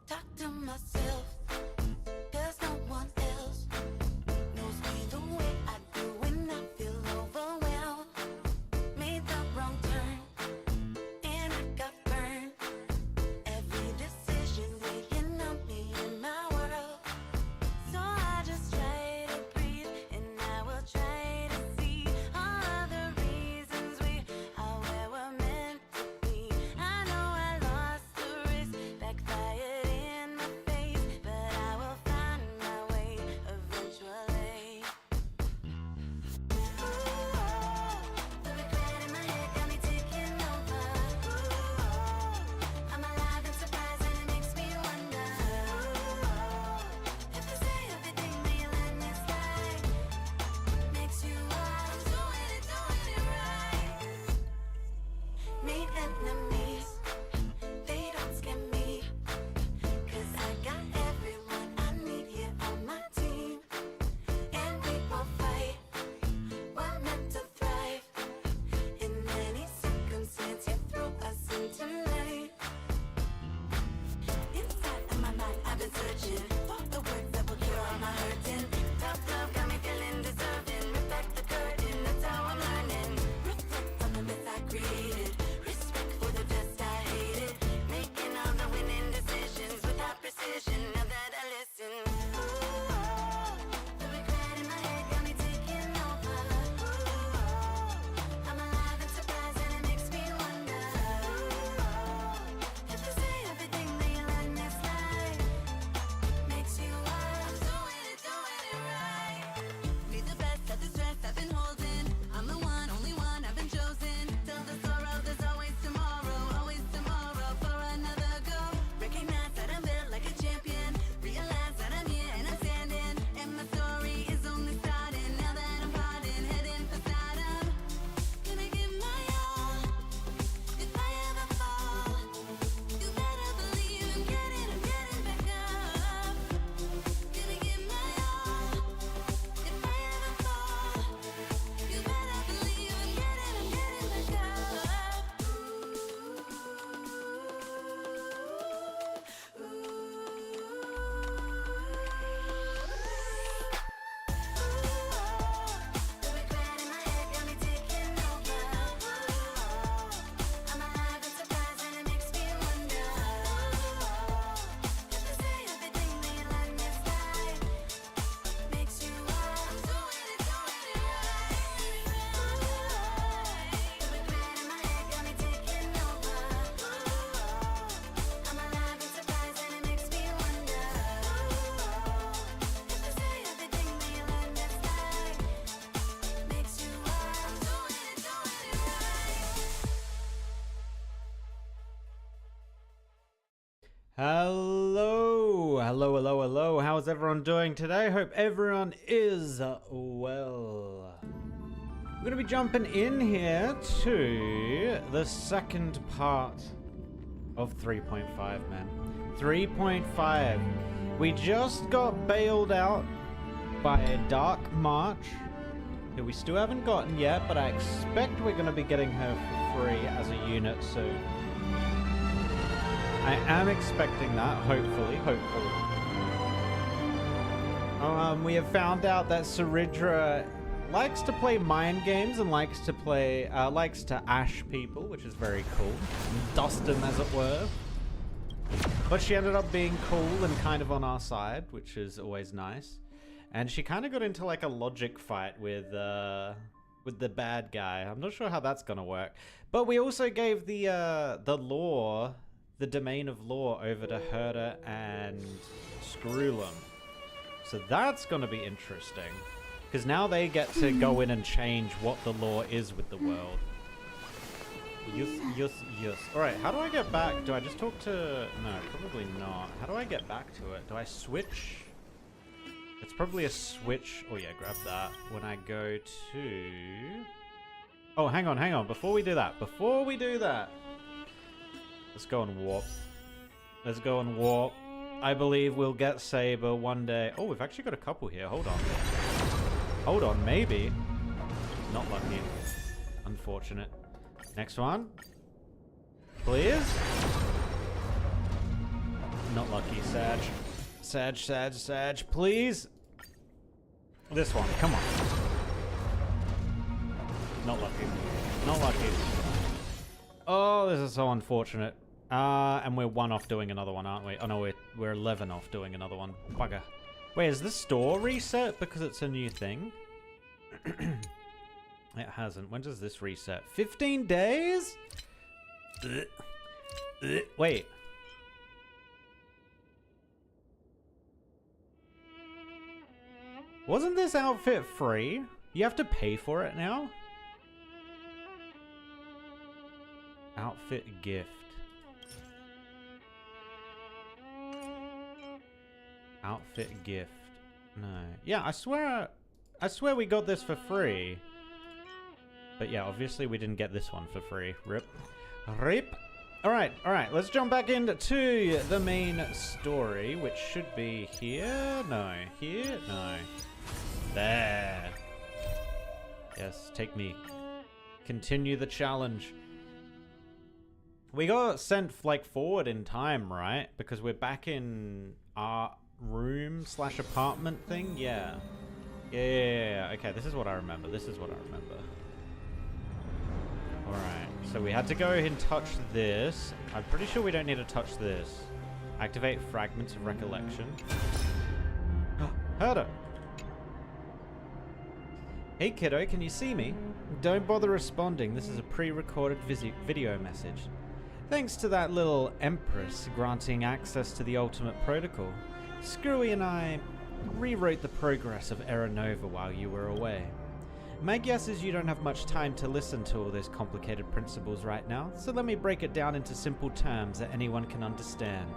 talk to myself, 'cause no one else knows me the way I do when I feel overwhelmed. Made the wrong turn and I got burned. Every decision weighing on me in my world. So I just try to breathe and I will try to see all of the reasons we are where we're meant to be. I know I lost the race, backfired in my face, but I will find my way eventually. Ooh, the regret in my head got me taking over. Ooh, I'm alive and surprised and it makes me wonder. Ooh, if you say everything that you let me slide makes you I'm doing it right. Made enemies, they don't scare me, 'cause I got everyone I need here on my team. And we will fight, we're meant to thrive. In any circumstance you throw us in tonight. Inside of my mind I've been searching for the words that will cure all my hurting. Tough love got me feeling deserving. Rip back the curtain, that's how I'm learning. Reflect on the myth I created. Respect for the best I hated. Making all the winning decisions without precision. Now that I listen. Ooh, the regret in my head got me taking over. Ooh, I'm alive and surprised and it makes me wonder. Ooh, if you say everything that you let me slide makes you I'm doing it right. Be the best at the stress I've been holding. I'm the one, only one I've been chosen. Tell the sorrow there's always tomorrow for another go. Recognize that I'm built like a champion. Realize that I'm here and I'm standing. And my story is only starting. Now that I'm pardoned, heading for stardom. Gonna give my all. If I ever fall, you better believe I'm getting back up. Gonna give my all. If I ever fall, you better believe I'm getting back up. The regret in my head got me taking over. I'm alive and surprised and it makes me wonder. If you say everything that you let me slide makes you I'm doing it right. The regret in my head got me taking over. I'm alive and surprised and it makes me wonder. If you say everything that you let me slide makes you I'm doing it right. Hello. How's everyone doing today? Hope everyone is well. We're going to be jumping in here to the second part of 3.5, man. 3.5. We just got bailed out by a Dark March, who we still haven't gotten yet, but I expect we're going to be getting her for free as a unit soon. I am expecting that, hopefully. We have found out that Saridra likes to play mind games and likes to ash people, which is very cool. Dust them, as it were. But she ended up being cool and kind of on our side, which is always nice. And she kind of got into like a logic fight with the bad guy. I'm not sure how that's gonna work. But we also gave the domain of law over to Herder and Screwlum. So that's gonna be interesting. Because now they get to go in and change what the law is with the world. Yes. Alright, how do I get back? Do I just talk to... No, probably not. How do I get back to it? Do I switch? It's probably a switch. Oh yeah, grab that. When I go to... Oh, hang on. Before we do that. Let's go and warp. I believe we'll get Saber one day. Oh, we've actually got a couple here. Hold on, maybe. Not lucky. Unfortunate. Next one. Please. Not lucky, Sag. Sag, please. This one, come on. Not lucky. Not lucky. Oh, this is so unfortunate. And we're 1 off doing another one, aren't we? Oh no, we're 11 off doing another one. Bugger. Wait, is the store reset because it's a new thing? It hasn't. When does this reset? 15 days? Wait. Wasn't this outfit free? You have to pay for it now? Outfit gift. Outfit gift. No. Yeah, I swear we got this for free. But yeah, obviously we didn't get this one for free. Rip. Rip. Alright, let's jump back into the main story, which should be here. No. Here? No. There. Yes, take me. Continue the challenge. We got sent, like, forward in time, right? Because we're back in our room / apartment thing? Yeah. Yeah. Okay, this is what I remember. Alright, so we had to go and touch this. I'm pretty sure we don't need to touch this. Activate fragments of recollection. Heard her! Hey kiddo, can you see me? Don't bother responding, this is a pre-recorded video message. Thanks to that little empress granting access to the ultimate protocol, Screwy and I rewrote the progress of Era Nova while you were away. My guess is you don't have much time to listen to all those complicated principles right now, so let me break it down into simple terms that anyone can understand.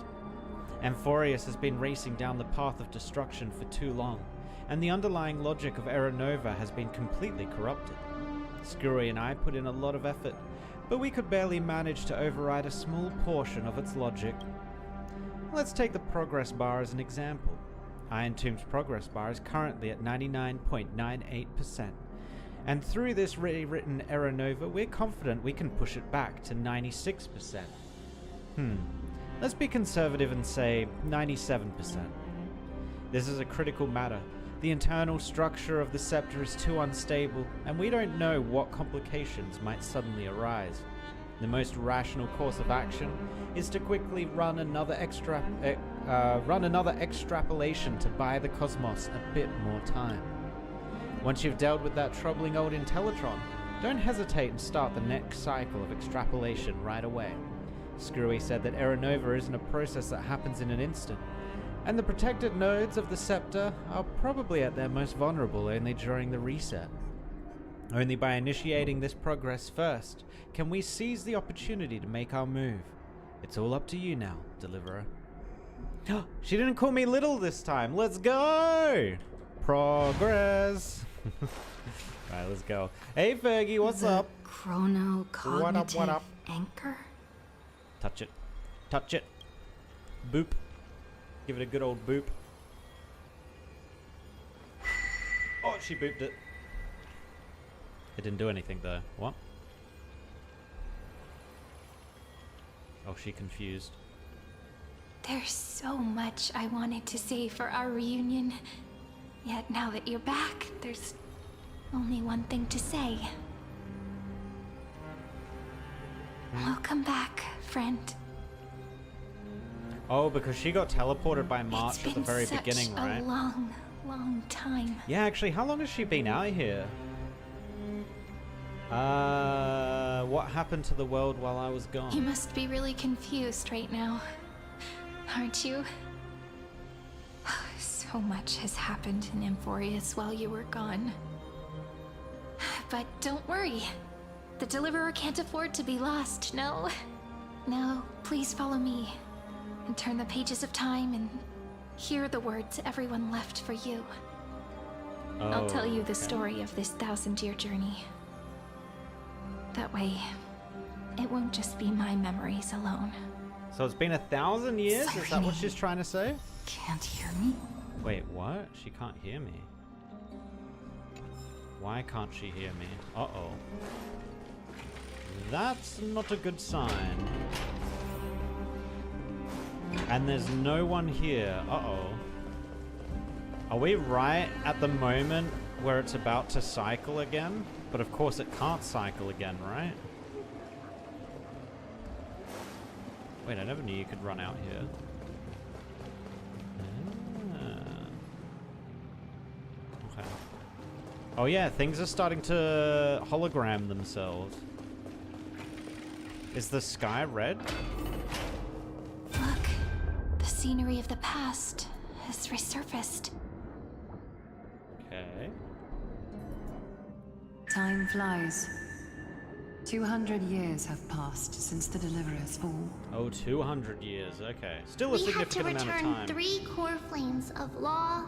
Amphorius has been racing down the path of destruction for too long, and the underlying logic of Era Nova has been completely corrupted. Screwy and I put in a lot of effort, but we could barely manage to override a small portion of its logic. Let's take the progress bar as an example. Iron Tomb's progress bar is currently at 99.98%. And through this rewritten Era Nova, we're confident we can push it back to 96%. Let's be conservative and say 97%. This is a critical matter. The internal structure of the scepter is too unstable, and we don't know what complications might suddenly arise. The most rational course of action is to quickly run another extrapolation to buy the cosmos a bit more time. Once you've dealt with that troubling old Intellitron, don't hesitate and start the next cycle of extrapolation right away. Screwy said that Era Nova isn't a process that happens in an instant, and the protected nodes of the scepter are probably at their most vulnerable only during the reset. Only by initiating this progress first can we seize the opportunity to make our move. It's all up to you now, Deliverer. She didn't call me little this time. Let's go! Progress! Alright, let's go. Hey Fergie, what's up? Chronocognitive What up? anchor? Touch it. Touch it. Boop. Give it a good old boop. Oh, she booped it. It didn't do anything though. What? Oh, she confused. There's so much I wanted to say for our reunion. Yet now that you're back, there's only one thing to say. Welcome back, friend. Oh, because she got teleported by March at the very beginning, right? It's been such a long time. Yeah, actually, how long has she been out here? What happened to the world while I was gone? You must be really confused right now, aren't you? So much has happened in Amphorius while you were gone. But don't worry. The Deliverer can't afford to be lost, no? No, please follow me. And turn the pages of time and hear the words everyone left for you. I'll tell you the story of this 1,000-year journey. That way, it won't just be my memories alone. So it's been 1,000 years? Is that what she's trying to say? Can't hear me? Wait, what? She can't hear me. Why can't she hear me? Uh-oh. That's not a good sign. And there's no one here. Uh-oh. Are we right at the moment where it's about to cycle again? But of course it can't cycle again, right? Wait, I never knew you could run out here. Okay. Oh yeah, things are starting to hologram themselves. Is the sky red? Look, the scenery of the past has resurfaced. Okay. Time flies. 200 years have passed since the Deliverer's fall. Oh, 200 years. Okay. Still a We had to significant amount of return time. 3 core flames of law,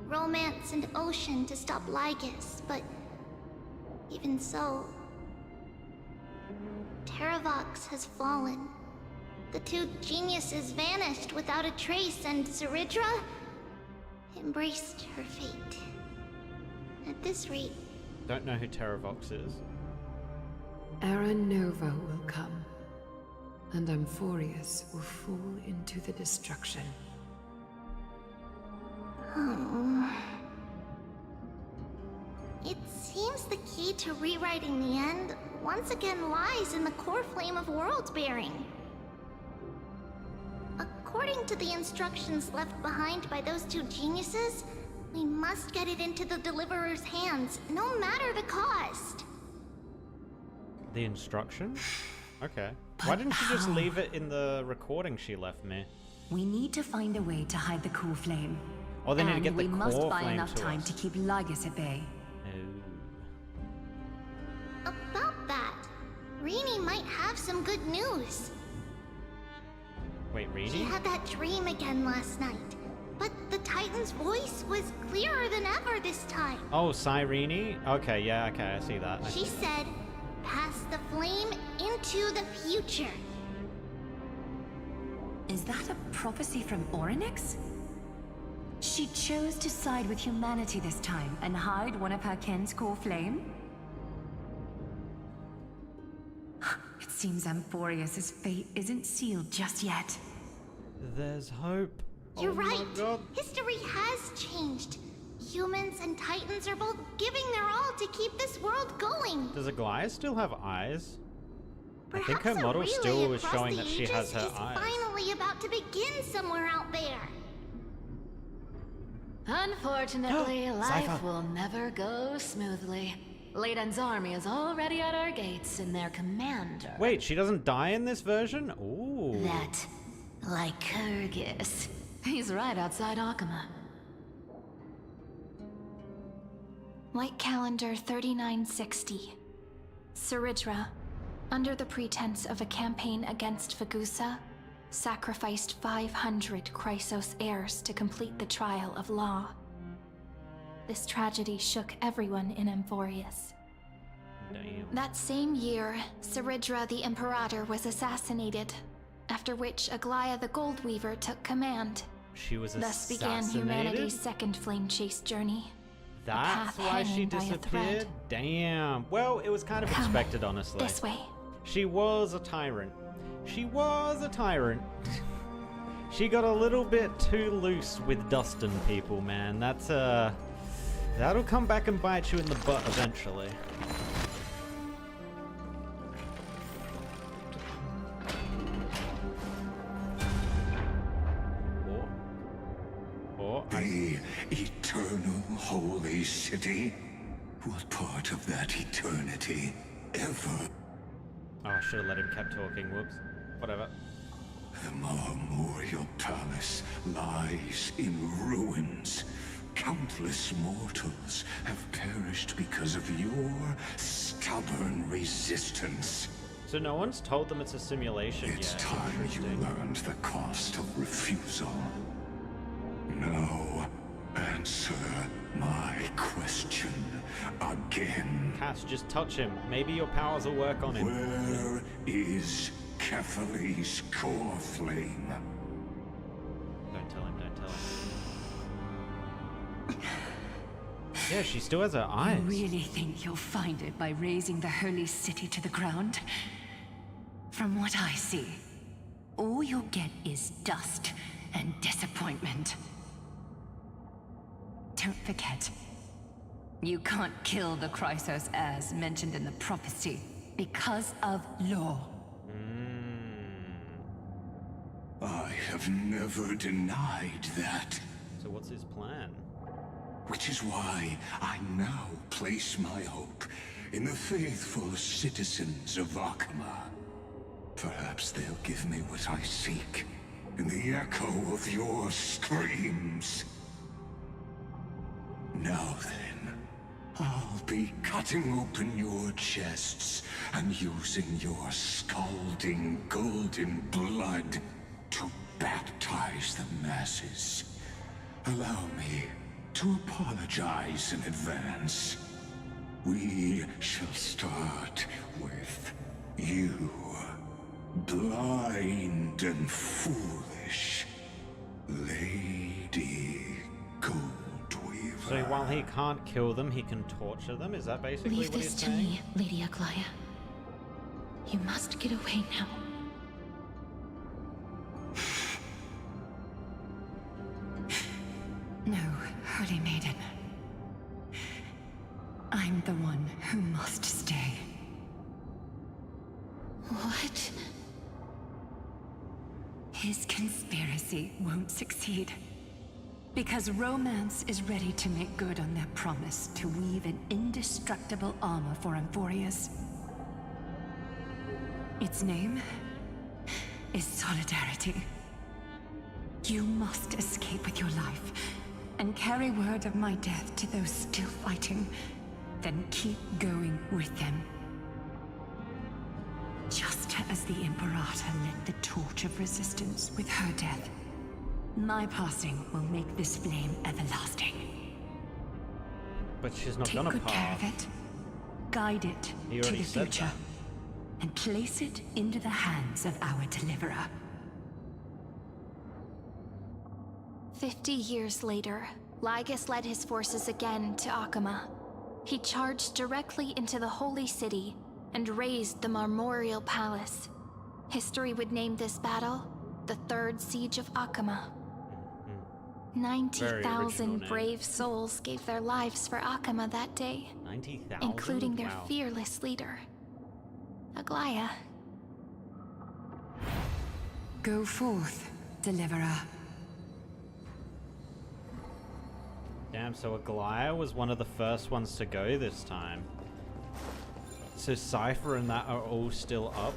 romance, and ocean to stop Lygus, but even so, Terravox has fallen. The 2 geniuses vanished without a trace, and Zeridra embraced her fate. At this rate, Don't know who Terravox is. Era Nova will come, and Amphorius will fall into the destruction. it seems the key to rewriting the end once again lies in the core flame of world-bearing. According to the instructions left behind by those 2 geniuses, we must get it into the Deliverer's hands, no matter the cost. The instruction? Okay. Why didn't she just leave it in the recording she left me? We need to find a way to hide the core flame. Or they need to And get the we must core buy flame enough to time us. to keep Lygus at bay. Oh. About that, Rini might have some good news. Wait, She Rini? had that dream again last night, but the Titan's voice was clearer than ever this time. Oh, Cyrene? Okay, yeah, okay, I see that. She said, pass the flame into the future. Is that a prophecy from Orynyx? She chose to side with humanity this time and hide one of her kin's core flame? It seems Amphorius' fate isn't sealed just yet. There's hope. You're Oh right. My God. History has changed. Humans and Titans are both giving their all to keep this world going. Does Aglaia still have eyes? I think Perhaps her a model relay still was across showing the that she ages has her is eyes. finally about to begin somewhere out there. Unfortunately, life Cypher. will never go smoothly. Leiden's army is already at our gates, and their commander... Wait, she doesn't die in this version? Ooh. That Lycurgus. He's right outside Akama. White Calendar 3960. Ceridra, under the pretense of a campaign against Vagusa, sacrificed 500 Chrysos heirs to complete the trial of law. This tragedy shook everyone in Amphorius. Damn. That same year, Ceridra the Imperator was assassinated, after which Aglaia the Goldweaver took command. She was Thus assassinated? began humanity's second flame chase journey. That's path why she hanging by a disappeared? thread. Damn. Well, it was kind of Come, expected, honestly. This way. She was a tyrant. She was a tyrant. She got a little bit too loose with Dustin people, man. That's, that'll come back and bite you in the butt eventually. The eternal holy city? What part of that eternity ever? Oh, I should have let him kept talking. Whoops. Whatever. The Marmorial Palace lies in ruins. Countless mortals have perished because of your stubborn resistance. So no one's told them it's a simulation It's yet. time you Interesting. learned the cost of refusal. Now, answer my question again. Cass, just touch him. Maybe your powers will work on him. Where is Kefali's core flame? Don't tell him, don't tell him. Yeah, she still has her eyes. You really think you'll find it by razing the holy city to the ground? From what I see, all you'll get is dust and disappointment. Don't forget, you can't kill the Chrysos as mentioned in the prophecy because of law. I have never denied that. So what's his plan? Which is why I now place my hope in the faithful citizens of Akama. Perhaps they'll give me what I seek in the echo of your screams. Now then, I'll be cutting open your chests and using your scalding golden blood to baptize the masses. Allow me to apologize in advance. We shall start with you, blind and foolish Lady Goldweaver. So while he can't kill them, he can torture them? Is that basically Leave what this he's to saying? me, Lady Aglaya. You must get away now. No, Holy Maiden. I'm the one who must stay. What? His conspiracy won't succeed. Because Romance is ready to make good on their promise to weave an indestructible armor for Amphorius. Its name is Solidarity. You must escape with your life and carry word of my death to those still fighting, then keep going with them. Just as the Imperator lit the torch of resistance with her death, my passing will make this flame everlasting. But she's not Take gonna good care of pass. it, guide it He to already the said future, that. and place it into the hands of our deliverer. 50 years later, Lygus led his forces again to Akama. He charged directly into the Holy City and razed the Marmorial Palace. History would name this battle the Third Siege of Akama. 90,000 original name. brave souls gave their lives for Akama that day, 90,000? including their Wow. fearless leader, Aglaya. Go forth, deliverer. Damn, so Aglaya was one of the first ones to go this time. So Cypher and that are all still up.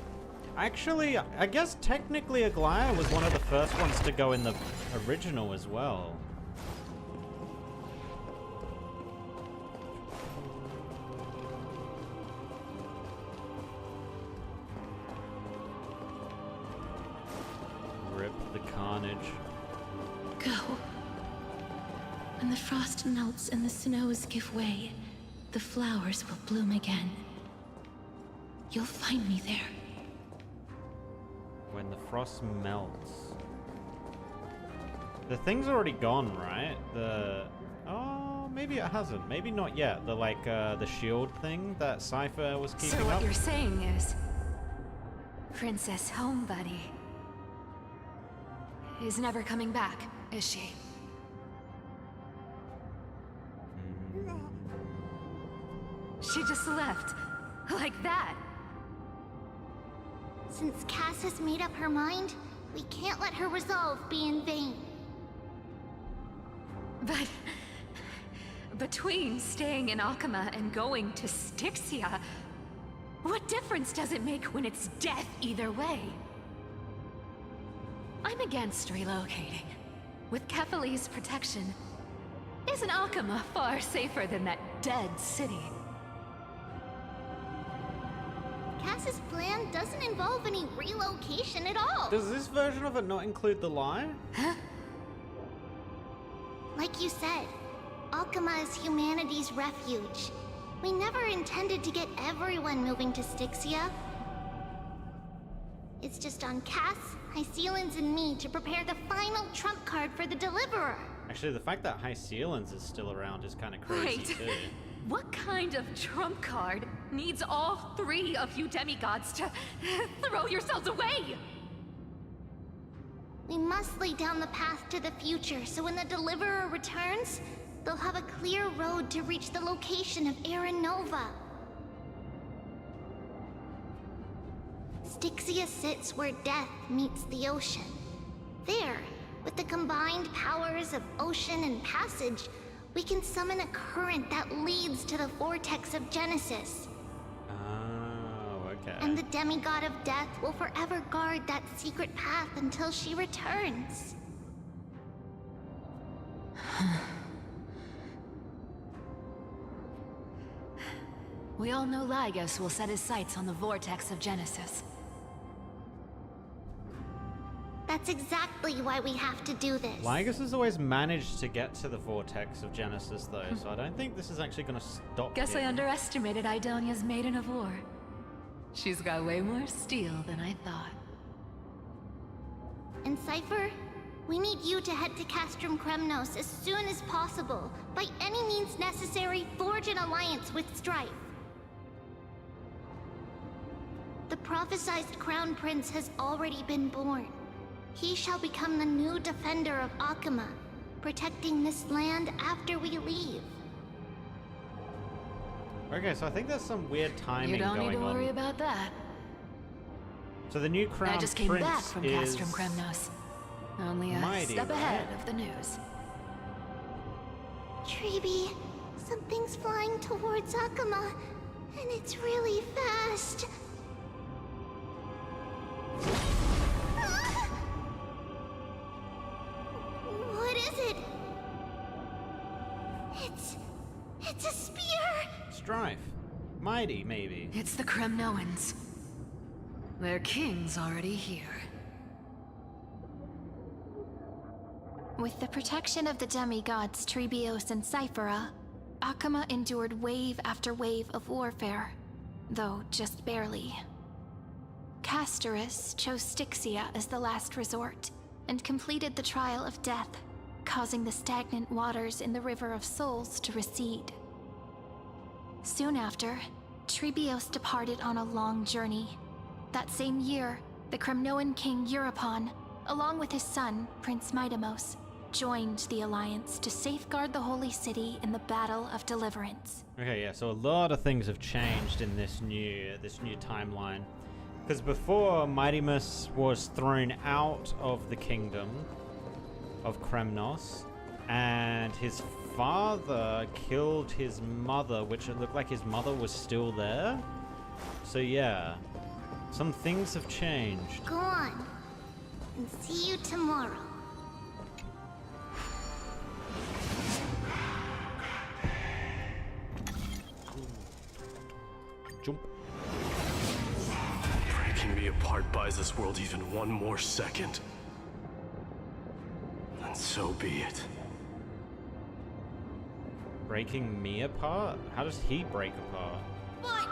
Actually, I guess technically Aglaya was one of the first ones to go in the original as well. Rip the carnage. Go. When the frost melts and the snows give way, the flowers will bloom again. You'll find me there. When the frost melts. The thing's already gone, right? Oh, maybe it hasn't. Maybe not yet. The shield thing that Cypher was keeping So what up. you're saying is, Princess Homebuddy is never coming back, is she? She just left, like that. Since Cass has made up her mind, we can't let her resolve be in vain. But between staying in Akama and going to Styxia, what difference does it make when it's death either way? I'm against relocating. With Kefali's protection, isn't Akama far safer than that dead city? Cass's plan doesn't involve any relocation at all. Does this version of it not include the lie? Like you said, Akama is humanity's refuge. We never intended to get everyone moving to Styxia. It's just on Cass, Hycealans, and me to prepare the final trump card for the Deliverer. Actually, the fact that Hycealans is still around is kind of crazy Wait. too. What kind of trump card needs all three of you demigods to throw yourselves away? We must lay down the path to the future so when the Deliverer returns, they'll have a clear road to reach the location of Aaron Nova. Styxia sits where death meets the ocean. There, with the combined powers of ocean and passage, we can summon a current that leads to the vortex of Genesis. Oh, okay. And the demigod of death will forever guard that secret path until she returns. We all know Lygos will set his sights on the vortex of Genesis. That's exactly why we have to do this. Lygos has always managed to get to the vortex of Genesis, though, so I don't think this is actually going to stop Guess I him. underestimated Idonia's maiden of war. She's got way more steel than I thought. And Cypher, we need you to head to Castrum Kremnos as soon as possible. By any means necessary, forge an alliance with Strife. The prophesized Crown Prince has already been born. He shall become the new defender of Akama, protecting this land after we leave. Okay, so I think there's some weird timing You don't going need to on. worry about that. So the new crown I just came prince back from is Castrum Kremnos. Only a mighty, step ahead right? of the news. Treeby, something's flying towards Akama, and it's really fast. Ah! What is it? It's a spear! Strife. Mighty, maybe. It's the Kremnoans. Their king's already here. With the protection of the demigods Trebios and Cyphera, Akama endured wave after wave of warfare, though just barely. Castorus chose Styxia as the last resort, and completed the trial of death, causing the stagnant waters in the River of Souls to recede. Soon after, Trebios departed on a long journey. That same year, the Kremnoan king Euripon, along with his son, Prince Midamos, joined the Alliance to safeguard the Holy City in the Battle of Deliverance. Okay, yeah, so a lot of things have changed in this new timeline. Because before, Mightymus was thrown out of the kingdom of Kremnos, and his father killed his mother, which it looked like his mother was still there. So yeah, some things have changed. Go on, and see you tomorrow. Jump. Breaking me apart buys this world even one more second. And so be it. Breaking me apart? How does he break apart? But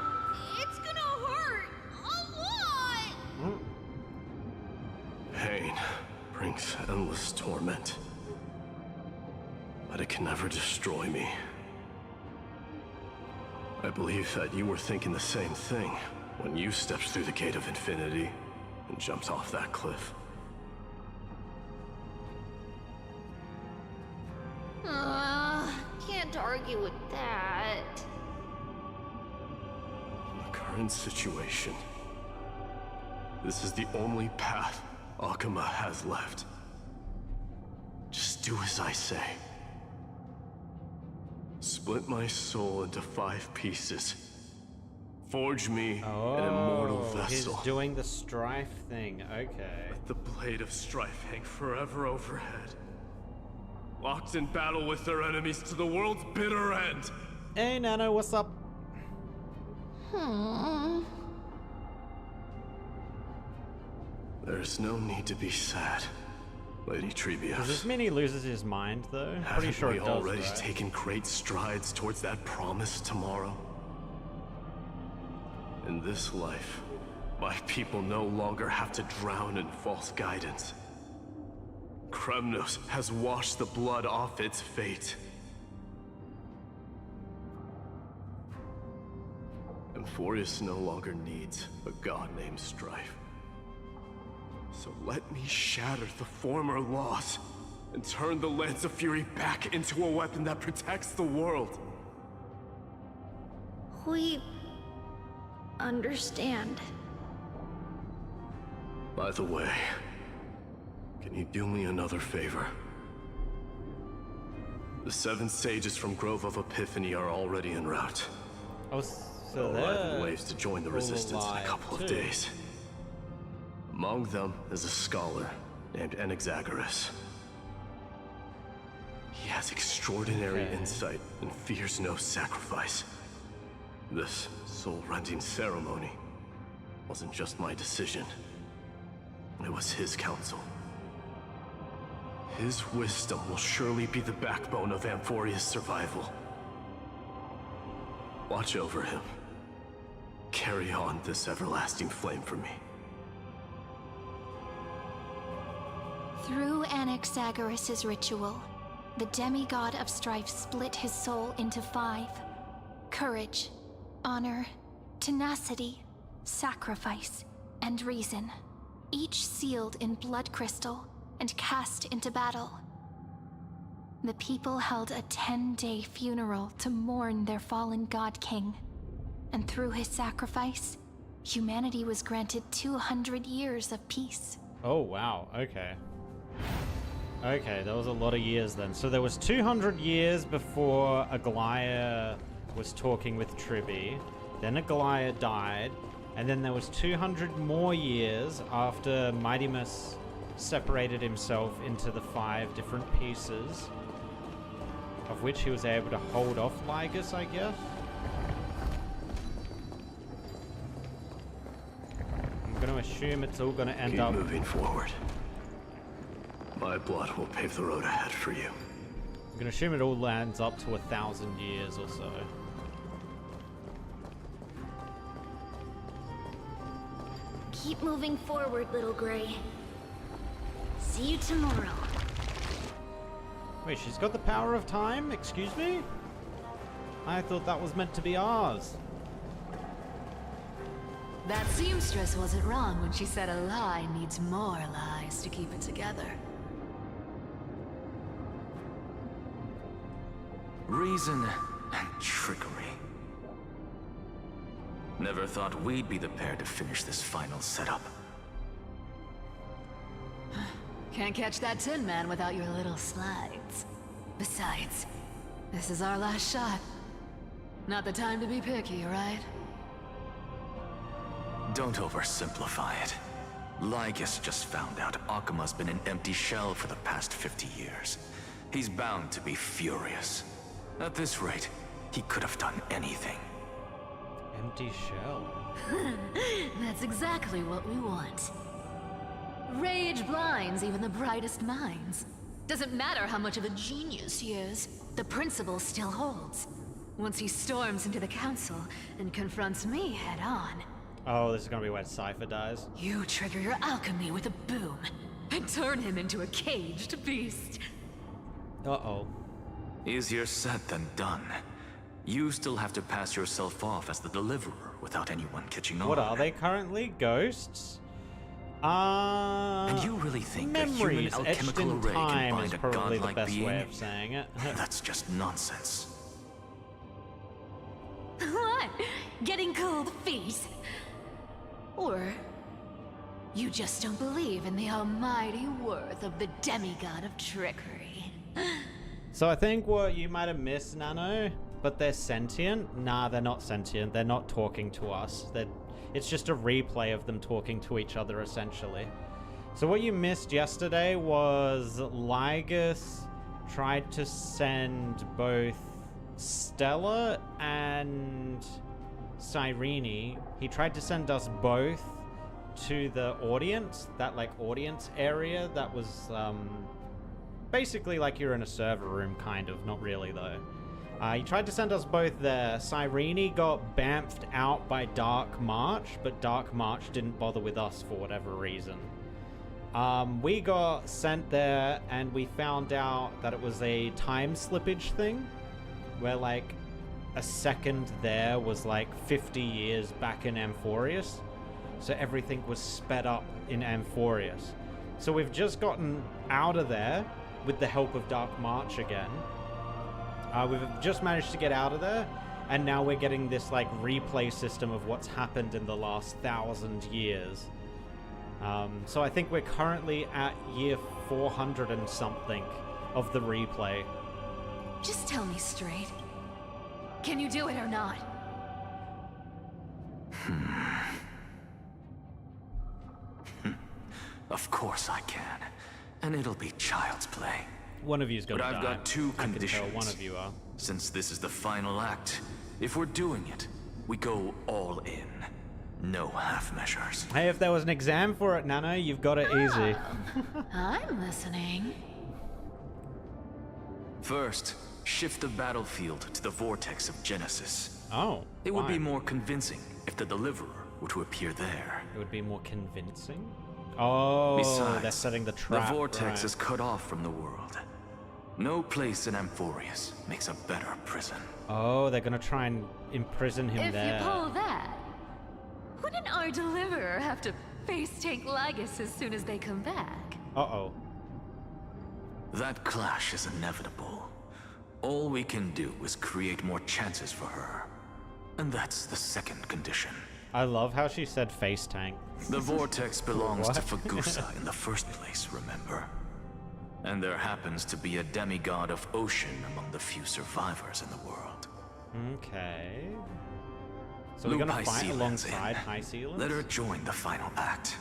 it's gonna hurt a lot! Pain brings endless torment. But it can never destroy me. I believe that you were thinking the same thing when you stepped through the gate of infinity and jumped off that cliff. Can't argue with that. In the current situation, this is the only path Akama has left. Just do as I say. Split my soul into 5 pieces. Forge me an immortal vessel. He's doing the strife thing. Okay. Let the blade of strife hang forever overhead. Locked in battle with their enemies to the world's bitter end. Hey, Nano, what's up? There's no need to be sad, Lady Trebios. Does this mean he loses his mind, though? Pretty Haven't sure we it does, already right? taken great strides towards that promise tomorrow? In this life, my people no longer have to drown in false guidance. Kremnos has washed the blood off its fate. Emphorius no longer needs a god named Strife. So let me shatter the former laws and turn the Lance of Fury back into a weapon that protects the world. We understand. By the way, can you do me another favor? The 7 sages from Grove of Epiphany are already en route. Oh, so They'll arrive in they're waves to join the all resistance in a alive couple of too. days. Among them is a scholar named Anaxagoras. He has extraordinary Okay. insight and fears no sacrifice. This soul-rending ceremony wasn't just my decision. It was his counsel. His wisdom will surely be the backbone of Amphoria's survival. Watch over him. Carry on this everlasting flame for me. Through Anaxagoras' ritual, the demigod of strife split his soul into 5. Courage, honor, tenacity, sacrifice, and reason. Each sealed in blood crystal and cast into battle. The people held a 10-day funeral to mourn their fallen god king. And through his sacrifice, humanity was granted 200 years of peace. Oh, wow. Okay. Okay, that was a lot of years then. So there was 200 years before Aglaia was talking with Tribby. Then Aglaia died. And then there was 200 more years after Mightymus separated himself into the 5 different pieces, of which he was able to hold off Lygus, I guess. I'm going to assume it's all going to end Keep up... moving forward. My blood will pave the road ahead for you. I'm going to assume it all lands up to 1,000 years or so. Keep moving forward, little Gray. See you tomorrow. Wait, she's got the power of time? Excuse me? I thought that was meant to be ours. That seamstress wasn't wrong when she said a lie needs more lies to keep it together. Reason and trickery. Never thought we'd be the pair to finish this final setup. Can't catch that Tin Man without your little slides. Besides, this is our last shot. Not the time to be picky, right? Don't oversimplify it. Lygus just found out Akima's been an empty shell for the past 50 years. He's bound to be furious. At this rate, he could have done anything. Empty shell. That's exactly what we want. Rage blinds even the brightest minds. Doesn't matter how much of a genius he is, the principle still holds. Once he storms into the council and confronts me head on, Oh, this is going to be where Cypher dies. you trigger your alchemy with a boom and turn him into a caged beast. Uh-oh. Easier said than done. You still have to pass yourself off as the deliverer without anyone catching on. What are they currently? Ghosts? And you really think that human memories etched alchemical in array can time bind is a probably the godlike best being? way of saying it. That's just nonsense. What? Getting cold feet? Or you just don't believe in the almighty worth of the demigod of trickery? So I think what you might have missed, Nano, but they're sentient? Nah, they're not sentient. They're not talking to us. It's just a replay of them talking to each other, essentially. So what you missed yesterday was Lygus tried to send both Stella and Cyrene. He tried to send us both to the audience, that like audience area that was basically like you're in a server room, kind of. Not really, though. He tried to send us both there. Cyrene got bamfed out by Dark March, but Dark March didn't bother with us for whatever reason. We got sent there, and we found out that it was a time slippage thing, where like a second there was like 50 years back in Amphorius. so everything was sped up in Amphorius. So we've just gotten out of there with the help of Dark March again. We've just managed to get out of there, and now we're getting this like replay system of what's happened in the last 1,000 years. So I think we're currently at year 400 and something of the replay. Just tell me straight. Can you do it or not? Of course I can. And it'll be child's play. One of you's gonna die. But I've got two conditions. I can tell one of you are. Since this is the final act, if we're doing it, we go all in. No half measures. Hey, if there was an exam for it, Nano, you've got it easy. I'm listening. First, shift the battlefield to the vortex of Genesis. Oh, it would be more convincing if the Deliverer were to appear there. It would be more convincing? Oh, besides, they're setting the trap. The vortex right. is cut off from the world. No place in Amphorius makes a better prison. Oh, they're gonna try and imprison him there. If you pull that, wouldn't our Deliverer have to face tank Lagus as soon as they come back? Uh-oh. That clash is inevitable. All we can do is create more chances for her. And that's the second condition. I love how she said face tank. The vortex belongs to Fagusa in the first place, remember? And there happens to be a demigod of ocean among the few survivors in the world. Okay. So we're gonna fight alongside High Sealants? Let her join the final act.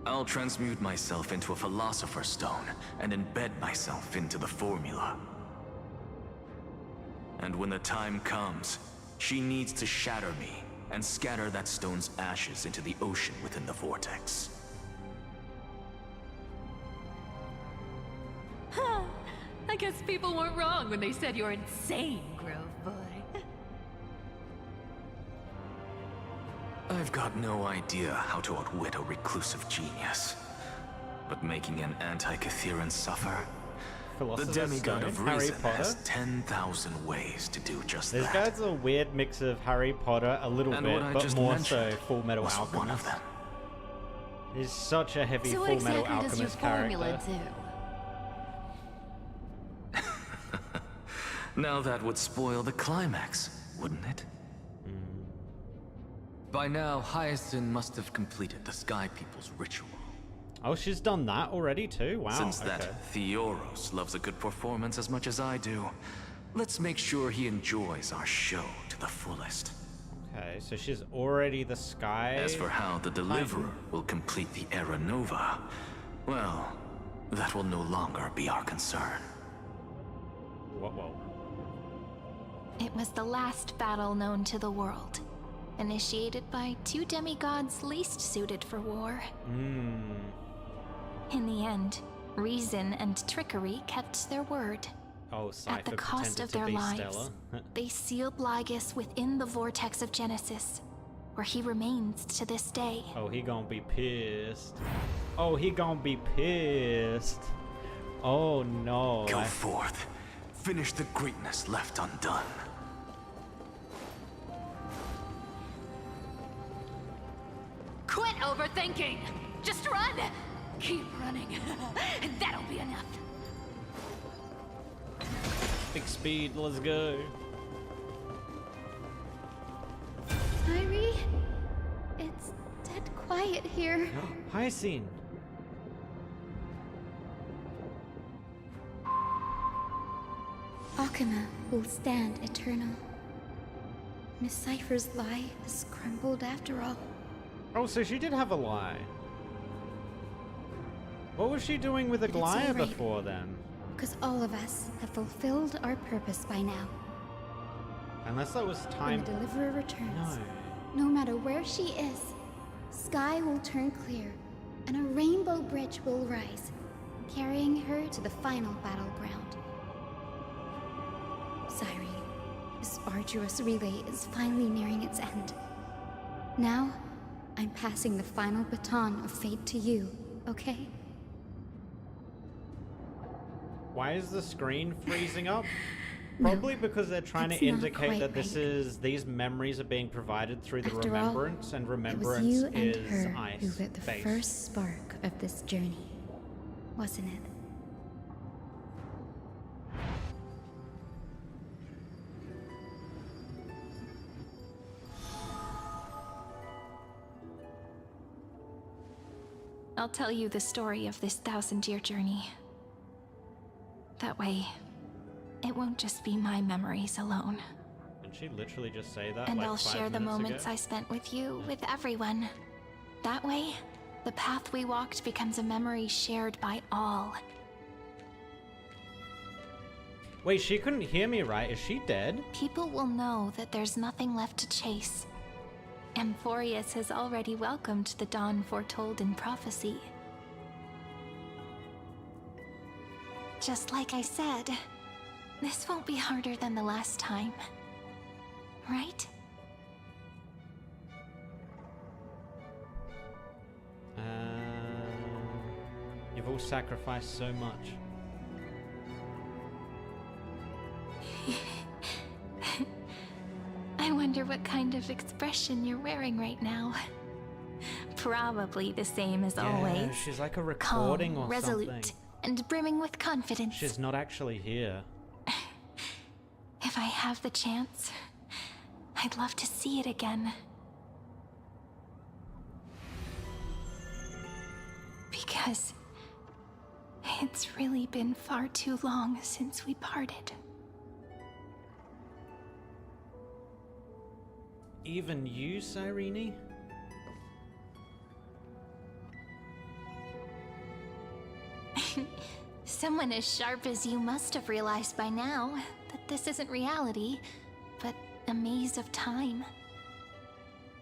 I'll transmute myself into a Philosopher's Stone and embed myself into the formula. And when the time comes, she needs to shatter me and scatter that stone's ashes into the ocean within the vortex. I guess people weren't wrong when they said you're insane, Grove Boy. I've got no idea how to outwit a reclusive genius. But making an anti-Catheran suffer? The demigod of reason has 10,000 ways to do just that. This guy's a weird mix of Harry Potter, a little bit, but more so Full Metal Alchemist. One of them. He's such a heavy So Full Metal exactly Alchemist does your formula character. do? Now that would spoil the climax, wouldn't it? By now, Hyacinth must have completed the Sky People's ritual. Oh, she's done that already too? Wow, Since that Theoros loves a good performance as much as I do, let's make sure he enjoys our show to the fullest. Okay, so she's already the Sky... As for how the Deliverer will complete the Era Nova, well, that will no longer be our concern. Whoa. It was the last battle known to the world, initiated by two demigods least suited for war. In the end, reason and trickery kept their word. Oh, Cypher At the cost of their lives, they sealed Lagus within the vortex of Genesis, where he remains to this day. Oh, he gonna be pissed. Oh, he gonna be pissed. Oh, no. Go forth. Finish the greatness left undone. Quit overthinking! Just run! Keep running, and that'll be enough. Big speed, let's go. Kyrie, it's dead quiet here. Hyacinth. Akama will stand eternal. Miss Cypher's lie has crumbled after all. Oh, so she did have a lie. What was she doing with the But it's Glia all right, before then? because all of us have fulfilled our purpose by now. Unless that was When time... the Deliverer returns, No. no matter where she is, sky will turn clear, and a rainbow bridge will rise, carrying her to the final battleground. Cyrene, this arduous relay is finally nearing its end. Now, I'm passing the final baton of fate to you, okay? Why is the screen freezing up? Probably because they're trying to that's not indicate quite that this right. is these memories are being provided through the After all, remembrance, and It was remembrance you and is her ice who lit the based. first spark of this journey, wasn't it? I'll tell you the story of this 1,000-year journey. That way, it won't just be my memories alone. Did she literally just say that? And like I'll 5 share the minutes moments ago? I spent with you, with everyone. That way, the path we walked becomes a memory shared by all. Wait, she couldn't hear me right. Is she dead? People will know that there's nothing left to chase. Amphorius has already welcomed the dawn foretold in prophecy. Just like I said, this won't be harder than the last time. Right? You've all sacrificed so much. I wonder what kind of expression you're wearing right now. Probably the same as always. Yeah, she's like a recording Calm, or resolute, something. and brimming with confidence. She's not actually here. If I have the chance, I'd love to see it again. Because it's really been far too long since we parted. Even you, Cyrene? Someone as sharp as you must have realized by now that this isn't reality, but a maze of time.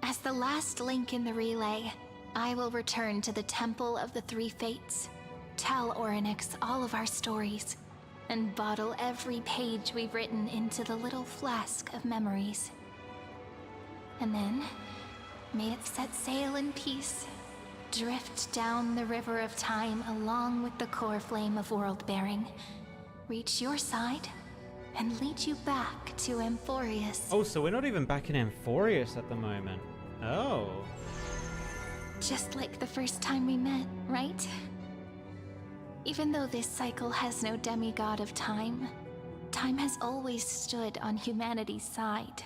As the last link in the relay, I will return to the Temple of the Three Fates, tell Orynyx all of our stories, and bottle every page we've written into the little flask of memories. And then, may it set sail in peace, drift down the river of time along with the core flame of world-bearing, reach your side, and lead you back to Amphorius. Oh, so we're not even back in Amphorius at the moment. Oh. Just like the first time we met, right? Even though this cycle has no demigod of time, time has always stood on humanity's side.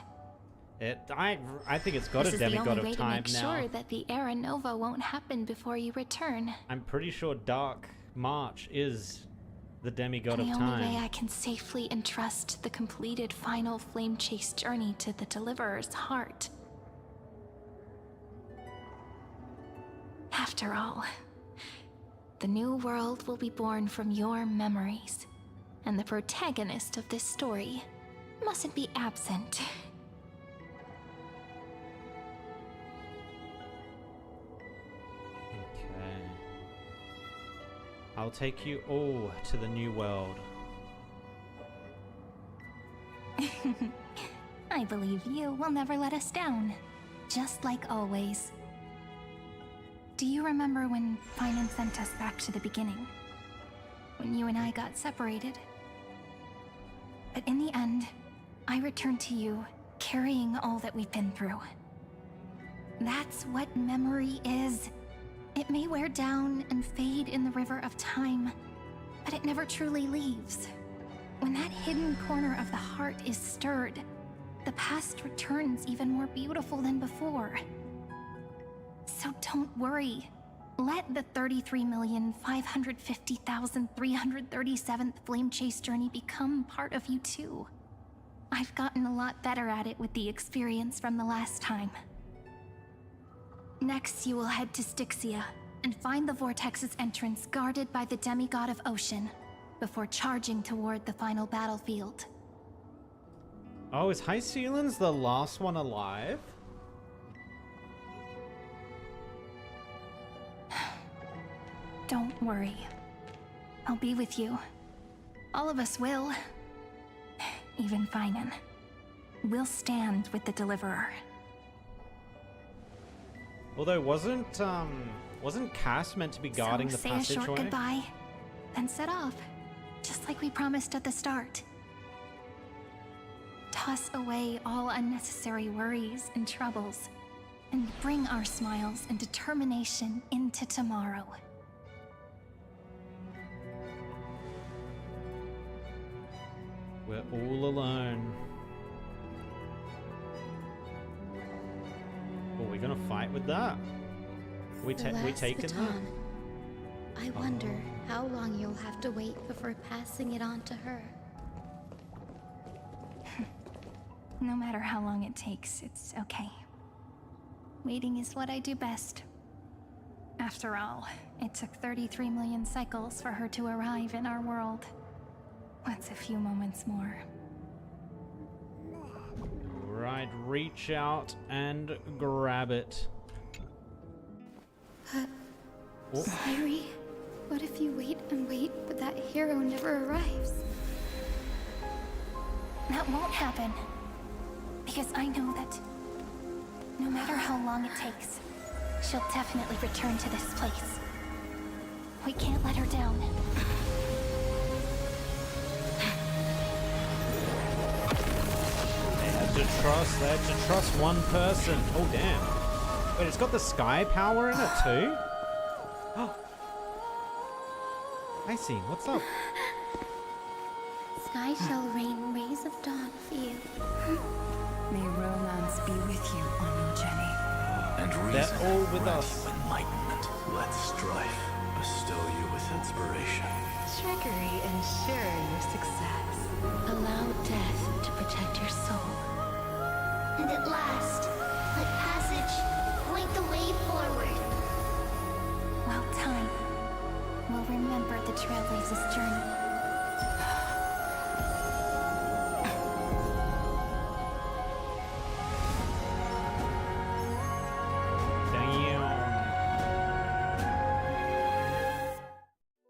I think it's got This a is the demigod only way of to time make now. sure that the Era Nova won't happen before you return. I'm pretty sure Dark March is the demigod And of the only way time. I can safely entrust the completed final flame chase journey to the Deliverer's heart. After all, the new world will be born from your memories, and the protagonist of this story mustn't be absent. Okay. I'll take you all to the new world. I believe you will never let us down, just like always. Do you remember when Finan sent us back to the beginning? When you and I got separated? But in the end, I returned to you, carrying all that we've been through. That's what memory is. It may wear down and fade in the river of time, but it never truly leaves. When that hidden corner of the heart is stirred, the past returns even more beautiful than before. So don't worry. Let the 33,550,337th Flame Chase journey become part of you too. I've gotten a lot better at it with the experience from the last time. Next, you will head to Styxia and find the Vortex's entrance guarded by the demigod of Ocean before charging toward the final battlefield. Oh, is High Sealan's the last one alive? Don't worry. I'll be with you. All of us will. Even Finan. We'll stand with the Deliverer. Although wasn't Cass meant to be guarding So the say a passageway? short goodbye, then set off, just like we promised at the start. toss away all unnecessary worries and troubles, and bring our smiles and determination into tomorrow. We're all alone. Are we gonna fight with that? We taking that? I wonder how long you'll have to wait before passing it on to her. No matter how long it takes, it's okay. Waiting is what I do best. After all, it took 33 million cycles for her to arrive in our world. What's a few moments more? Right, reach out and grab it. Oh. Kyrie, what if you wait and wait, but that hero never arrives? That won't happen. Because I know that no matter how long it takes, she'll definitely return to this place. We can't let her down. They had to trust one person. Oh damn. Wait, it's got the sky power in it too? I see, what's up? Sky shall rain rays of dawn for you. May romance be with you on your journey. And They're reason all with grant us. you enlightenment. Let strife bestow you with inspiration. Trickery ensure your success. Allow death to protect your soul. And at last, let passage point the way forward. Well, time will remember the Trailblazer's journey.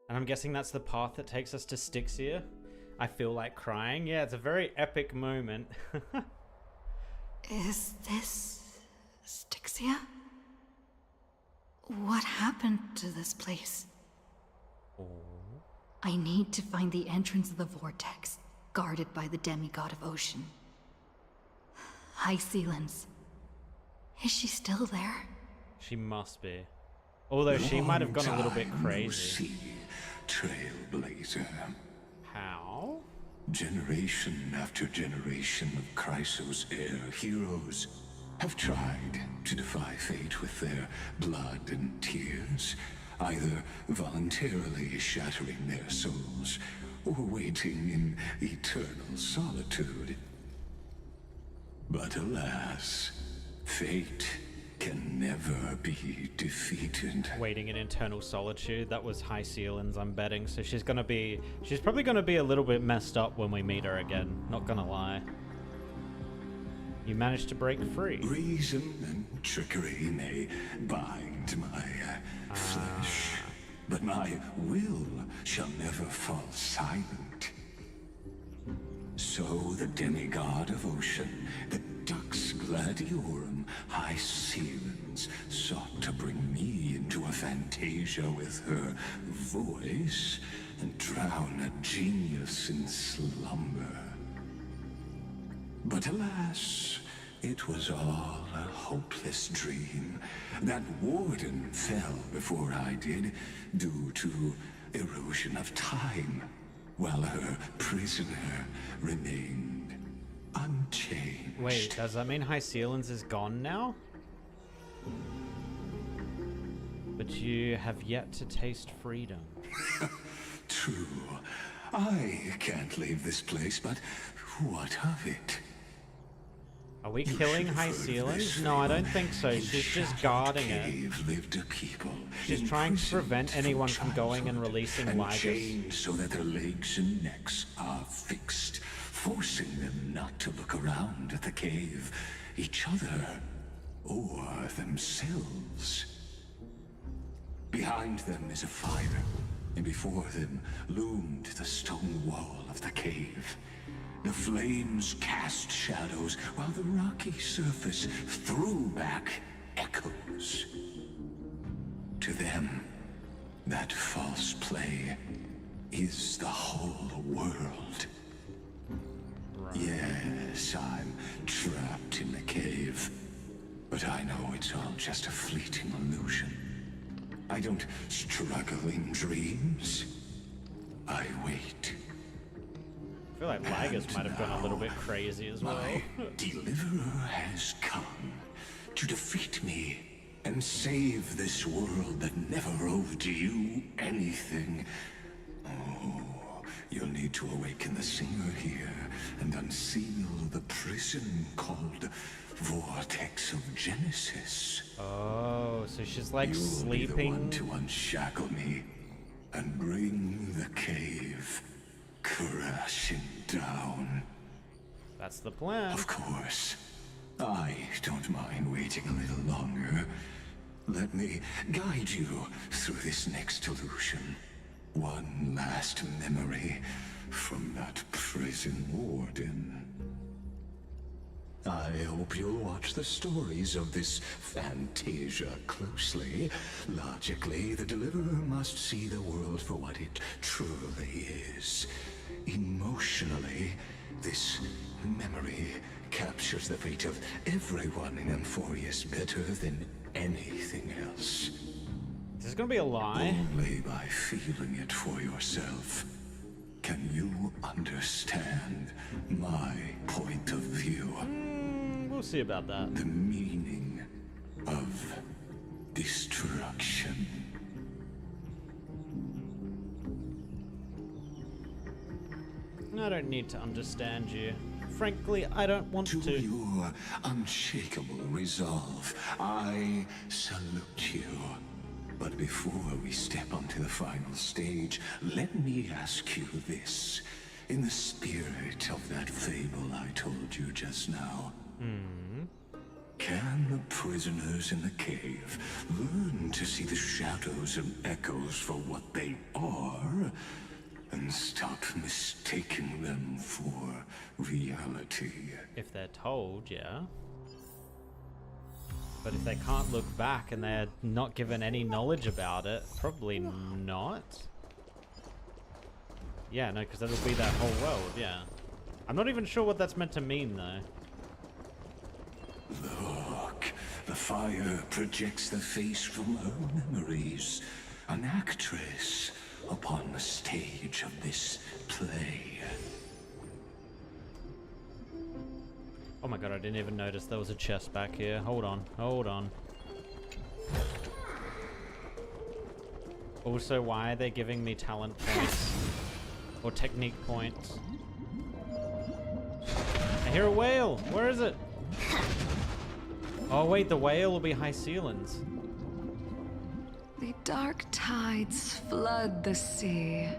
And I'm guessing that's the path that takes us to Styxia. I feel like crying. Yeah, it's a very epic moment. Is this Styxia? What happened to this place? I need to find the entrance of the vortex, guarded by the demigod of ocean. High Sealens. Is she still there? She must be. Although she might have gone a little bit crazy. Trailblazer. How? Generation after generation of Chrysos heir heroes have tried to defy fate with their blood and tears, either voluntarily shattering their souls or waiting in eternal solitude. But alas, fate can never be defeated. Waiting in eternal solitude. That was High Sealens, I'm betting. So she's probably gonna be a little bit messed up when we meet her again. Not gonna lie. You managed to break free. Reason and trickery may bind my flesh, but my will shall never fall silent. So the demigod of ocean, the Dux Gladiorum, High Sealens, sought to bring me into a fantasia with her voice and drown a genius in slumber. But alas, it was all a hopeless dream. That warden fell before I did, due to erosion of time, while her prisoner remained unchanged. Wait, does that mean High Sealens is gone now? But you have yet to taste freedom. True. I can't leave this place, but what of it? Are we killing High Sealens? No, I don't think so. She's just guarding it. Lived a people She's trying to prevent anyone from going and releasing Ligers. chained so that their legs and necks are fixed, forcing them not to look around at the cave, each other, or themselves. Behind them is a fire, and before them loomed the stone wall of the cave. The flames cast shadows, while the rocky surface threw back echoes. To them, that false play is the whole world. Yes, just a fleeting illusion. I don't struggle in dreams. I wait. I feel like Lagus might have gone a little bit crazy as well. My deliverer has come to defeat me and save this world that never owed you anything. Oh, you'll need to awaken the singer here and unseal the prison called Vortex of Genesis. Oh, so she's like You'll sleeping. be the one to unshackle me and bring the cave crashing down. That's the plan. Of course. I don't mind waiting a little longer. Let me guide you through this next illusion. One last memory from that prison warden. I hope you'll watch the stories of this Fantasia closely. Logically, the Deliverer must see the world for what it truly is. Emotionally, this memory captures the fate of everyone in Amphorius better than anything else. Is this gonna be a lie? Only by feeling it for yourself can you understand my point of view. We'll see about that. The meaning of destruction. I don't need to understand you. Frankly, I don't want to. To your unshakable resolve, I salute you. But before we step onto the final stage, let me ask you this. In the spirit of that fable I told you just now, can the prisoners in the cave learn to see the shadows and echoes for what they are, and stop mistaking them for reality? If they're told, yeah. But if they can't look back and they're not given any knowledge about it, probably not. Yeah, no, because that'll be that whole world, yeah. I'm not even sure what that's meant to mean, though. Look, the fire projects the face from her memories. An actress upon the stage of this play. Oh my god, I didn't even notice there was a chest back here. Hold on, hold on. Also, why are they giving me talent points? Or technique points? I hear a whale! Where is it? Oh wait, the whale will be high ceilings. The dark tides flood the sea,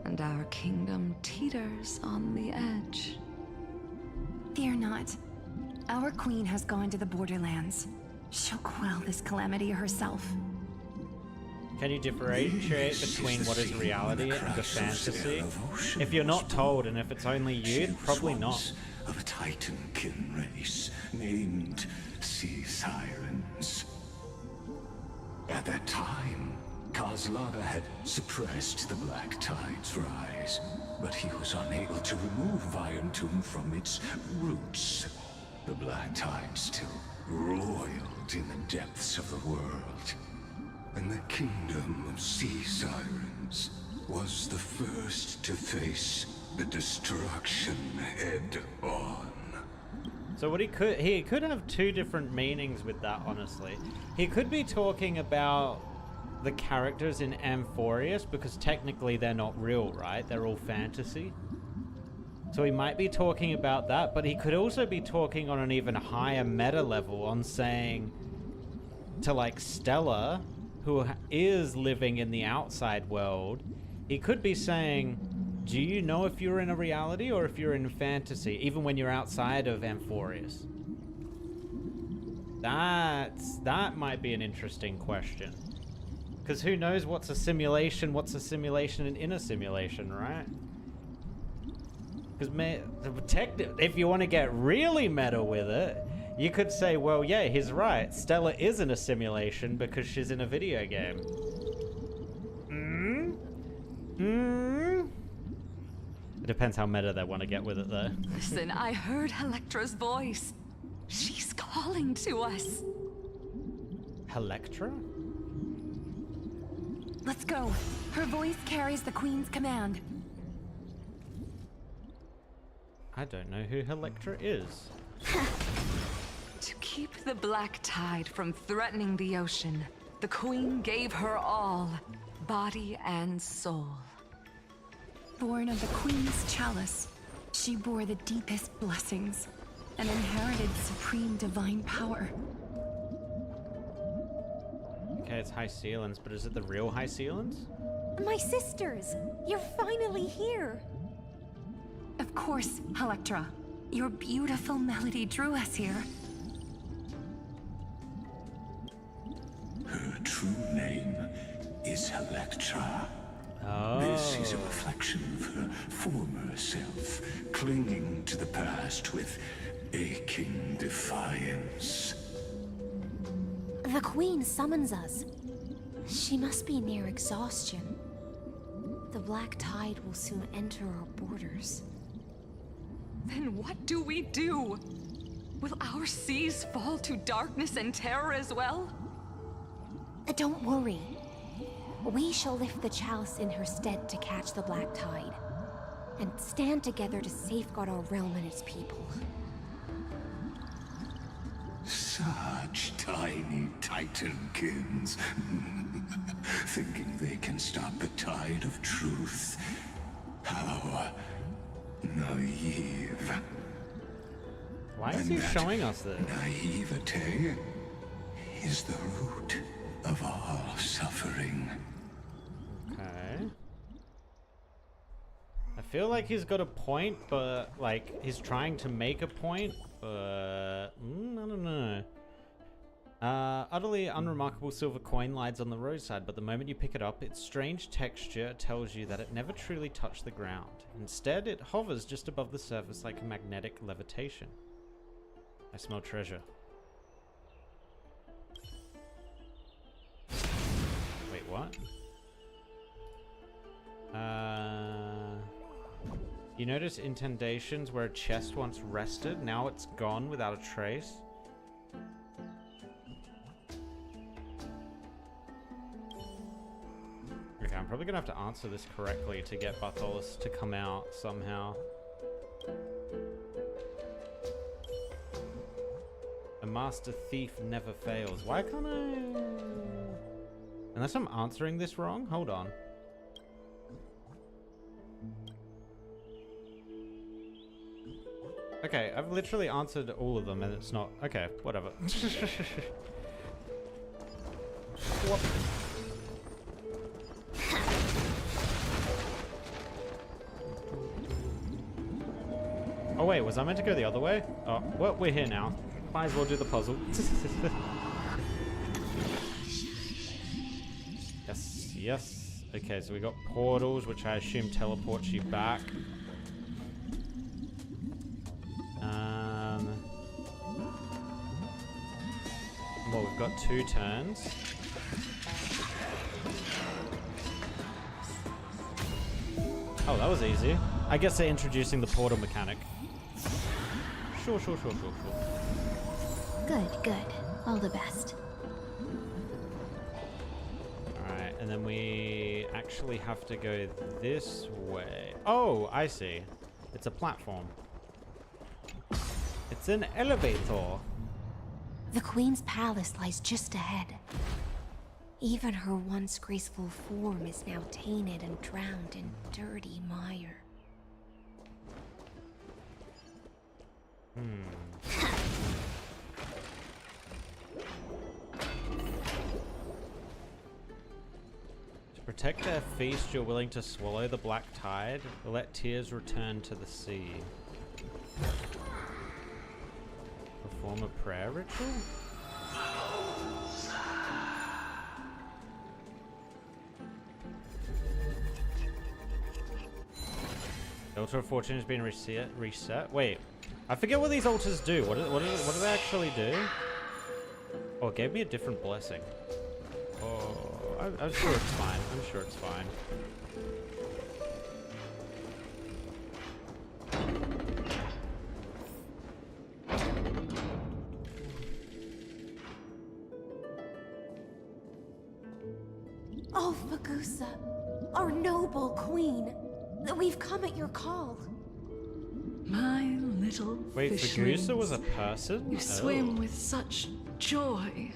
and our kingdom teeters on the edge. Fear not. Our queen has gone to the borderlands. She'll quell this calamity herself. Can you differentiate between what is reality and the fantasy? If you're not told, and if it's only you, probably not. Of a Titankin race named Sea Sirens. At that time, Kozlava had suppressed the Black Tide's rise, but he was unable to remove Iron Tomb from its roots. The Black Tide still roiled in the depths of the world, and the kingdom of Sea Sirens was the first to face the destruction head-on. So what he could have two different meanings with that, honestly. He could be talking about the characters in Amphorius, because technically they're not real, right? They're all fantasy. So he might be talking about that, but he could also be talking on an even higher meta level, on saying to like Stella, who is living in the outside world, he could be saying, do you know if you're in a reality or if you're in fantasy, even when you're outside of Amphorius? That might be an interesting question. Because who knows what's a simulation and in a simulation, right? Because if you want to get really meta with it, you could say, well, yeah, he's right. Stella is in a simulation because she's in a video game. It depends how meta they want to get with it, though. Listen, I heard Electra's voice. She's calling to us. Electra? Let's go. Her voice carries the Queen's command. I don't know who Electra is. To keep the black tide from threatening the ocean, the Queen gave her all, body and soul. Born of the Queen's chalice, she bore the deepest blessings and inherited supreme divine power. Okay, it's High Sealans, but is it the real High Sealans? My sisters! You're finally here! Of course, Electra. Your beautiful melody drew us here. Her true name is Electra. Oh. This is a reflection of her former self, clinging to the past with aching defiance. The Queen summons us. She must be near exhaustion. The black tide will soon enter our borders. Then what do we do? Will our seas fall to darkness and terror as well? Don't worry. We shall lift the chalice in her stead to catch the black tide, and stand together to safeguard our realm and its people. Such tiny titankins, thinking they can stop the tide of truth. How naive. Why is And he that showing us this? Naivete is the root of all suffering. Okay. I feel like he's got a point, but like he's trying to make a point, but I don't know. Utterly unremarkable silver coin lies on the roadside, but the moment you pick it up, its strange texture tells you that it never truly touched the ground. Instead, it hovers just above the surface like a magnetic levitation. I smell treasure. Wait, what? You notice indentations where a chest once rested, now it's gone without a trace. Okay, I'm probably gonna have to answer this correctly to get Bartholus to come out somehow. A master thief never fails. Why can't I... Unless I'm answering this wrong? Hold on. Okay, I've literally answered all of them and it's not... Okay, whatever. What? Oh wait, was I meant to go the other way? Oh, well, we're here now. Might as well do the puzzle. Yes, yes. Okay, so we got portals, which I assume teleports you back. Well, we've got 2 turns. Oh, that was easy. I guess they're introducing the portal mechanic. Sure. Good. All the best. Alright, and then we actually have to go this way. Oh, I see. It's a platform. It's an elevator. The Queen's palace lies just ahead. Even her once graceful form is now tainted and drowned in dirty mire. To protect their feast, you're willing to swallow the black tide, or let tears return to the sea. Perform a prayer ritual? The Altar of Fortune has been reset. Wait, I forget what these altars do. What do they actually do? Oh, it gave me a different blessing. Oh, I'm sure it's fine. I'm sure it's fine. Oh, Fagusa, our noble queen, we've come at your call. My little Wait, fishlings. Fagusa was a person? You swim with such joy.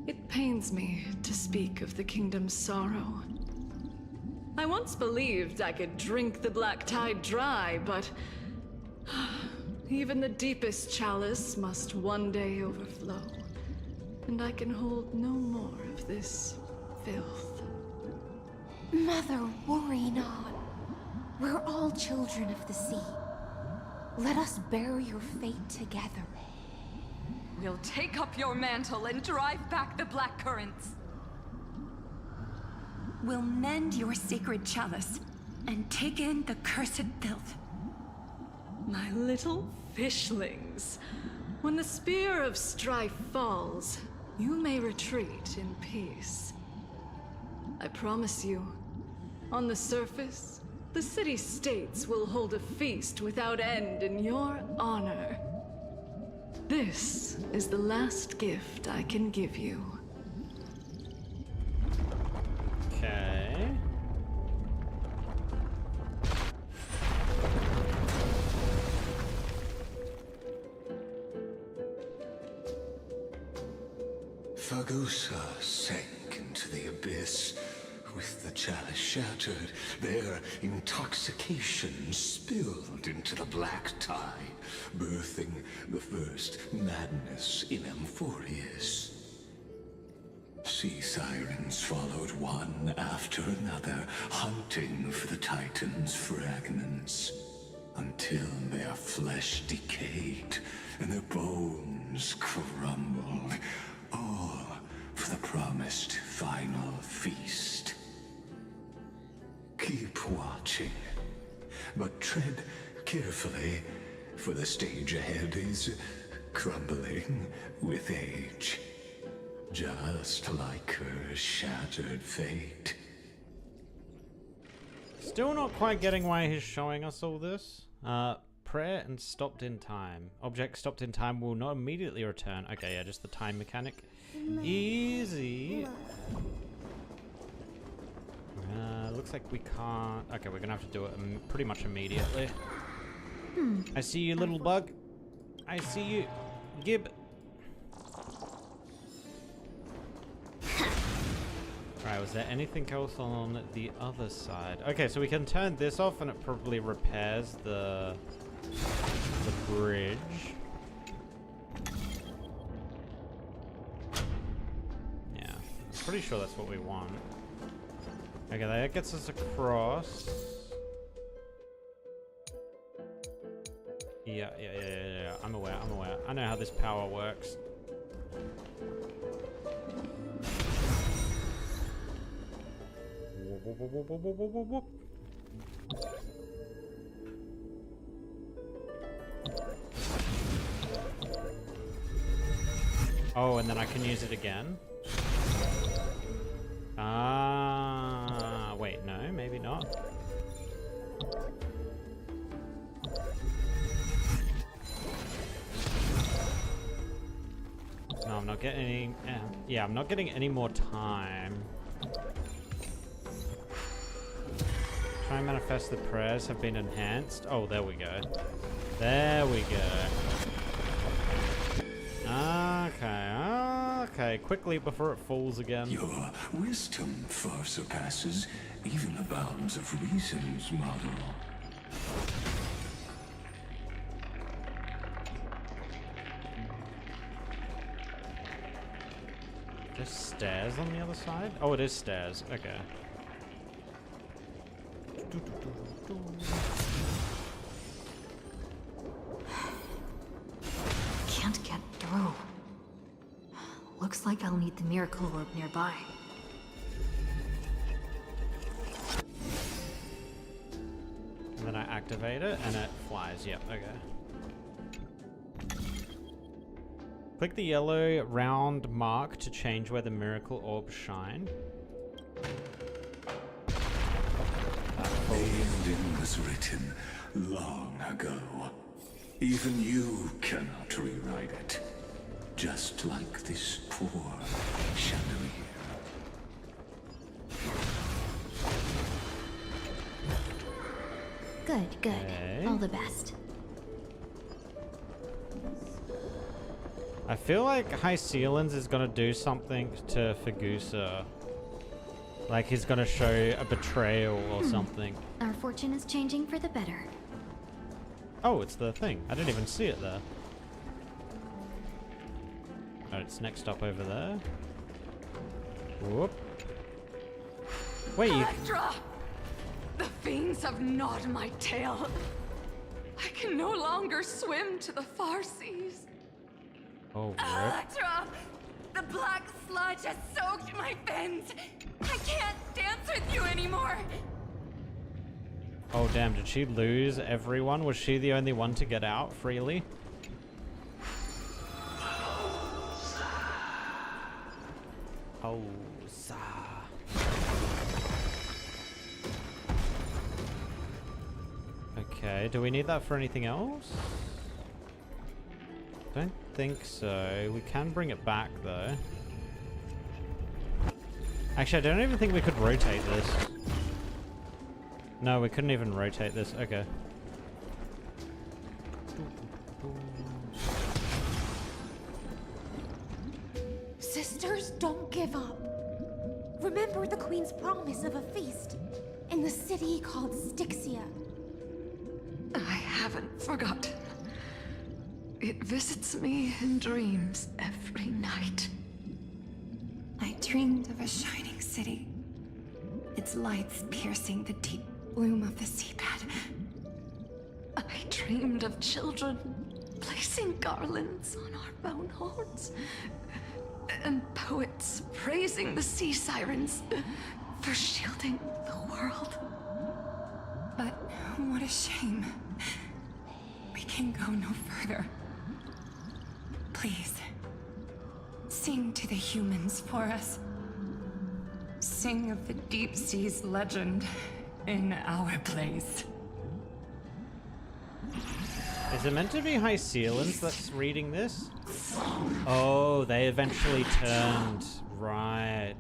It pains me to speak of the kingdom's sorrow. I once believed I could drink the black tide dry, but even the deepest chalice must one day overflow. And I can hold no more of this filth. Mother, worry not. We're all children of the sea. Let us bear your fate together. We'll take up your mantle and drive back the black currents. We'll mend your sacred chalice and take in the cursed filth. My little fishlings, when the spear of strife falls, you may retreat in peace. I promise you, on the surface, the city-states will hold a feast without end in your honor. This is the last gift I can give you. Okay. Fagusa sank into the abyss. With the chalice shattered, their intoxication spilled into the black tide, birthing the first madness in Amphorius. Sea sirens followed one after another, hunting for the Titan's fragments, until their flesh decayed and their bones crumbled, all for the promised final feast. Keep watching, but tread carefully, for the stage ahead is crumbling with age, just like her shattered fate. Still not quite getting why he's showing us all this. Prayer and stopped in time. Object stopped in time will not immediately return. Okay, yeah, just the time mechanic. Easy. Looks like we can't. Okay, we're gonna have to do it pretty much immediately. I see you, little bug. I see you, Gib. Right, was there anything else on the other side? Okay, so we can turn this off and it probably repairs the bridge. Yeah, I'm pretty sure that's what we want. Okay, that gets us across. Yeah. I'm aware. I know how this power works. Whoop. Oh, and then I can use it again. Wait, no, maybe not. No, I'm not getting any. Yeah, I'm not getting any more time. Try and manifest the prayers have been enhanced. Oh, there we go. There we go. Okay, quickly before it falls again. Your wisdom far surpasses even the bounds of reason's model. There's stairs on the other side? Oh, it is stairs. Okay. Can't get through. Looks like I'll need the miracle orb nearby. And then I activate it and it flies. Yep, okay. Click the yellow round mark to change where the miracle orbs shine. The ending was written long ago. Even you cannot rewrite it. Just like this poor chandelier. Good, good. Okay. All the best. I feel like High Ceilings is gonna do something to Fagusa. Like he's gonna show a betrayal or something. Our fortune is changing for the better. Oh, it's the thing. I didn't even see it there. Oh, it's next up over there. Whoop. Wait, you... Electra! The fiends have gnawed my tail. I can no longer swim to the far seas. Oh, rip. Electra! The black sludge has soaked my fins. I can't dance with you anymore. Oh, damn. Did she lose everyone? Was she the only one to get out freely? Oh, sa. Okay, do we need that for anything else? Don't think so. We can bring it back, though. Actually, I don't even think we could rotate this. No, we couldn't even rotate this. Okay. Sisters, don't give up. Remember the Queen's promise of a feast in the city called Styxia. I haven't forgotten. It visits me in dreams every night. I dreamed of a shining city, its lights piercing the deep gloom of the seabed. I dreamed of children placing garlands on our bone horns, and poets praising the sea sirens for shielding the world. But what a shame. We can go no further. Please, sing to the humans for us. Sing of the deep sea's legend in our place. Is it meant to be High Ceilings that's reading this? Oh, they eventually turned. Right.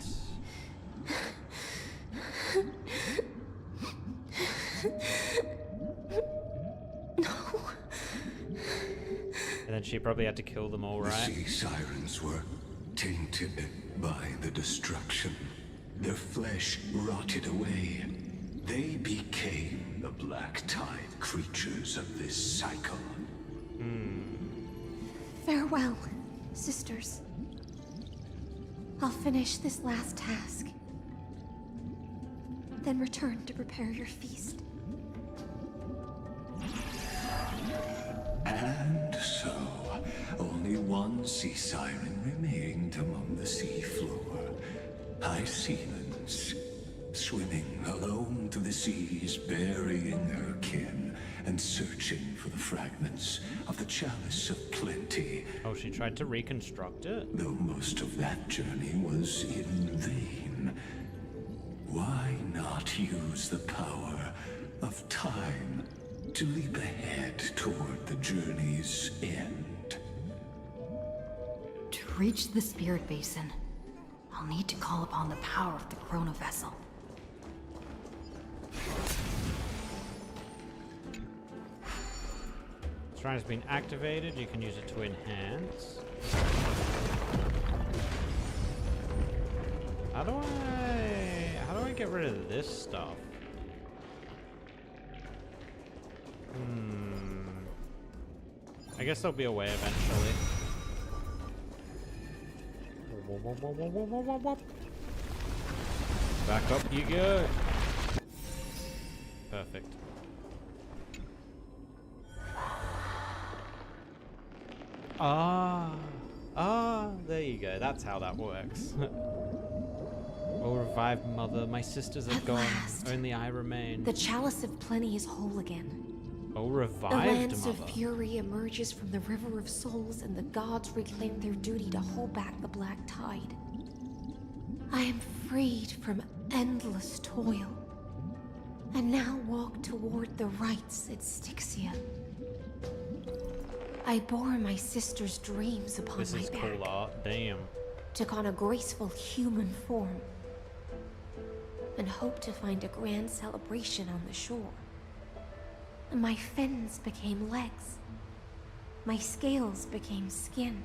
And then she probably had to kill them all, right? The sea sirens were tainted by the destruction. Their flesh rotted away. They became the black tide creatures of this cycle. Farewell, sisters. I'll finish this last task, then return to prepare your feast. And so, only one sea siren remained among the sea floor. High Ceilings, swimming alone through the seas, burying her kin, and searching for the fragments of the chalice of plenty. Oh, she tried to reconstruct it? Though most of that journey was in vain. Why not use the power of time to leap ahead toward the journey's end? To reach the Spirit Basin, I'll need to call upon the power of the Chrono Vessel. Shrine has been activated. You can use it to enhance. How do I get rid of this stuff? I guess there'll be a way eventually. Back up you go. Perfect. There you go. That's how that works. Oh, revived mother. My sisters are gone. Only I remain. The Chalice of Plenty is whole again. Oh, The revived Lance mother. of Fury emerges from the River of Souls, and the gods reclaim their duty to hold back the Black Tide. I am freed from endless toil, and now walk toward the rites at Styxia. I bore my sister's dreams upon This my is back, cool art. Damn. took on a graceful human form, and hoped to find a grand celebration on the shore. My fins became legs. My scales became skin.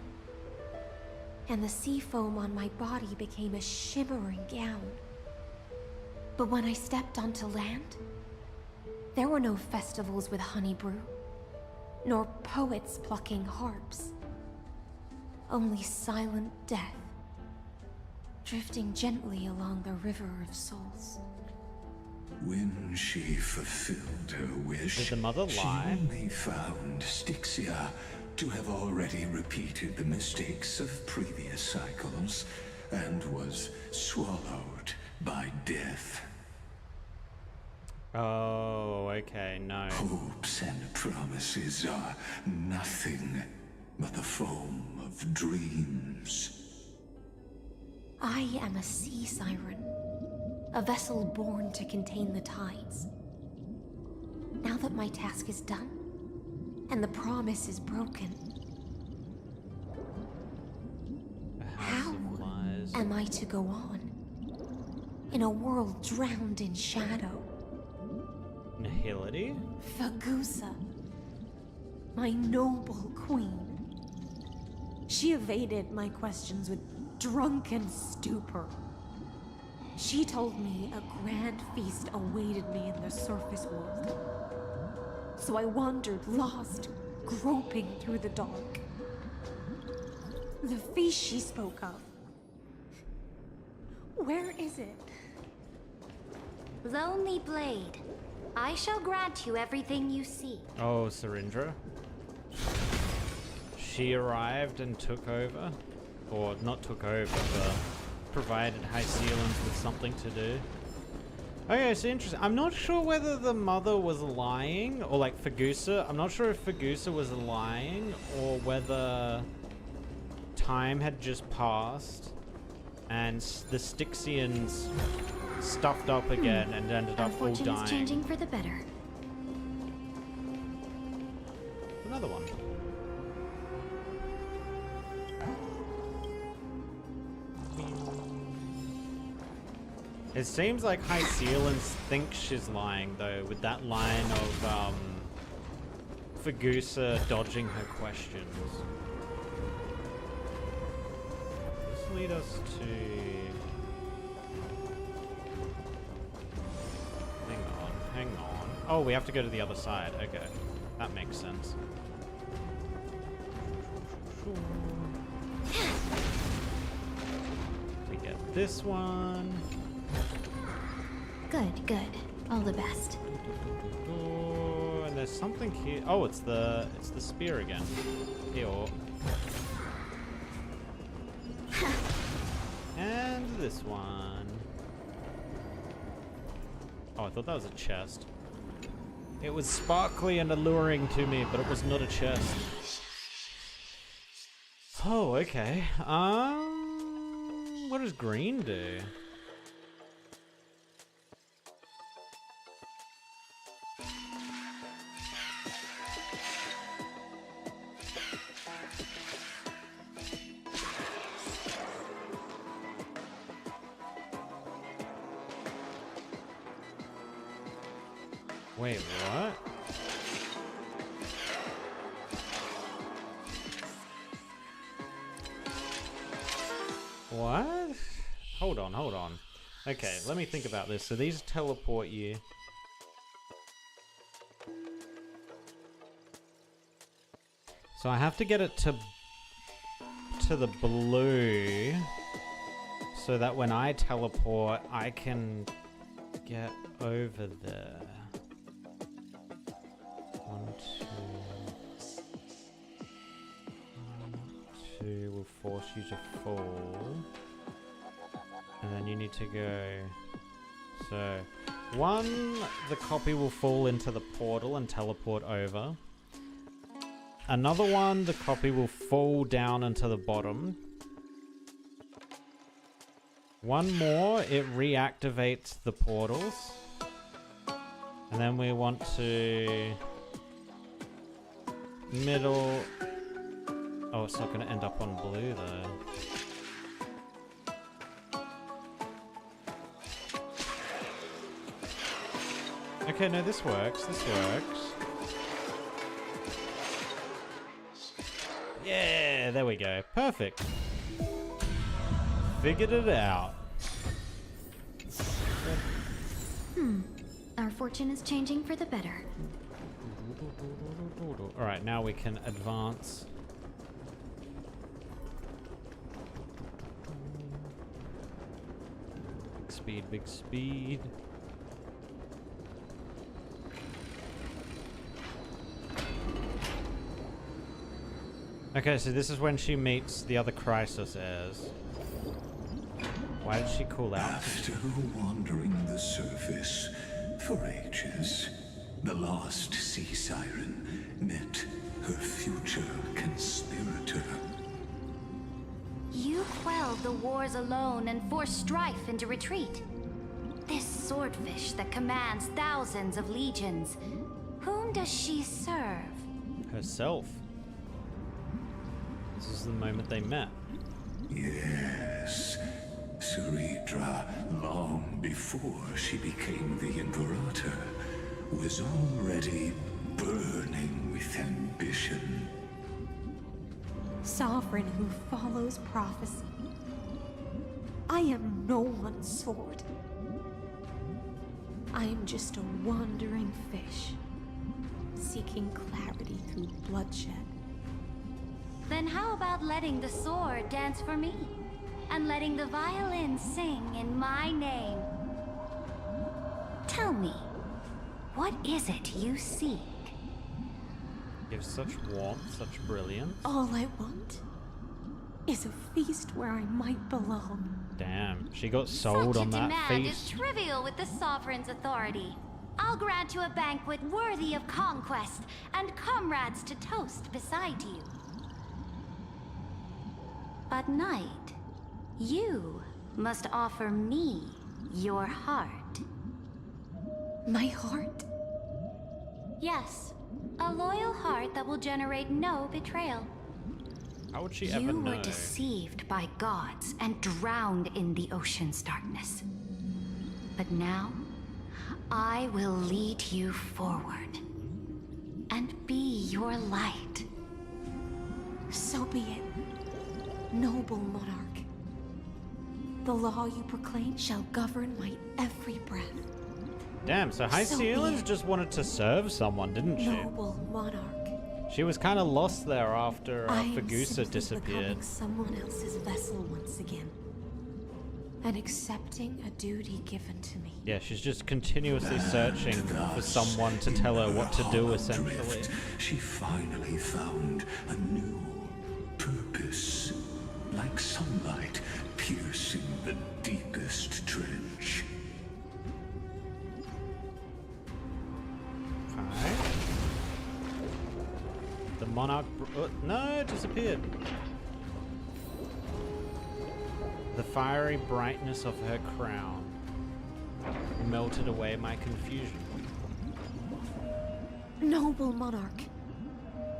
And the sea foam on my body became a shimmering gown. But when I stepped onto land, there were no festivals with honey brew, nor poets plucking harps. Only silent death, drifting gently along the river of souls. When she fulfilled her wish, Did the mother lie? she only found Styxia to have already repeated the mistakes of previous cycles and was swallowed by death. Oh, okay, no. Hopes and promises are nothing but the foam of dreams. I am a sea siren, a vessel born to contain the tides. Now that my task is done, and the promise is broken, how am I to go on? In a world drowned in shadow. Nihility? Fagusa, my noble queen. She evaded my questions with drunken stupor. She told me a grand feast awaited me in the surface world. So I wandered lost, groping through the dark. The feast she spoke of. Where is it? Lonely Blade, I shall grant you everything you seek. Oh, Serindra. She arrived and took over. Or not took over, but provided High Sealans with something to do. Okay, so interesting. I'm not sure whether the mother was lying, or like Fagusa. I'm not sure if Fagusa was lying, or whether time had just passed and the Styxians stuffed up again and ended up all Fortune dying. is changing for the better. Another one. It seems like High Sealans think she's lying, though, with that line of Fagusa dodging her questions. Does this lead us to... Hang on. Oh, we have to go to the other side. Okay, that makes sense. We get this one. Good, good. All the best. And there's something here. Oh, it's the spear again. Here. And this one. Oh, I thought that was a chest. It was sparkly and alluring to me, but it was not a chest. Oh, okay. What does green do? Wait, what? What? Hold on, hold on. Okay, let me think about this. So these teleport you. So I have to get it to the blue so that when I teleport, I can get over there. 1, 2. 2 will force you to fall. And then you need to go. So, 1, the copy will fall into the portal and teleport over. Another one, the copy will fall down into the bottom. 1 more, it reactivates the portals. And then we want to... middle... Oh, it's not going to end up on blue though. Okay, no, this works. This works. Yeah, there we go. Perfect. Figured it out. Our fortune is changing for the better. Alright, now we can advance. Big speed, big speed. Okay, so this is when she meets the other Crisis heirs. Why did she call out? After wandering the surface for ages, the lost sea siren met her future conspirator. You quelled the wars alone and forced strife into retreat. This swordfish that commands thousands of legions, whom does she serve? Herself. This is the moment they met. Yes, Ceridra, long before she became the Imperator, was already burning with ambition. Sovereign who follows prophecy. I am no one's sword. I am just a wandering fish, seeking clarity through bloodshed. Then how about letting the sword dance for me? And letting the violin sing in my name? Tell me, what is it you seek? Gives such warmth, such brilliance. All I want is a feast where I might belong. Damn, she got sold on that Such a demand feast. is trivial with the Sovereign's authority. I'll grant you a banquet worthy of conquest, and comrades to toast beside you. But Knight, you must offer me your heart. My heart? Yes, a loyal heart that will generate no betrayal. How would she ever You know? were deceived by gods and drowned in the ocean's darkness. But now, I will lead you forward and be your light. So be it, noble monarch. The law you proclaim shall govern my every breath. Damn, so High So be Sealans it. just wanted to serve someone, didn't she? Noble monarch. She was kind of lost there after I am Gusa simply disappeared. becoming someone else's vessel once again, and accepting a duty given to me. Yeah, she's just continuously searching for someone to tell her what to do, essentially. Drift, she finally found a new purpose, like sunlight piercing the deepest trench. Okay. The monarch... no, it disappeared. The fiery brightness of her crown melted away my confusion. Noble monarch,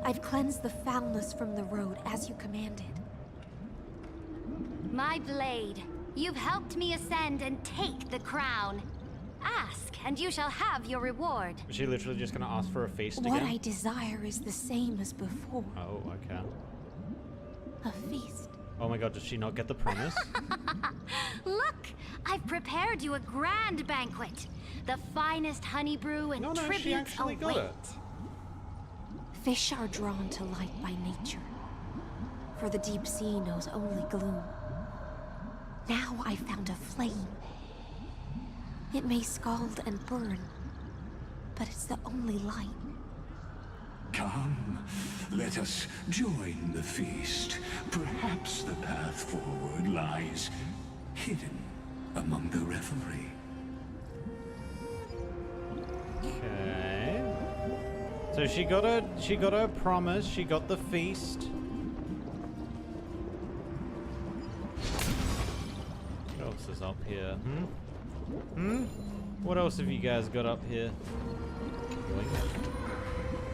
I've cleansed the foulness from the road as you commanded. My blade, you've helped me ascend and take the crown. Ask, and you shall have your reward. Is she literally just gonna ask for a feast What again? I desire is the same as before. Oh, okay. A feast. Oh my god, did she not get the promise? Look, I've prepared you a grand banquet. The finest honey brew and No, she tributes actually await. got it. Fish are drawn to light by nature, for the deep sea knows only gloom. Now I found a flame. It may scald and burn, but it's the only light. Come, let us join the feast. Perhaps the path forward lies hidden among the revelry. Okay. So she got her promise, she got the feast. What else is up here? What else have you guys got up here?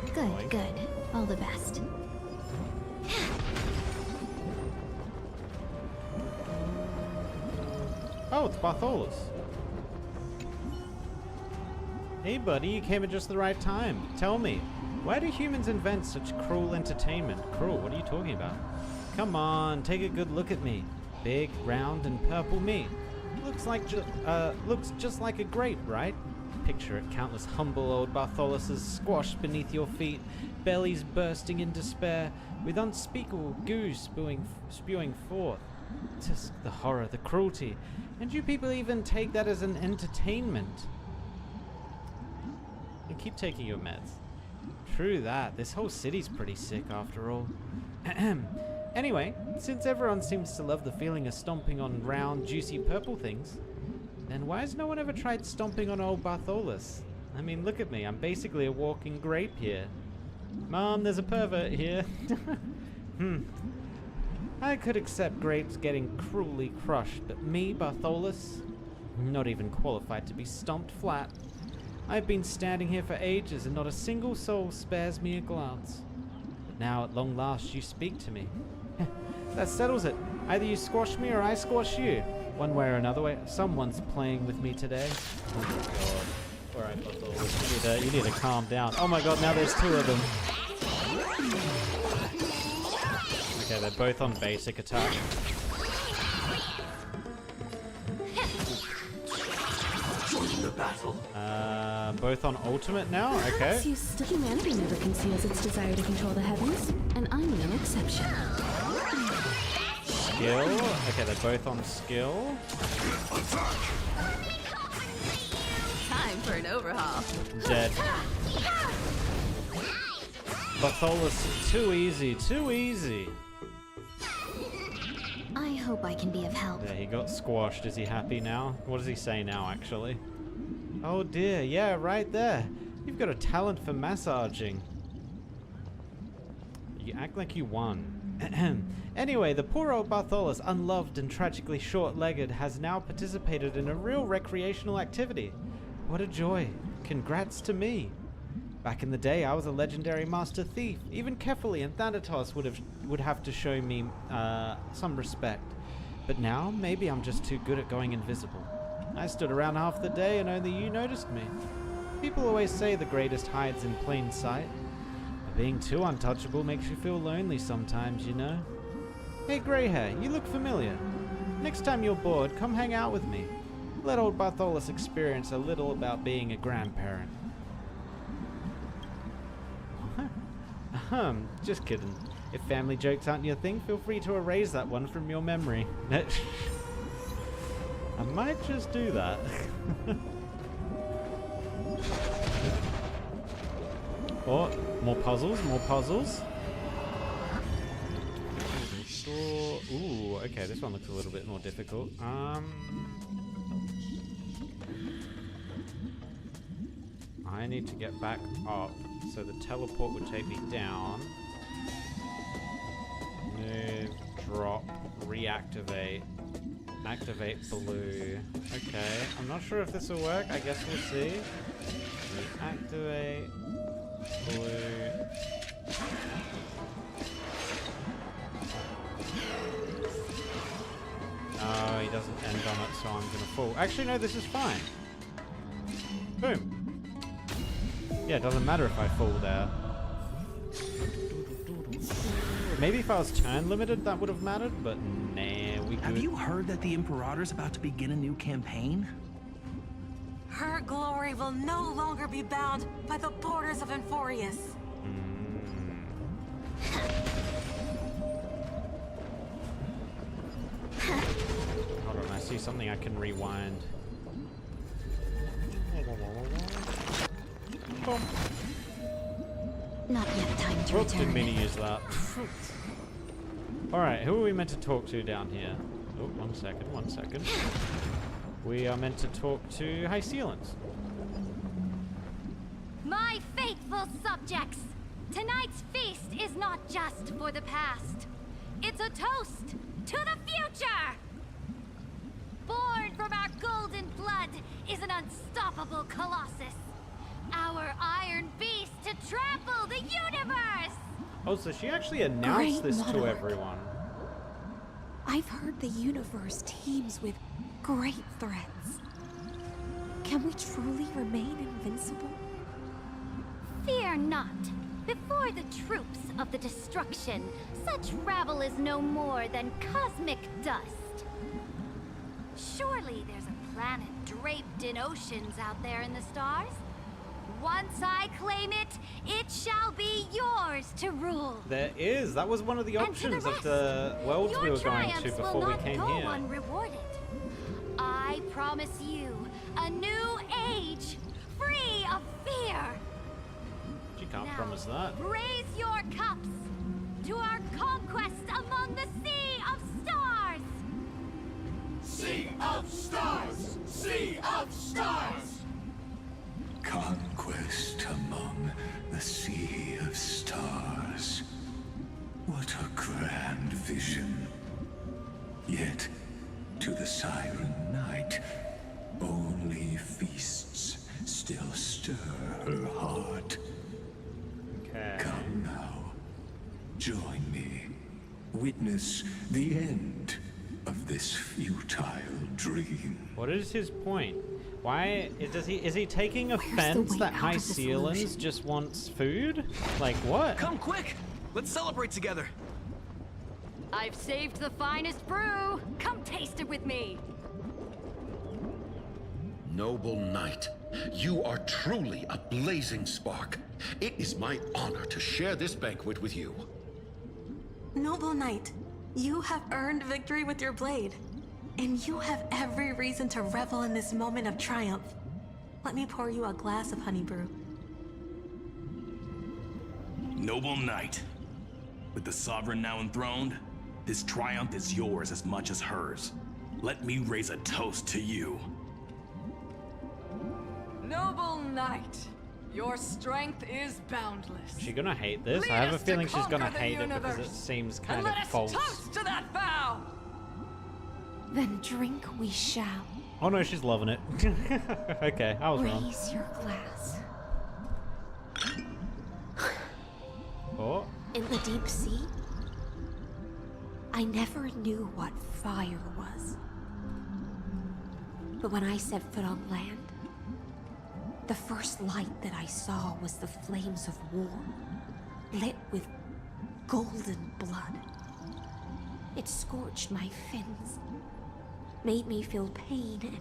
Good, Boing. good. All the best. Oh, it's Bartholus. Hey buddy, you came at just the right time. Tell me, why do humans invent such cruel entertainment? Cruel, what are you talking about? Come on, take a good look at me. Big, round, and purple meat. Looks just like a grape, right? Picture it, countless humble old Bartholuses squashed beneath your feet, bellies bursting in despair, with unspeakable goo spewing forth. Just the horror, the cruelty. And you people even take that as an entertainment. And keep taking your meds. True that, this whole city's pretty sick after all. Anyway, since everyone seems to love the feeling of stomping on round, juicy purple things, then why has no one ever tried stomping on old Bartholus? I mean, look at me, I'm basically a walking grape here. Mom, there's a pervert here. I could accept grapes getting cruelly crushed, but me, Bartholus, not even qualified to be stomped flat. I've been standing here for ages and not a single soul spares me a glance. But now at long last you speak to me. That settles it. Either you squash me or I squash you. One way or another way. Someone's playing with me today. Oh my god. Alright, Bartholus, you need to calm down. Oh my god, now there's two of them. Okay, they're both on basic attack. The battle. Both on ultimate now? Okay. Humanity never conceals its desire to control the heavens, and I'm no exception. Skill. Okay, they're both on skill. Time for an overhaul. Dead. Bartholus, too easy, too easy. I hope I can be of help. There, he got squashed. Is he happy now? What does he say now, actually? Oh dear, yeah, right there. You've got a talent for massaging. You act like you won. Anyway, the poor old Bartholus, unloved and tragically short-legged, has now participated in a real recreational activity. What a joy. Congrats to me. Back in the day, I was a legendary master thief. Even Kefali and Thanatos would have to show me some respect. But now, maybe I'm just too good at going invisible. I stood around half the day and only you noticed me. People always say the greatest hides in plain sight. But being too untouchable makes you feel lonely sometimes, you know? Hey Greyhair, you look familiar. Next time you're bored, come hang out with me. Let old Bartholus experience a little about being a grandparent. Just kidding. If family jokes aren't your thing, feel free to erase that one from your memory. I might just do that. Oh, more puzzles, more puzzles. Ooh, okay, this one looks a little bit more difficult. I need to get back up, so the teleport would take me down. Move, drop, reactivate, activate blue. Okay, I'm not sure if this will work. I guess we'll see. Reactivate blue. No, he doesn't end on it, so I'm gonna fall. Actually, no, this is fine. Boom. Yeah, it doesn't matter if I fall there. Maybe if I was turn limited, that would have mattered, but nah, we could. Have you heard that the Imperator's about to begin a new campaign? Her glory will no longer be bound by the borders of Enforius. Hold on, I see something I can rewind. Not yet time to Whoops, return. didn't mean to use that. Alright, who are we meant to talk to down here? Oh, one second. We are meant to talk to High Sealants. My faithful subjects, tonight's feast is not just for the past. It's a toast to the future! Born from our golden blood is an unstoppable colossus. Our iron beast to trample the universe! Oh, so she actually announced this to monarch. everyone. I've heard the universe teems with great threats. Can we truly remain invincible? Fear not. Before the troops of the destruction, such rabble is no more than cosmic dust. Surely there's a planet draped in oceans out there in the stars. Once I claim it, it shall be yours to rule. There is. That was one of the options of the worlds we were going to before we came here. Unrewarded. I promise you a new age, free of fear. She can't Now, promise that. Raise your cups to our conquest among the Sea of Stars. Sea of Stars! Sea of Stars! Conquest among the Sea of Stars. What a grand vision. Yet, to the Siren Knight, only feasts still stir her heart. Okay. Come now. Join me. Witness the end of this futile dream. What is his point? Why is he taking offense that High Sealans just wants food? Like what? Come quick! Let's celebrate together. I've saved the finest brew. Come taste it with me. Noble knight, you are truly a blazing spark. It is my honor to share this banquet with you. Noble knight, you have earned victory with your blade. And you have every reason to revel in this moment of triumph. Let me pour you a glass of honey brew. Noble knight, with the sovereign now enthroned, this triumph is yours as much as hers. Let me raise a toast to you. Noble knight, your strength is boundless. Is she gonna hate this? Lead I have a us to feeling she's gonna conquer the hate it because it universe. seems And kind let of us false. toast to that vow. Then drink we shall. Oh no, she's loving it. Okay, I was wrong. Raise your glass. Oh. In the deep sea, I never knew what fire was. But when I set foot on land, the first light that I saw was the flames of war, lit with golden blood. It scorched my fins, made me feel pain and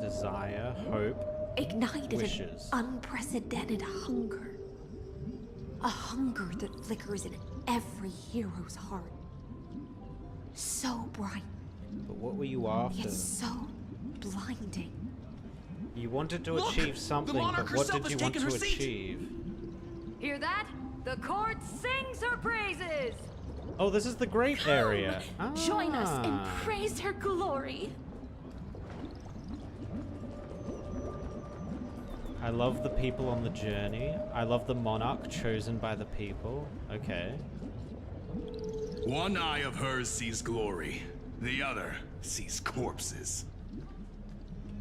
Desire, hope, ignited wishes. an unprecedented hunger. A hunger that flickers in every hero's heart. So bright, But what were you after? yet so blinding. You wanted to Look! achieve something, The monarch but what herself did you has want taken to her seat! achieve? Hear that? The court sings her praises. Oh, this is the grape area. Join us and Ah. praise her glory. I love the people on the journey. I love the monarch chosen by the people. Okay. One eye of hers sees glory, the other sees corpses.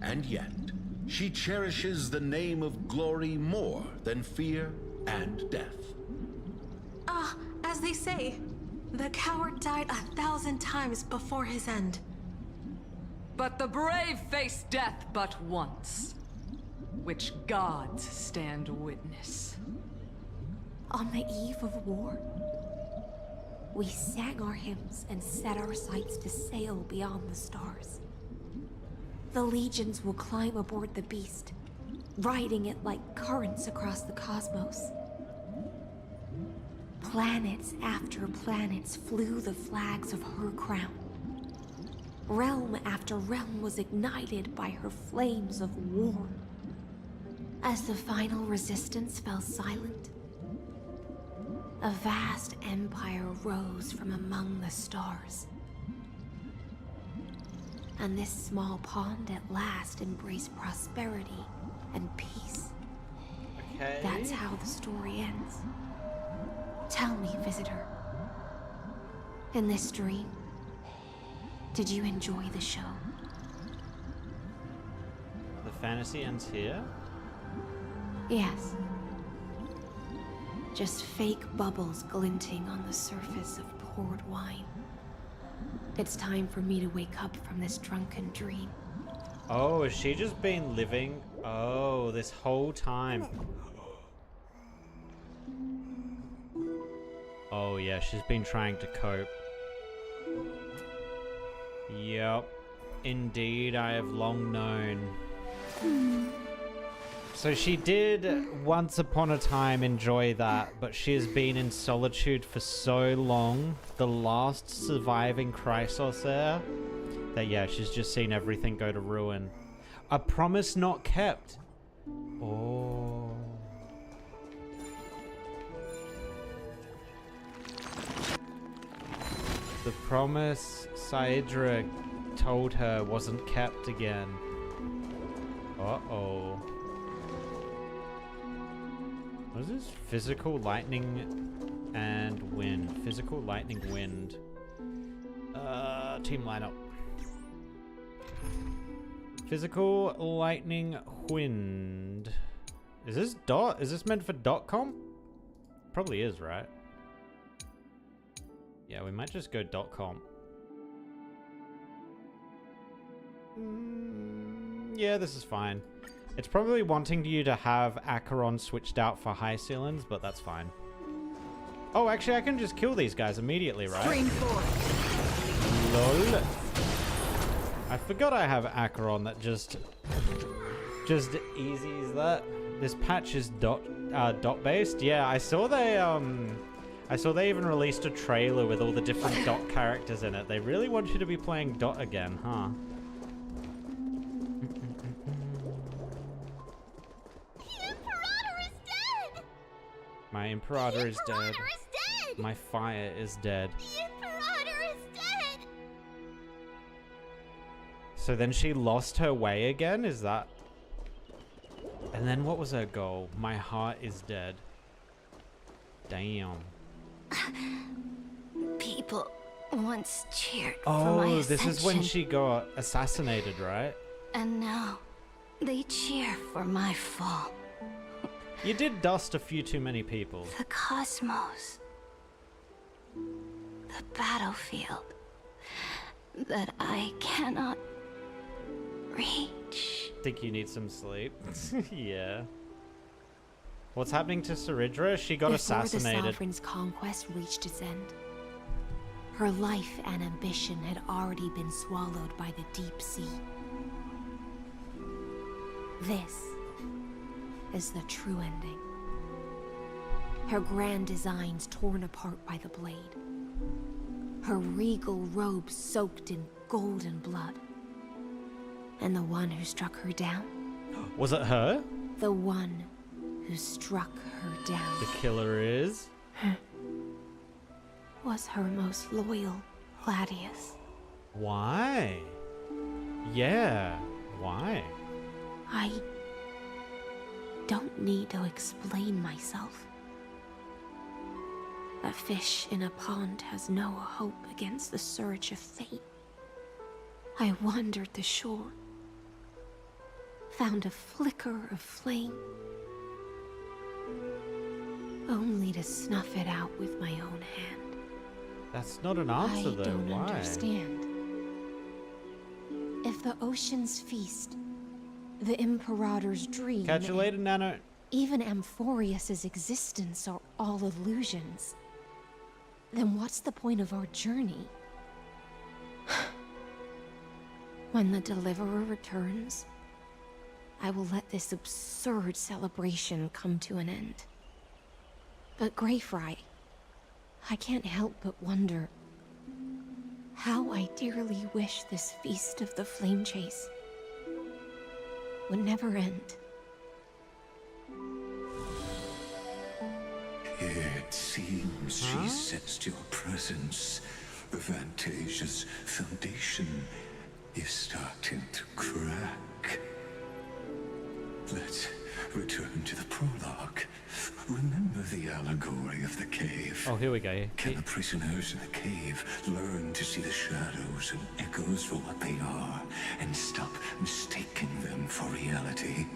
And yet, she cherishes the name of glory more than fear and death. As they say, the coward died 1,000 times before his end. But the brave face death but once, which gods stand witness. On the eve of war, we sang our hymns and set our sights to sail beyond the stars. The legions will climb aboard the beast, riding it like currents across the cosmos. Planets after planets flew the flags of her crown. Realm after realm was ignited by her flames of war. As the final resistance fell silent, a vast empire rose from among the stars. And this small pond at last embraced prosperity and peace. Okay. That's how the story ends. Tell me, visitor. In this dream, did you enjoy the show? The fantasy ends here? Yes. Just fake bubbles glinting on the surface of poured wine. It's time for me to wake up from this drunken dream. Oh, has she just been living? Oh, this whole time. Oh yeah, she's been trying to cope. Yep. Indeed, I have long known. So she did once upon a time enjoy that, but she has been in solitude for so long, the last surviving Chrysos heir, that yeah, she's just seen everything go to ruin. A promise not kept. Oh. The promise Saedra told her wasn't kept again. Uh-oh. What is this? Physical lightning and wind. Physical lightning wind. Team lineup. Physical lightning wind. Is this dot? Is this meant for .com? Probably is, right? Yeah, we might just go .com. Yeah, this is fine. It's probably wanting you to have Acheron switched out for high ceilings, but that's fine. Oh, actually, I can just kill these guys immediately, right? Lol. I forgot I have Acheron that just easies that. This patch is dot based. Yeah, I saw they even released a trailer with all the different dot characters in it. They really want you to be playing dot again, huh? My Imperator is dead. My fire is dead. The Imperator is dead! So then she lost her way again? Is that... And then what was her goal? My heart is dead. Damn. People once cheered for my Oh, ascension. this is when she got assassinated, right? And now, they cheer for my fall. You did dust a few too many people. The cosmos. The battlefield. That I cannot reach. Think you need some sleep? Yeah. What's happening to Saridra? She got assassinated. Before the Sovereign's conquest reached its end, her life and ambition had already been swallowed by the deep sea. This is the true ending. Her grand designs torn apart by the blade. Her regal robe soaked in golden blood. And the one who struck her down? Was it her? The one who struck her down. The killer is? Was her most loyal Gladius. Why? Yeah, why? I don't need to explain myself. A fish in a pond has no hope against the surge of fate. I wandered the shore, found a flicker of flame, only to snuff it out with my own hand. That's not an answer, though. I don't Why? understand. If the ocean's feast, the Imperator's dream, Catch you later, Nano. even Amphorius's existence are all illusions, then what's the point of our journey? When the Deliverer returns, I will let this absurd celebration come to an end. But Greyfry, I can't help but wonder how I dearly wish this feast of the Flame Chase would never end. It seems she sensed your presence. The Fantasia's foundation is starting to crack. Let's return to the prologue. Remember the allegory of the cave? Oh, here we go. Can the prisoners in the cave learn to see the shadows and echoes for what they are, and stop mistaking them for reality?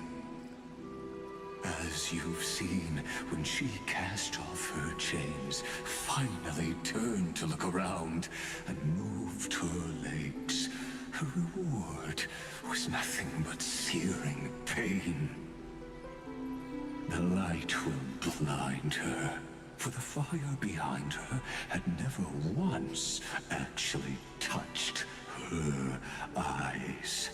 As as you've seen when she cast off her chains, finally turned to look around, and moved her legs, her reward was nothing but searing pain. The light will blind her, for the fire behind her had never once actually touched her eyes.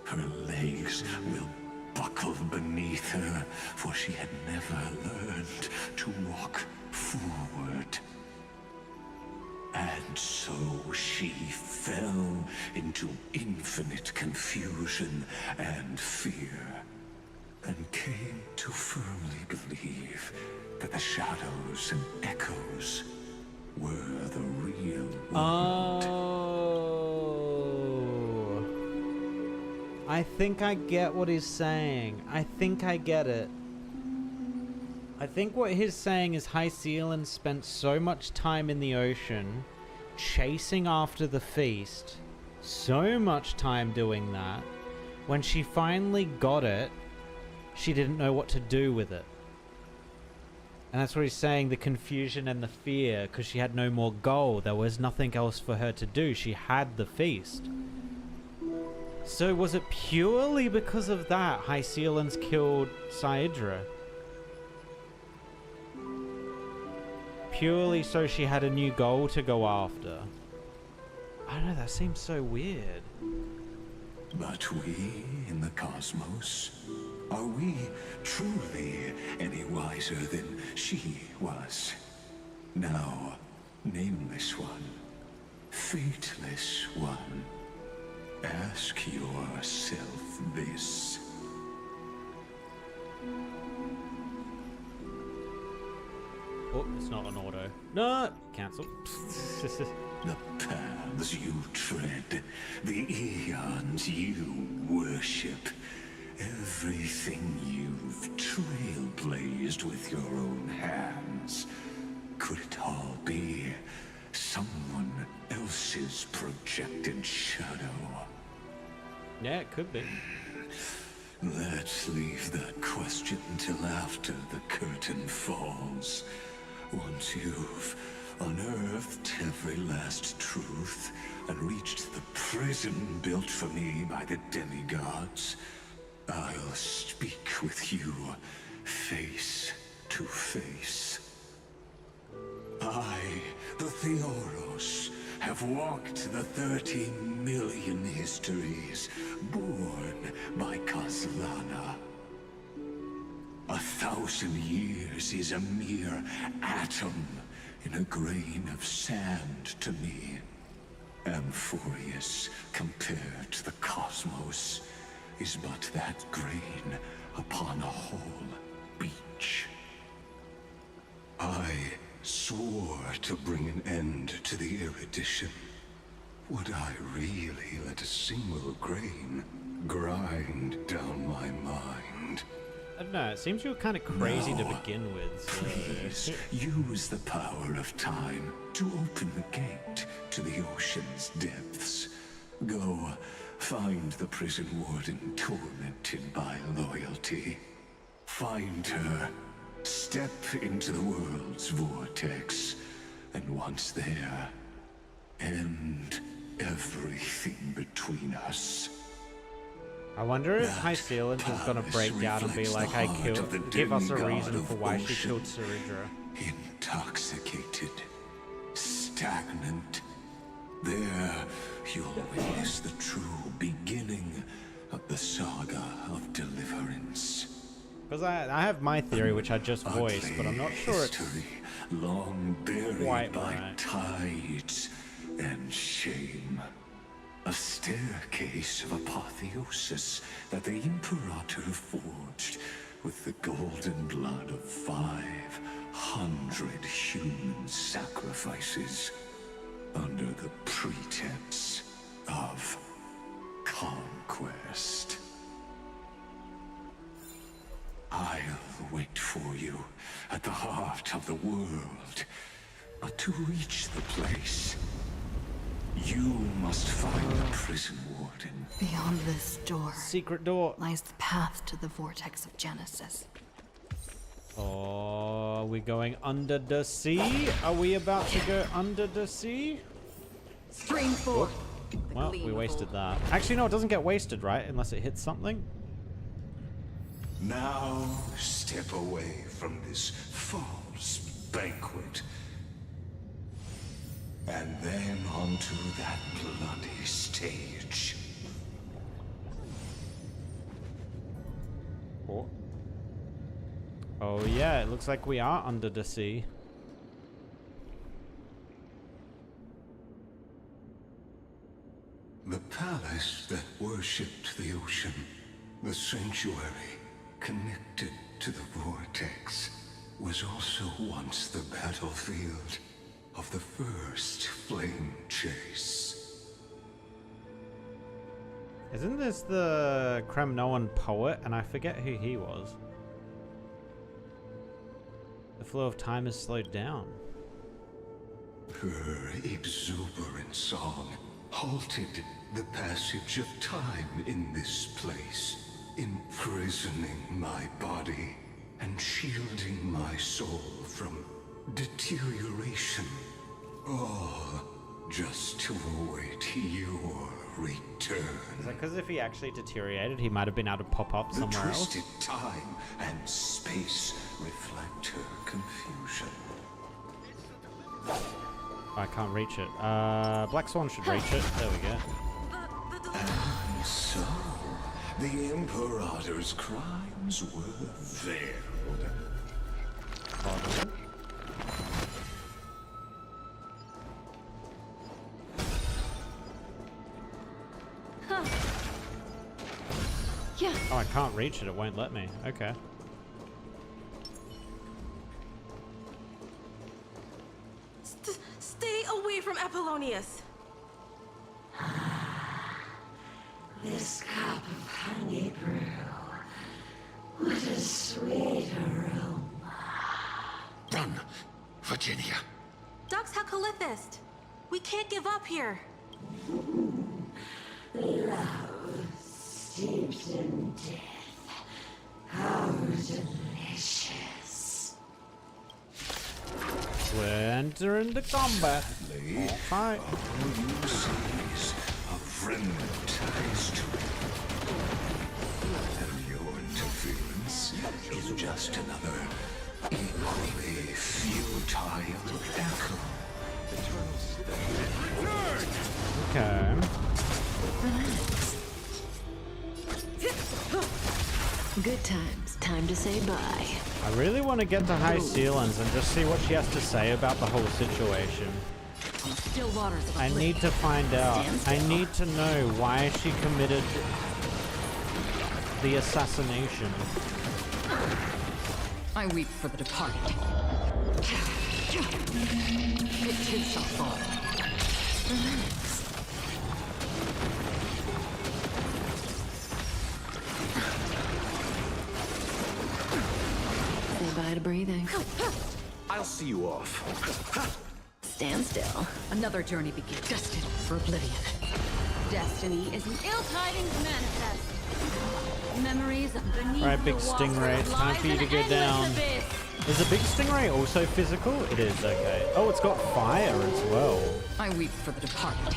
Her legs will buckle beneath her, for she had never learned to walk forward. And so she fell into infinite confusion and fear, and came to firmly believe that the shadows and echoes were the real world. Oh. I think I get what he's saying. I think I get it. I think what he's saying is High Sealand spent so much time in the ocean chasing after the feast, so much time doing that, when she finally got it, she didn't know what to do with it. And that's what he's saying, the confusion and the fear, because she had no more goal. There was nothing else for her to do. She had the feast. So was it purely because of that High Sealand's killed Saidra? Purely so she had a new goal to go after? I don't know, that seems so weird. But we in the cosmos, are we truly any wiser than she was? Now, nameless one, fateless one, ask yourself this. Oh, it's not an auto. No! Cancel. The paths you tread, the eons you worship, everything you've trailblazed with your own hands, could it all be someone else's projected shadow? Yeah, it could be. Let's leave that question till after the curtain falls. Once you've unearthed every last truth and reached the prison built for me by the demigods, I'll speak with you face to face. I, the Theoros, have walked the 13 million histories born by Kozlana. 1,000 years is a mere atom in a grain of sand to me. Amphorius, compared to the cosmos, is but that grain upon a whole beach. I swore to bring an end to the erudition. Would I really let a single grain grind down my mind? I don't know, it seems you were kind of crazy to begin with. So. Please, use the power of time to open the gate to the ocean's depths. Go, find the prison warden tormented by loyalty. Find her, step into the world's vortex, and once there, end everything between us. I wonder if High Sealand is going to break down and be like, I killed, give us a reason for why she killed Saridra. Intoxicated, stagnant. There, you'll witness the true beginning of the saga of deliverance. Because I have my theory, which I just voiced, but I'm not sure it's long buried quite by right. tides and shame. A staircase of apotheosis that the Imperator forged with the golden blood of 500 human sacrifices under the pretense of conquest. I'll wait for you at the heart of the world, but to reach the place, you must find the prison warden. Beyond this door, secret door, lies the path to the vortex of Genesis. Oh, are we going under the sea? Are we about to go under the sea? Stream 4. Well, we wasted that. Actually, no, it doesn't get wasted, right? Unless it hits something. Now, step away from this false banquet. And then onto that bloody stage. Oh. Oh yeah, it looks like we are under the sea. The palace that worshipped the ocean, the sanctuary connected to the vortex, was also once the battlefield of the first flame chase. Isn't this the Kremnoan poet? And I forget who he was. The flow of time is slowed down. Her exuberant song halted the passage of time in this place, imprisoning my body and shielding my soul from deterioration. All just to await your return. Is that because if he actually deteriorated, he might have been able to pop up somewhere else? The twisted time and space reflect her confusion. I can't reach it. Black Swan should reach it. There we go. And so, the Imperator's crimes were veiled. Pardon? Huh. Yeah. Oh, I can't reach it. It won't let me. Okay. Stay away from Apollonius. This cup of honey brew. What a sweet aroma. Run, Virginia. Dux Hakalithist. We can't give up here. Love steeped in death. How delicious. We're entering the combat. Alright. A friend ties to it. And your interference is just another equally futile echo. Okay. Good times. Time to say bye. I really want to get to High Sealands and just see what she has to say about the whole situation. Still waters of I need to find out. I need to know why she committed the assassination. I weep for the departed. It too shall fall. Relax. Say bye to breathing. I'll see you off. Stand still. Another journey begins. Destined for oblivion. Destiny is an ill tidings manifest. Memories of beneath Alright, big the stingray. It's time for you to go down. Is a big stingray also physical? It is, okay. Oh, it's got fire as well. I weep for the departed.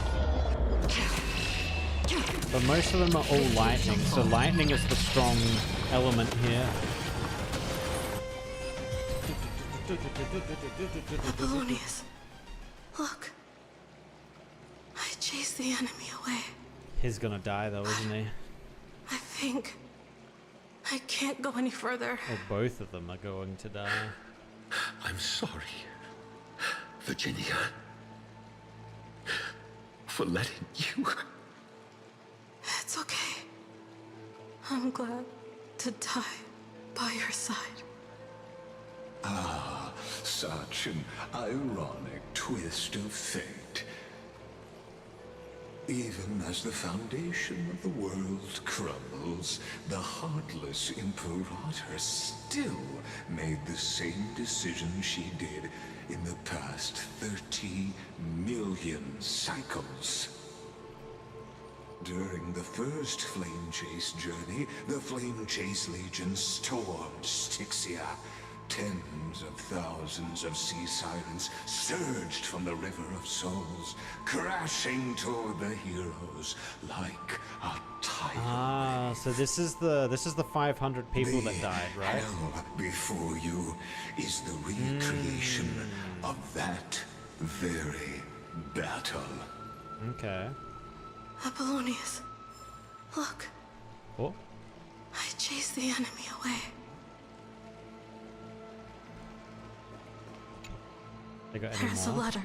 But most of them are all lightning, so lightning is the strong element here. Apollonius. Look. I chased the enemy away. He's gonna die though, isn't he? I think I can't go any further. Or both of them are going to die. I'm sorry, Virginia, for letting you. It's okay. I'm glad to die by your side. Ah, such an ironic twist of fate. Even as the foundation of the world crumbles, the heartless Imperator still made the same decision she did in the past 30 million cycles. During the first Flame Chase journey, the Flame Chase Legion stormed Styxia, Tens of thousands of sea sirens surged from the River of Souls, crashing toward the heroes like a tidal. Ah, so this is the 500 people that died, right? Hell before you is the recreation of that very battle. Okay. Apollonius, look. Oh. I chased the enemy away. They got any There's more? a letter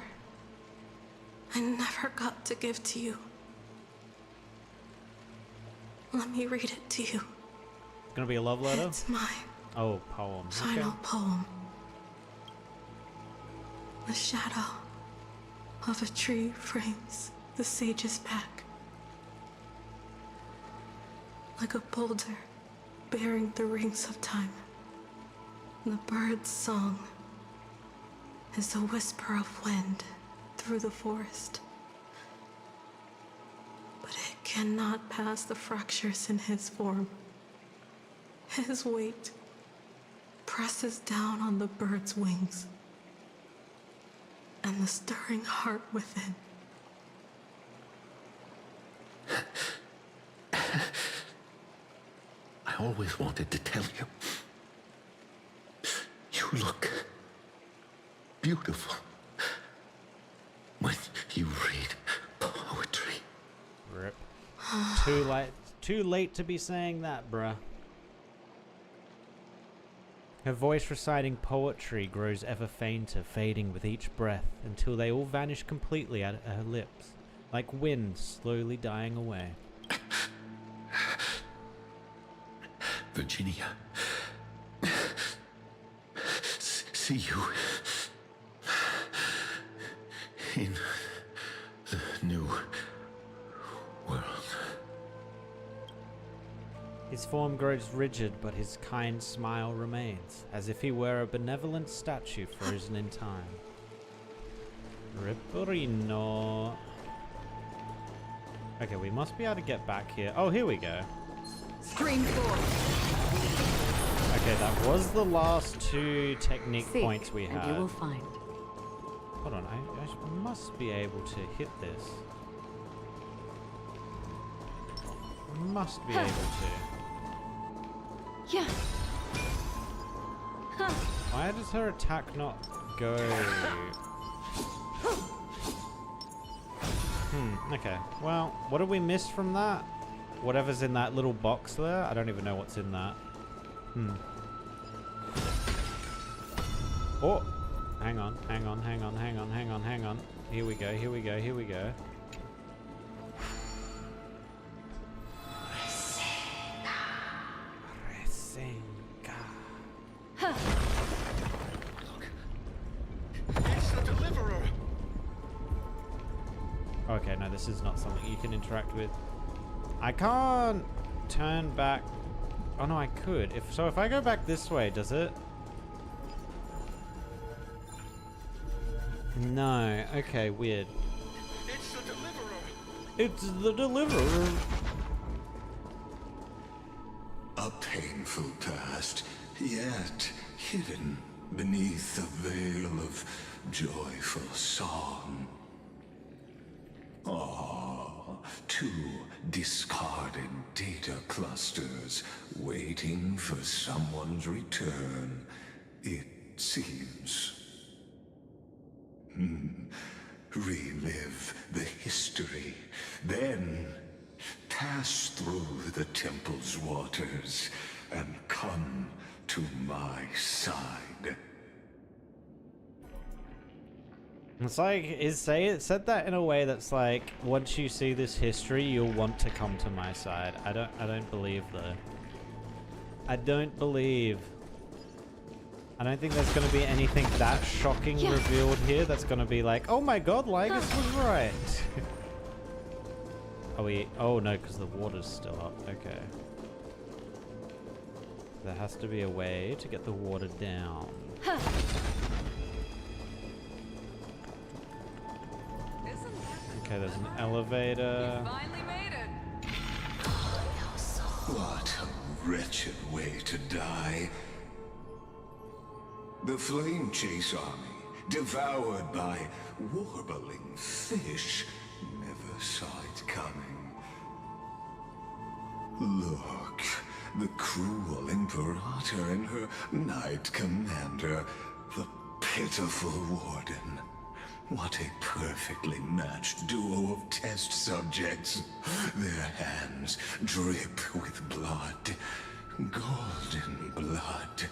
I never got to give to you. Let me read it to you. It's gonna be a love letter? It's my Oh, poem. final Okay. poem. The shadow of a tree frames the sage's back. Like a boulder bearing the rings of time. The bird's song is a whisper of wind through the forest. But it cannot pass the fractures in his form. His weight presses down on the bird's wings and the stirring heart within. I always wanted to tell you. You look beautiful when you read poetry. Rip. Too late to be saying that, bruh. Her voice reciting poetry grows ever fainter, fading with each breath, until they all vanish completely at her lips, like wind slowly dying away. Virginia, see you in the new world. His form grows rigid, but his kind smile remains, as if he were a benevolent statue frozen in time. Ripperino. Okay, we must be able to get back here. Oh, here we go. Scream forth. Okay, that was the last two technique Seek, points we had. and you will find. Hold on, I must be able to hit this. Must be able to. Yeah. Huh. Why does her attack not go? Okay. Well, what did we miss from that? Whatever's in that little box there? I don't even know what's in that. Oh! Hang on. Here we go. Huh. It's the deliverer. Okay, no, this is not something you can interact with. I can't turn back. Oh no, I could. If I go back this way, does it? No. Okay, weird. It's the deliverer. It's the deliverer. A painful past, yet hidden beneath a veil of joyful song. Two discarded data clusters waiting for someone's return, it seems. Relive the history, then pass through the temple's waters and come to my side. It's like, it said that in a way that's like, once you see this history, you'll want to come to my side. I don't believe though. I don't think there's gonna be anything that shocking revealed here that's gonna be like, oh my god, Lygus was right. Oh no, because the water's still up, okay. There has to be a way to get the water down. Okay, there's an elevator. You finally made it. What a wretched way to die. The Flame Chase army, devoured by warbling fish, never saw it coming. Look, the cruel Imperator and her Knight Commander, the pitiful Warden. What a perfectly matched duo of test subjects. Their hands drip with blood. Golden blood.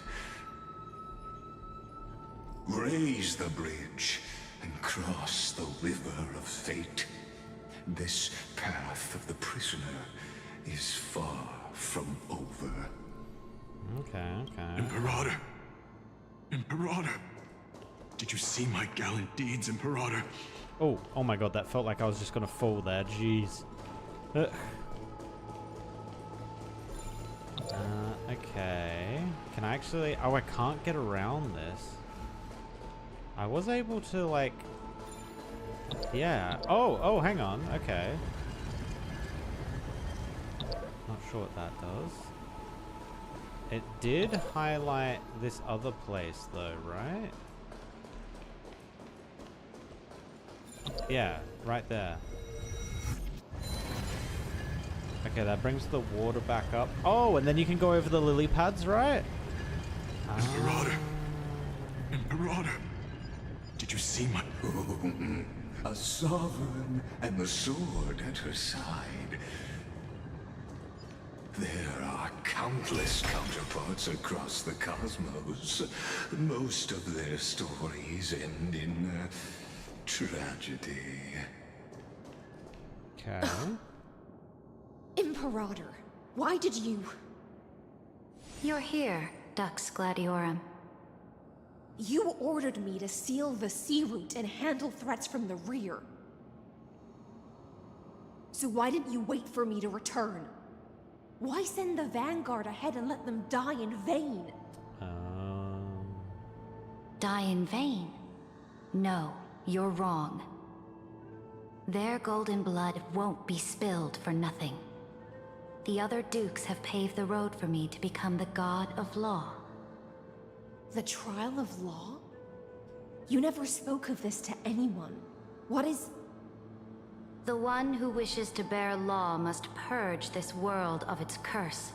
Raise the bridge and cross the river of fate. This path of the prisoner is far from over. Okay. Imperator! Imperator! Did you see my gallant deeds, Imperator? Oh my god, that felt like I was just gonna fall there. Jeez. Okay. Can I actually... Oh, I can't get around this. I was able to, like... Yeah. Oh, hang on. Okay. Not sure what that does. It did highlight this other place, though, right? Yeah, right there. Okay, that brings the water back up. Oh, and then you can go over the lily pads, right? Imperator! Imperator! Did you see my... A sovereign and the sword at her side. There are countless counterparts across the cosmos. Most of their stories end in tragedy. Okay. Imperator, why did you... You're here, Dux Gladiorum. You ordered me to seal the sea route and handle threats from the rear. So why didn't you wait for me to return? Why send the Vanguard ahead and let them die in vain? Die in vain? No, you're wrong. Their golden blood won't be spilled for nothing. The other dukes have paved the road for me to become the god of law. The trial of law? You never spoke of this to anyone. What is... The one who wishes to bear law must purge this world of its curse,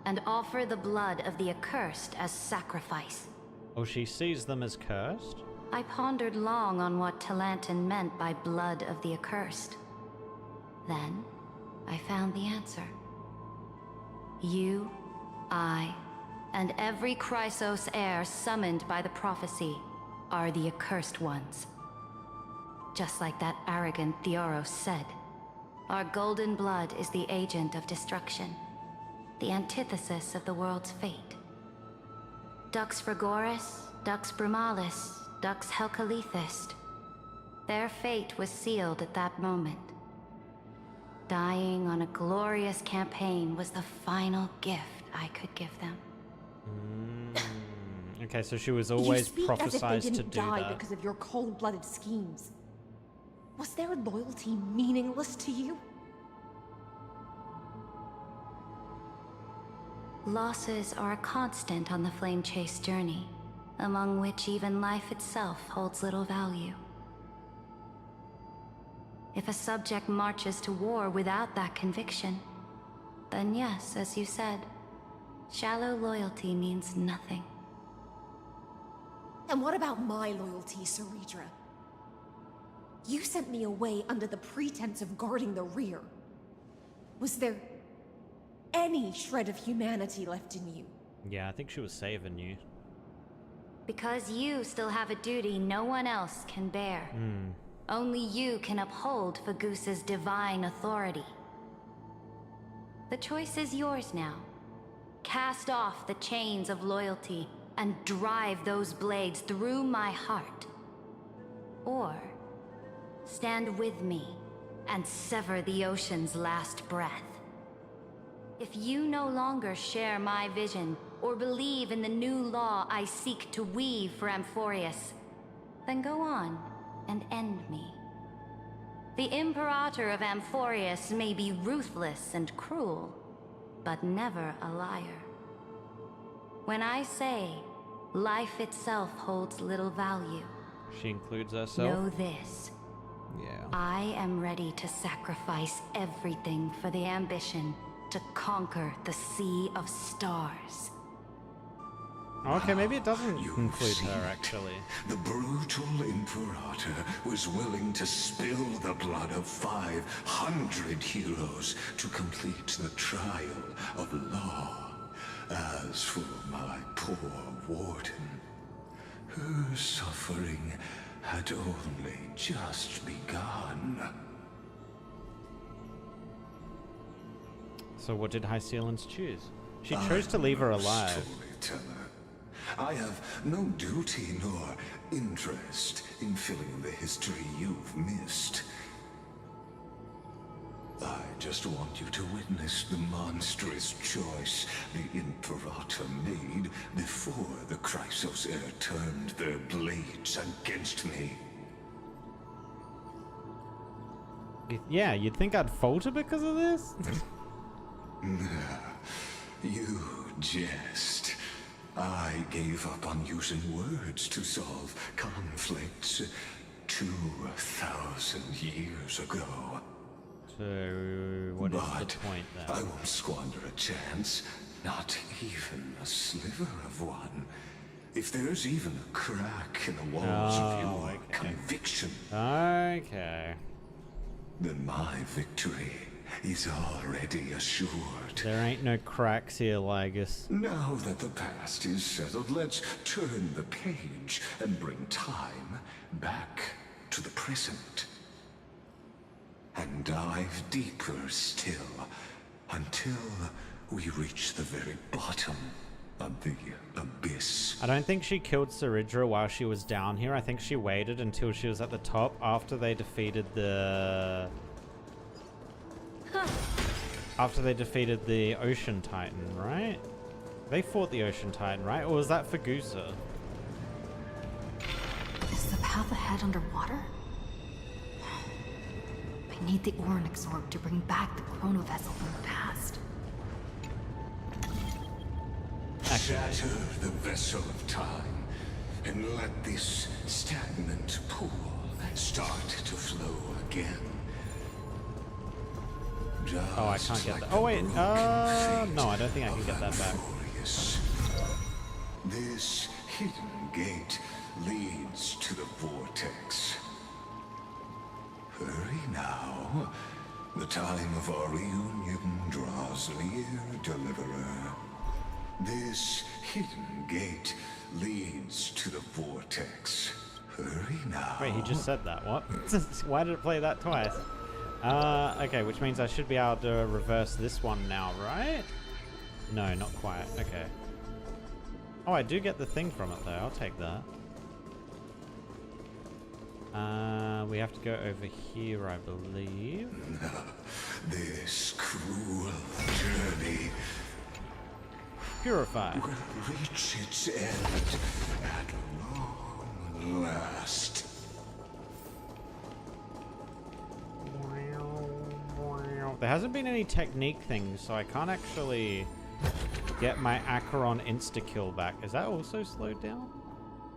and offer the blood of the accursed as sacrifice. Oh, she sees them as cursed? I pondered long on what Talantin meant by blood of the accursed. Then, I found the answer. You, I, and every Chrysos heir summoned by the prophecy are the accursed ones. Just like that arrogant Theoros said, our golden blood is the agent of destruction, the antithesis of the world's fate. Dux Frigoris, Dux Brumalis, Dux Helcalethist. Their fate was sealed at that moment. Dying on a glorious campaign was the final gift I could give them. Okay, so she was always prophesied to do didn't die that. because of your cold-blooded schemes. Was their loyalty meaningless to you? Losses are a constant on the Flame Chase journey, among which even life itself holds little value. If a subject marches to war without that conviction, then yes, as you said, shallow loyalty means nothing. And what about my loyalty, Ceridra? You sent me away under the pretense of guarding the rear. Was there any shred of humanity left in you? Yeah, I think she was saving you. Because you still have a duty no one else can bear. Only you can uphold Fagoos's divine authority. The choice is yours now. Cast off the chains of loyalty and drive those blades through my heart. Or stand with me and sever the ocean's last breath. If you no longer share my vision or believe in the new law I seek to weave for Amphorius, then go on and end me. The Imperator of Amphorius may be ruthless and cruel, but never a liar. When I say, Life itself holds little value. She includes herself. Know this. Yeah. I am ready to sacrifice everything for the ambition to conquer the Sea of Stars. Okay, maybe it doesn't You include see her, it. actually. The brutal Imperator was willing to spill the blood of 500 heroes to complete the trial of law. As for my poor warden, her suffering had only just begun. So what did High Sealans choose? She chose to leave her alive. Storyteller. I have no duty nor interest in filling the history you've missed. I just want you to witness the monstrous choice the Imperator made before the Chrysos Heir turned their blades against me. Yeah, you'd think I'd falter because of this? You jest. I gave up on using words to solve conflicts 2,000 years ago. So, what is the point then? I won't squander a chance, not even a sliver of one. If there's even a crack in the walls of your conviction, Okay. then my victory is already assured. There ain't no cracks here, Lygus. Now that the past is settled, let's turn the page and bring time back to the present. And dive deeper still, until we reach the very bottom of the abyss. I don't think she killed Saridra while she was down here. I think she waited until she was at the top after they defeated the... After they defeated the Ocean Titan, right? They fought the Ocean Titan, right? Or was that Fagusa? Is the path ahead underwater? I need the Ornix orb to bring back the chrono vessel from the past. Shatter the vessel of time, and let this stagnant pool start to flow again. Oh, I can't get that. Oh, wait. No, I don't think I can get that back. This hidden gate leads to the vortex. Hurry now. The time of our reunion draws near, Deliverer. This hidden gate leads to the vortex. Hurry now. Wait, he just said that. What? Why did it play that twice? Okay, which means I should be able to reverse this one now, right? No, not quite. Okay. Oh, I do get the thing from it, though. I'll take that. We have to go over here, I believe. This cruel journey Purify. will reach its end at long last. There hasn't been any technique things, so I can't actually get my Acheron insta-kill back. Is that also slowed down?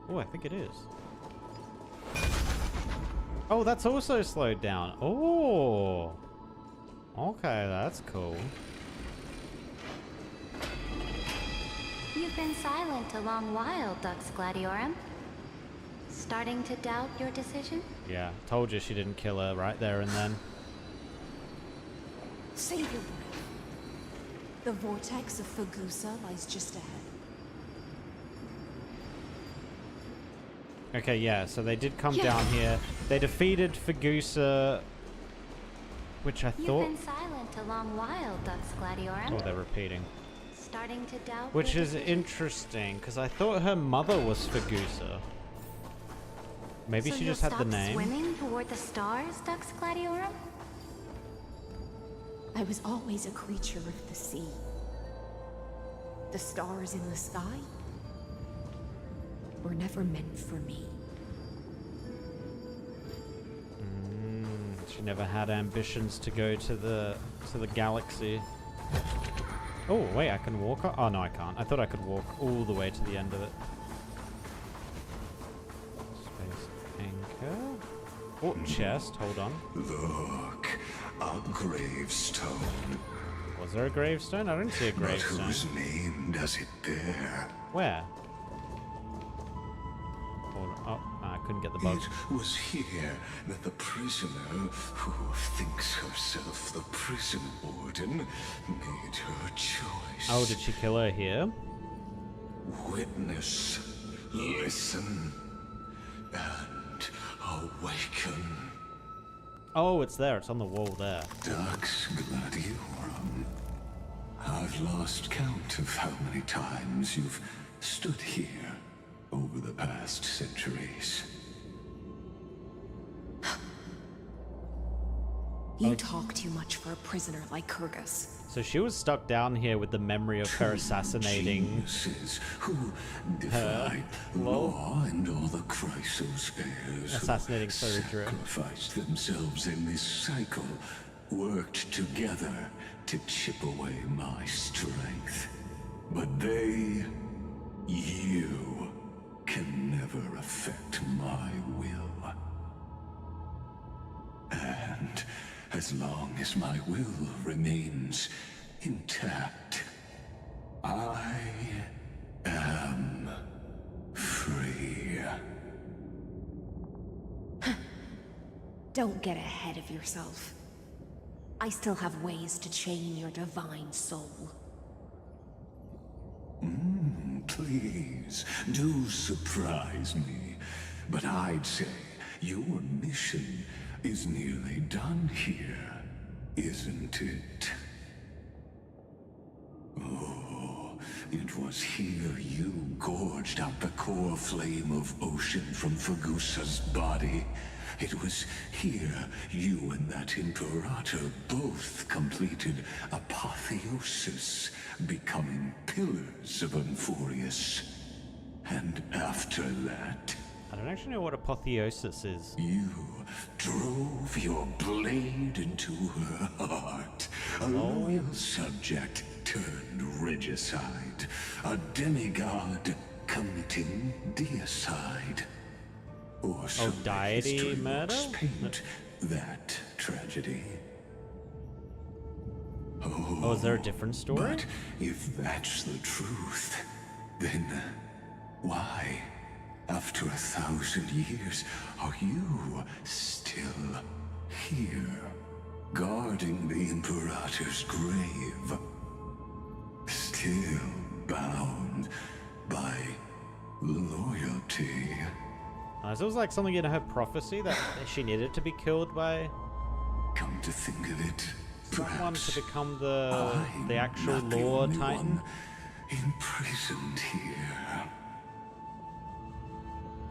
Oh, I think it is. Oh, that's also slowed down. Oh. Okay, that's cool. You've been silent a long while, Dux Gladiorum. Starting to doubt your decision? Yeah, told you she didn't kill her right there and then. Save your breath. The vortex of Fagusa lies just ahead. Okay, yeah, so they did come down here. They defeated Fagusa, which I thought... You've been silent a long while, Dux Gladiorum. Oh, they're repeating. Starting to doubt Which your is decision? interesting, because I thought her mother was Fagusa. Maybe So she you'll just had the stop name. swimming toward the stars, Dux Gladiorum? I was always a creature of the sea. The stars in the sky were never meant for me. She never had ambitions to go to the galaxy. Oh wait, I can walk. Oh no, I can't. I thought I could walk all the way to the end of it. Okay. Oh, chest. Hold on. Look, a gravestone. Was there a gravestone? I don't see a gravestone. But whose name does it bear? Where? Hold on. Oh, I couldn't get the bug. It was here that the prisoner, who thinks herself the prison warden, made her choice. Oh, did she kill her here? Witness, listen, and awaken. Oh, it's there. It's on the wall there. Dux Gladiorum. I've lost count of how many times you've stood here over the past centuries. You talk too much for a prisoner like Kyrgyz. So she was stuck down here with the memory of her assassinating Geniuses who defied law and all the Chrysospheres, assassinating Saridra. sacrificed themselves in this cycle, worked together to chip away my strength. But they, you, can never affect my will. And as long as my will remains intact, I am free. Don't get ahead of yourself. I still have ways to chain your divine soul. Please, do surprise me. But I'd say your mission is nearly done here, isn't it? Oh, it was here you gorged out the core flame of ocean from Fagusa's body. It was here you and that Imperator both completed apotheosis, becoming pillars of Euphorius. And after that, I don't actually know what apotheosis is. you drove your blade into her heart. A loyal subject turned regicide. A demigod committing deicide. Or so deity history murder? books paint that tragedy. Oh, is there a different story? But if that's the truth, then why, after 1,000 years, are you still here, guarding the Imperator's grave? Still bound by loyalty. So it was like something in her prophecy that she needed to be killed by Come to think of it, someone to become the I'm actual not the Lore only Titan. one imprisoned here.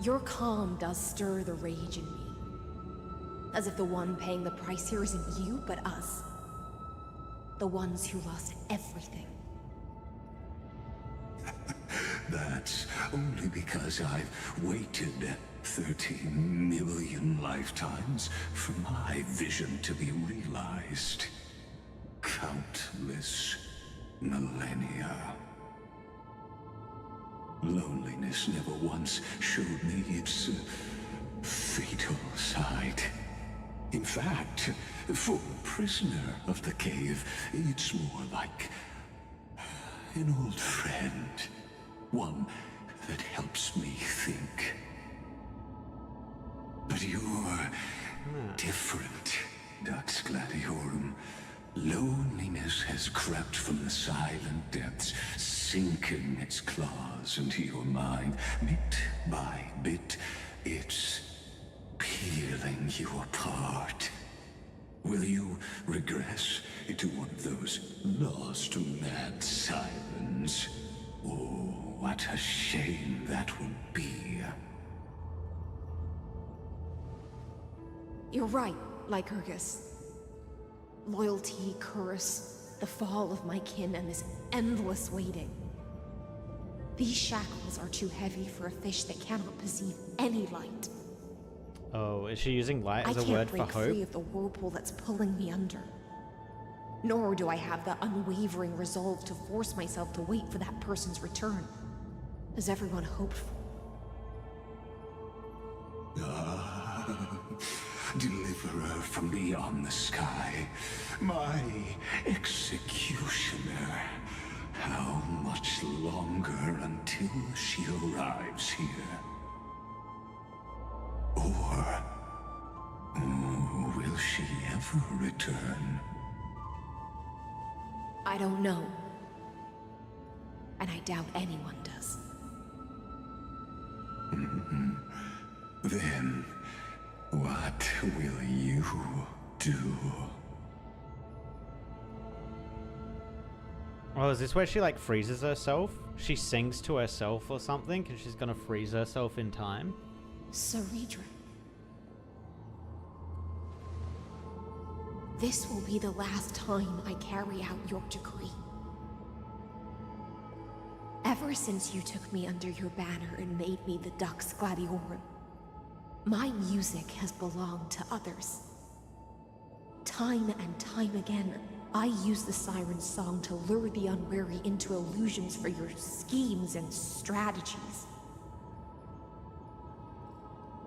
Your calm does stir the rage in me. As if the one paying the price here isn't you, but us. The ones who lost everything. That's only because I've waited 13 million lifetimes for my vision to be realized. Countless millennia. Loneliness never once showed me its fatal side. In fact, for a prisoner of the cave, it's more like an old friend. One that helps me think. But you're different, Dux Gladiorum. Loneliness has crept from the silent depths, sinking its claws into your mind. Bit by bit, it's peeling you apart. Will you regress into one of those lost mad sirens? Oh, what a shame that would be. You're right, Lycurgus. Loyalty, curse, the fall of my kin, and this endless waiting. These shackles are too heavy for a fish that cannot perceive any light. Oh, is she using light as I a can't word for break hope? free of the whirlpool that's pulling me under. Nor do I have the unwavering resolve to force myself to wait for that person's return, as everyone hoped for. Deliverer from beyond the sky, my executioner. How much longer until she arrives here? Or will she ever return? I don't know. And I doubt anyone does. Then, what will you do? Oh, is this where she like freezes herself? She sings to herself or something and she's gonna freeze herself in time? Saridra. This will be the last time I carry out your decree. Ever since you took me under your banner and made me the Dux Gladiorum, my music has belonged to others. Time and time again, I use the Siren's song to lure the unwary into illusions for your schemes and strategies.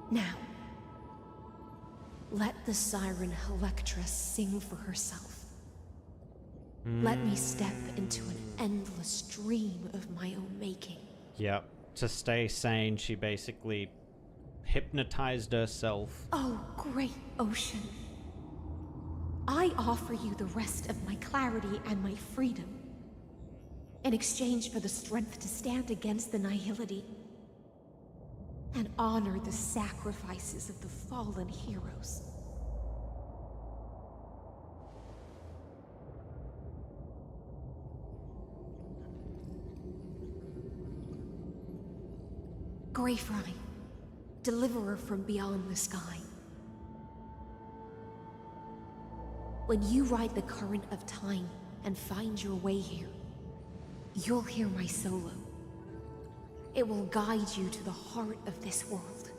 Now, let the Siren Electra sing for herself. Let me step into an endless dream of my own making. Yep. To stay sane, she basically hypnotized herself. Oh, great ocean. I offer you the rest of my clarity and my freedom in exchange for the strength to stand against the nihility and honor the sacrifices of the fallen heroes. Greyfry, deliverer from beyond the sky. When you ride the current of time and find your way here, you'll hear my solo. It will guide you to the heart of this world.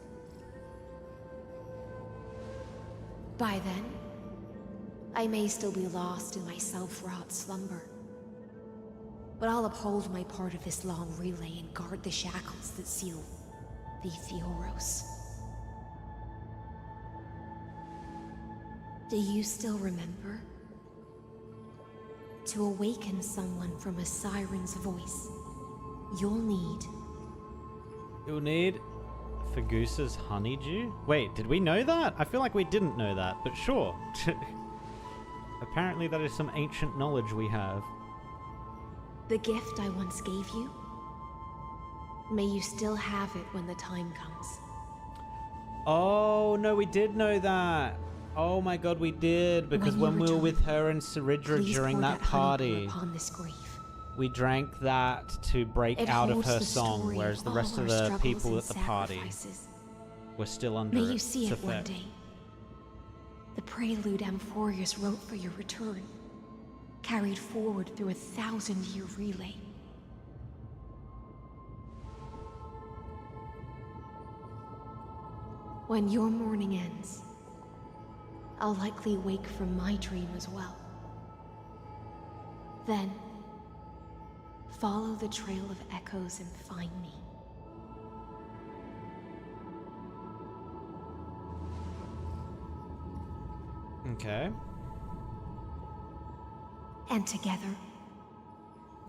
By then, I may still be lost in my self-wrought slumber, but I'll uphold my part of this long relay and guard the shackles that seal the Fioros. Do you still remember? To awaken someone from a siren's voice, you'll need Fagusa's honeydew? Wait, did we know that? I feel like we didn't know that, but sure. Apparently that is some ancient knowledge we have. the gift I once gave you. May you still have it when the time comes. Oh, no, we did know that. Oh my god, we did. Because when we were with her and Saridra during that party, we drank that to break out of her song, whereas the rest of the people at the party were still under May you see its it one effect. day. The prelude Amphorius wrote for your return, carried forward through a 1,000-year relay. When your morning ends, I'll likely wake from my dream as well. Then, follow the trail of echoes and find me. Okay. And together,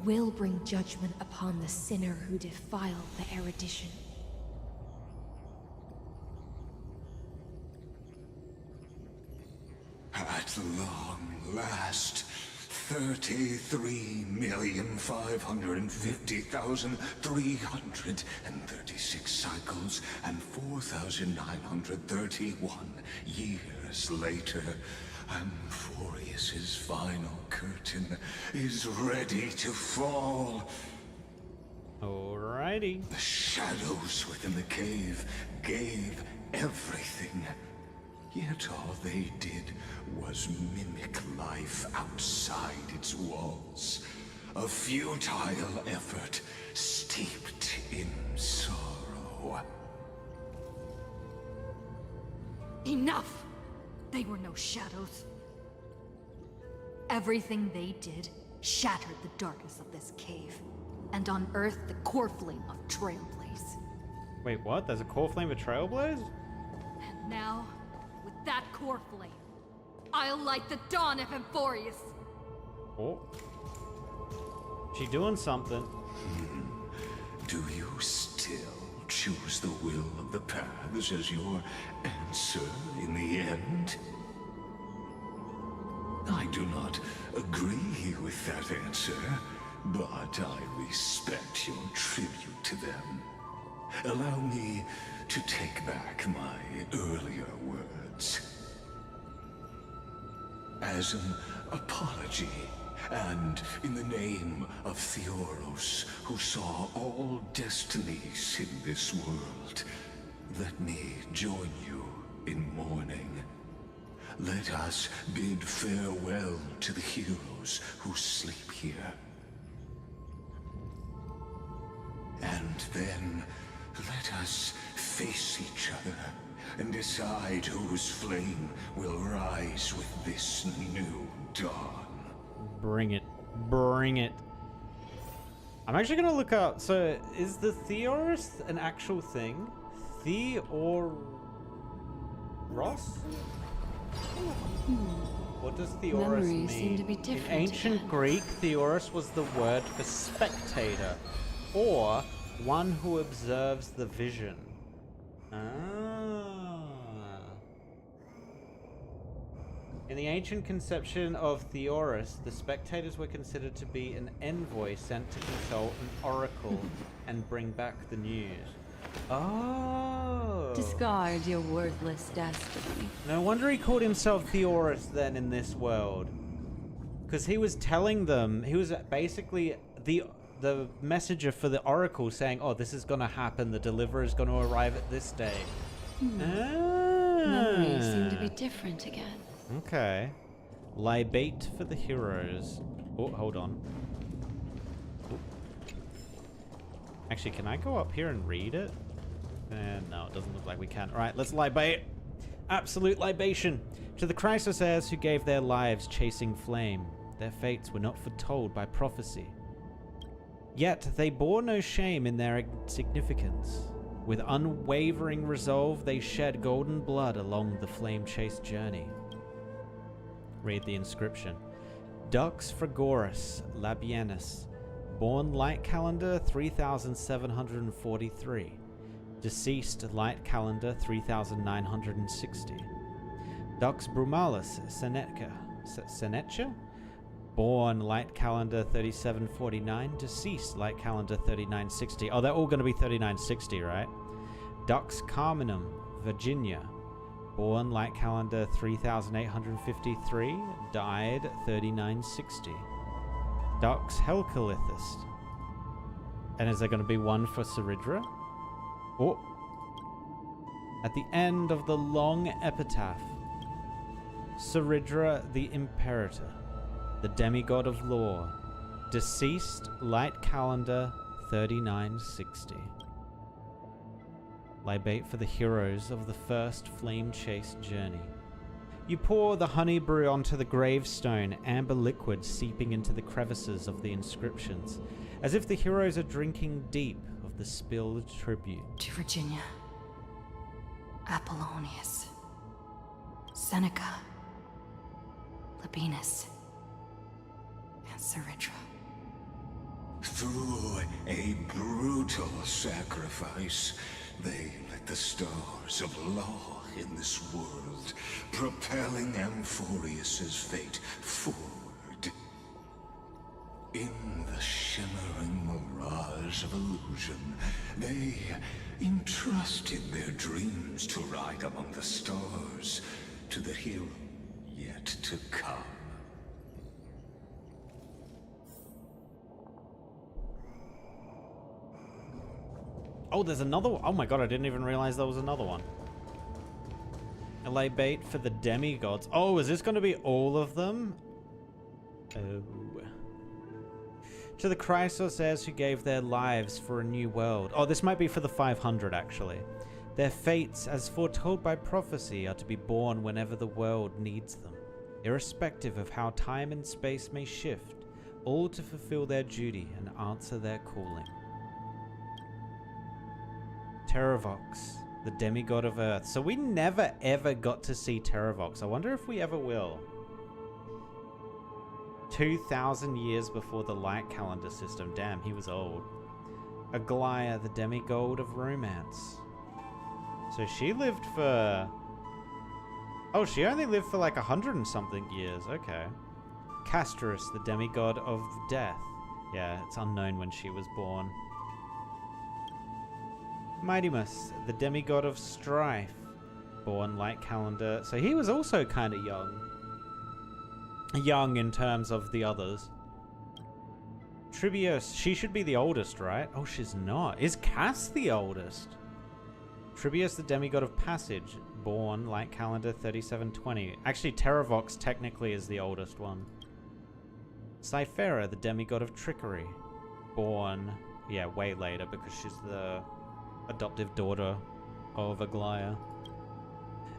we'll bring judgment upon the sinner who defiled the erudition. At long last, 33,550,336 cycles and 4,931 years later, Amphorius's final curtain is ready to fall. Alrighty. The shadows within the cave gave everything. Yet all they did was mimic life outside its walls. A futile effort steeped in sorrow. Enough! They were no shadows. Everything they did shattered the darkness of this cave, and unearthed the core flame of Trailblaze. Wait, what? There's a core flame of Trailblaze? Now, with that core flame, I'll light the dawn of Emphorius. Oh. She doing something. Do you still choose the will of the paths as your answer in the end? I do not agree with that answer, but I respect your tribute to them. Allow me to take back my earlier words. As an apology, and in the name of Theoros, who saw all destinies in this world, let me join you in mourning. Let us bid farewell to the heroes who sleep here. And then let us face each other and decide whose flame will rise with this new dawn. Bring it. Bring it. I'm actually going to look up. So, is the Theoros an actual thing? Theoros? What does Theoros Memories mean? seem to be different In ancient again. Greek, Theoros was the word for spectator, or one who observes the vision. In the ancient conception of Theoros, the spectators were considered to be an envoy sent to consult an oracle and bring back the news. Oh. Discard your worthless destiny. No wonder he called himself Theoros then in this world. Because he was telling them, he was basically the messenger for the oracle saying, oh, this is going to happen, the deliverer is going to arrive at this day. Memories seem to be different again. Okay. Libate for the heroes. Oh, hold on. Oh. Actually, can I go up here and read it? No, it doesn't look like we can. Alright, let's libate. Absolute libation. To the Chrysos heirs who gave their lives chasing flame, their fates were not foretold by prophecy. Yet they bore no shame in their significance. With unwavering resolve, they shed golden blood along the flame-chased journey. Read the inscription. Dux Fragoris Labienus, born light calendar 3743. Deceased light calendar 3960. Dux Brumalis Seneca, born light calendar 3749. Deceased light calendar 3960. Oh, they're all going to be 3960, right? Dux Carminum Virginia, born light calendar 3853. Died 3960. Dux Helcalithist. And is there going to be one for Saridra? Oh. At the end of the long epitaph, Saridra the Imperator, the demigod of law, deceased light calendar 3960. Libate for the heroes of the first flame-chased journey. You pour the honey brew onto the gravestone, amber liquid seeping into the crevices of the inscriptions, as if the heroes are drinking deep of the spilled tribute. To Virginia, Apollonius, Seneca, Labienus, and Saridra. Through a brutal sacrifice, they lit the stars of law in this world, propelling Amphorius's fate forward. In the shimmering mirage of illusion, they entrusted their dreams to ride among the stars, to the hero yet to come. Oh, there's another one. Oh my god, I didn't even realize there was another one. A libate for the demigods. Oh, is this going to be all of them? Oh. To the Chrysos heirs who gave their lives for a new world. Oh, this might be for the 500, actually. Their fates, as foretold by prophecy, are to be born whenever the world needs them, irrespective of how time and space may shift, all to fulfill their duty and answer their calling. Terravox, the demigod of Earth. So we never ever got to see Terravox. I wonder if we ever will. 2,000 years before the light calendar system. Damn, he was old. Aglaia, the demigod of romance. So she lived for... Oh, she only lived for like 100 and something years. Okay. Castrus, the demigod of death. Yeah, it's unknown when she was born. Mightymus, the demigod of strife. Born light calendar. So he was also kind of young. Young in terms of the others. Tribios, she should be the oldest, right? Oh, she's not. Is Cass the oldest? Tribios, the demigod of passage. Born light calendar 3720. Actually, Terravox technically is the oldest one. Cyphera, the demigod of trickery. Born, yeah, way later because she's the adoptive daughter of Aglaia.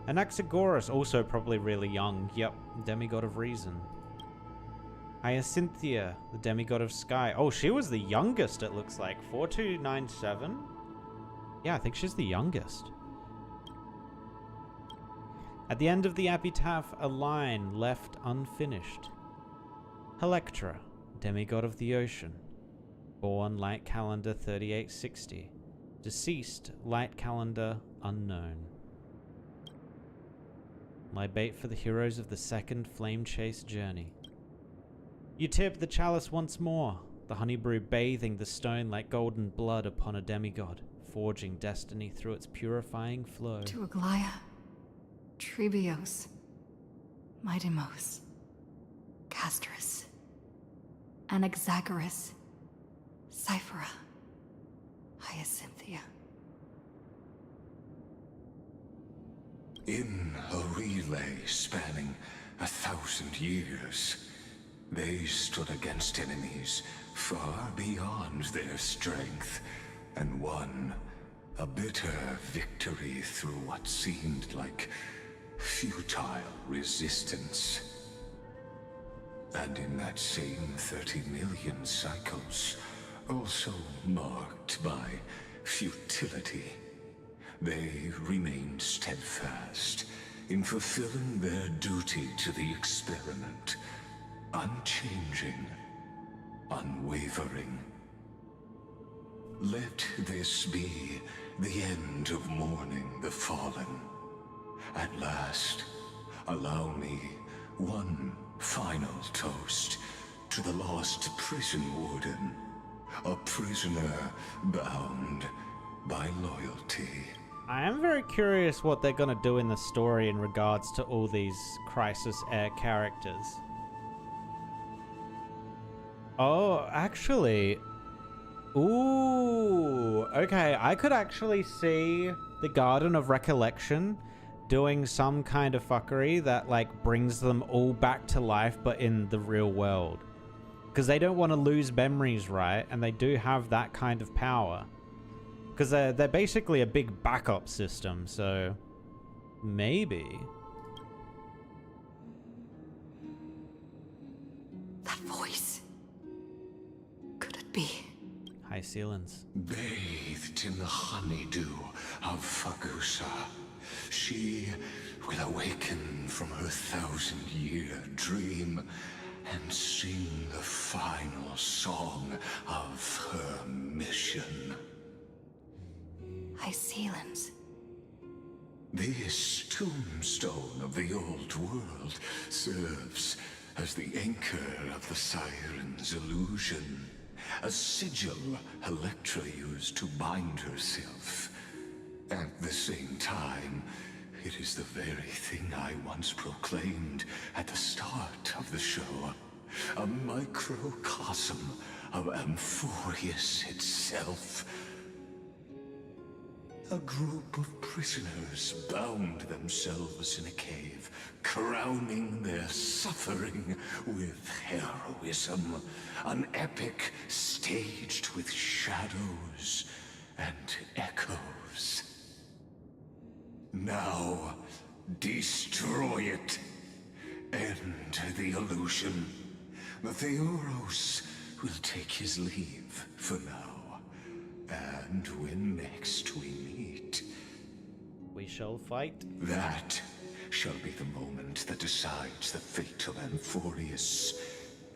Anaxagoras, also probably really young. Yep, demigod of reason. Hyacinthia, the demigod of sky. Oh, she was the youngest, it looks like. 4297? Yeah, I think she's the youngest. At the end of the epitaph, a line left unfinished. Helectra, demigod of the ocean. Born light calendar 3860. Deceased light calendar unknown. My bait for the heroes of the second flame chase journey. You tip the chalice once more, the honey brew bathing the stone like golden blood upon a demigod, forging destiny through its purifying flow. To Aglaia, Tribios, Mightymus, Castrus, Anaxagoras, Cyphera, Hyacinthia. In a relay spanning 1,000 years, they stood against enemies far beyond their strength and won a bitter victory through what seemed like futile resistance. And in that same 30 million cycles, also marked by futility, they remained steadfast in fulfilling their duty to the experiment, unchanging, unwavering. Let this be the end of mourning the fallen. At last, allow me one final toast to the lost prison warden, a prisoner bound by loyalty. I am very curious what they're going to do in the story in regards to all these Crisis Air characters. Oh, actually... Ooh, okay, I could actually see the Garden of Recollection doing some kind of fuckery that, like, brings them all back to life, but in the real world. Because they don't want to lose memories, right? And they do have that kind of power. Because they're basically a big backup system, so... maybe... That voice. Could it be? High ceilings. Bathed in the honeydew of Fagusa, she will awaken from her 1,000-year dream and sing the final song of her mission. High ceilings. This tombstone of the old world serves as the anchor of the Siren's illusion, a sigil Electra used to bind herself. At the same time, it is the very thing I once proclaimed at the start of the show, a microcosm of Amphorius itself. A group of prisoners bound themselves in a cave, crowning their suffering with heroism. An epic staged with shadows and echoes. Now, destroy it. End the illusion. The Theoros will take his leave for now. And when next we meet, shall fight. That shall be the moment that decides the fate of Amphorius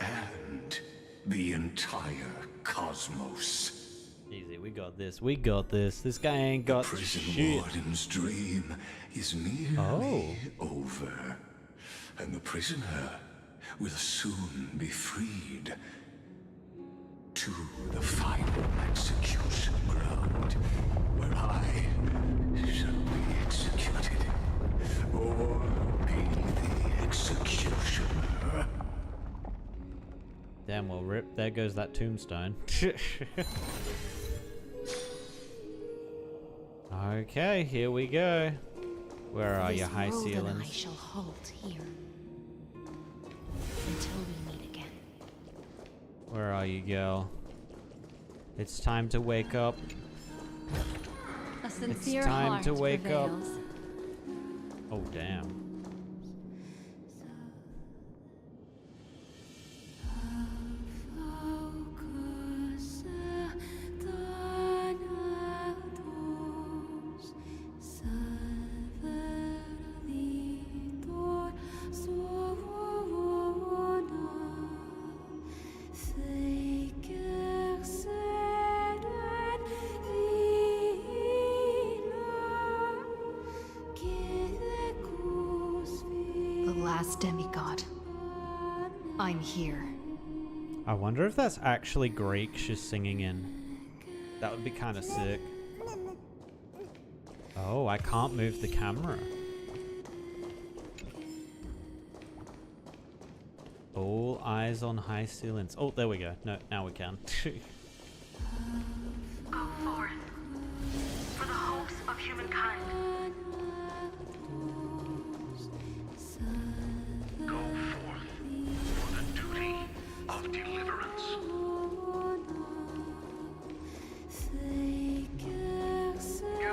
and the entire cosmos. Easy, we got this. We got this. This guy ain't got Prison shit. Warden's dream is nearly over, and the prisoner will soon be freed to the final execution ground, where I shall be executed, or be the executioner. Damn well, Rip. There goes that tombstone. Okay, here we go. Where are you, High This world and I Ceilings? shall halt here until we meet again. Where are you, girl? It's time to wake up. A It's sincere time heart to wake up. prevails. Oh, damn. Demigod. I'm here. I wonder if that's actually Greek she's singing in. That would be kind of sick. Oh, I can't move the camera. All eyes on High Ceilings. Oh, there we go. No, now we can. Go forth for the hopes of humankind. Go forth for the duty of deliverance. Go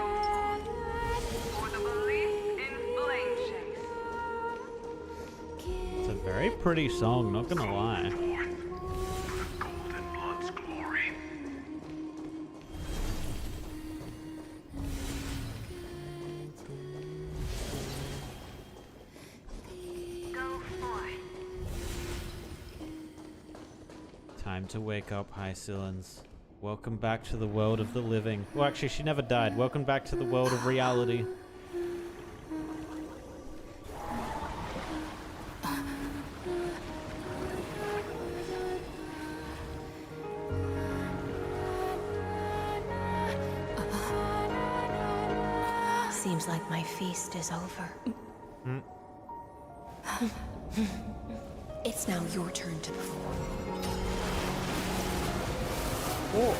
forth for the belief in Flame Chase. It's a very pretty song, not gonna lie. Golden Blood's glory. Go forth. Time to wake up, High Ceilings. Welcome back to the world of the living. Well, actually, she never died. Welcome back to the world of reality. Seems like my feast is over. It's now your turn to perform. Oh.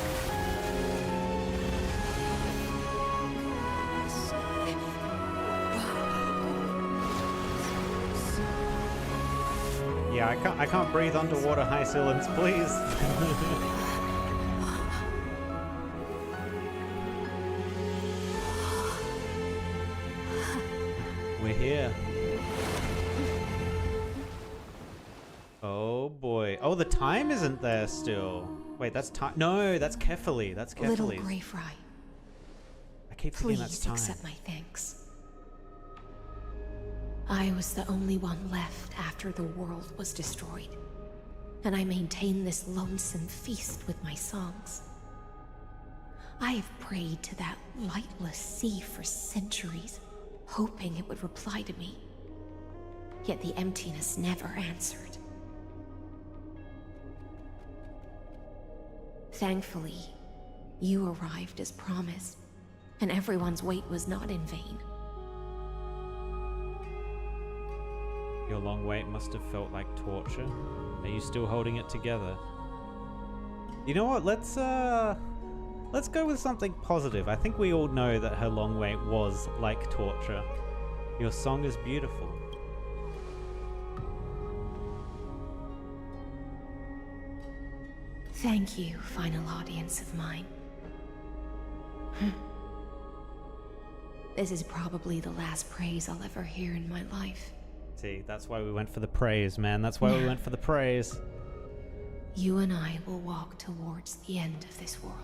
Yeah, I can't breathe underwater, High Ceilings, please. We're here. Oh boy. Oh, the time isn't there still. Wait, that's time. No, that's Kefali. That's Kefali. Little Grey Fry, I keep thinking that's please time. accept my thanks. I was the only one left after the world was destroyed, and I maintained this lonesome feast with my songs. I have prayed to that lightless sea for centuries, hoping it would reply to me. Yet the emptiness never answered. Thankfully, you arrived as promised, and everyone's wait was not in vain. Your long wait must have felt like torture. Are you still holding it together? You know what? Let's go with something positive. I think we all know that her long wait was like torture. Your song is beautiful. Thank you, final audience of mine. This is probably the last praise I'll ever hear in my life. See, that's why we went for the praise, man. That's why we went for the praise. You and I will walk towards the end of this world.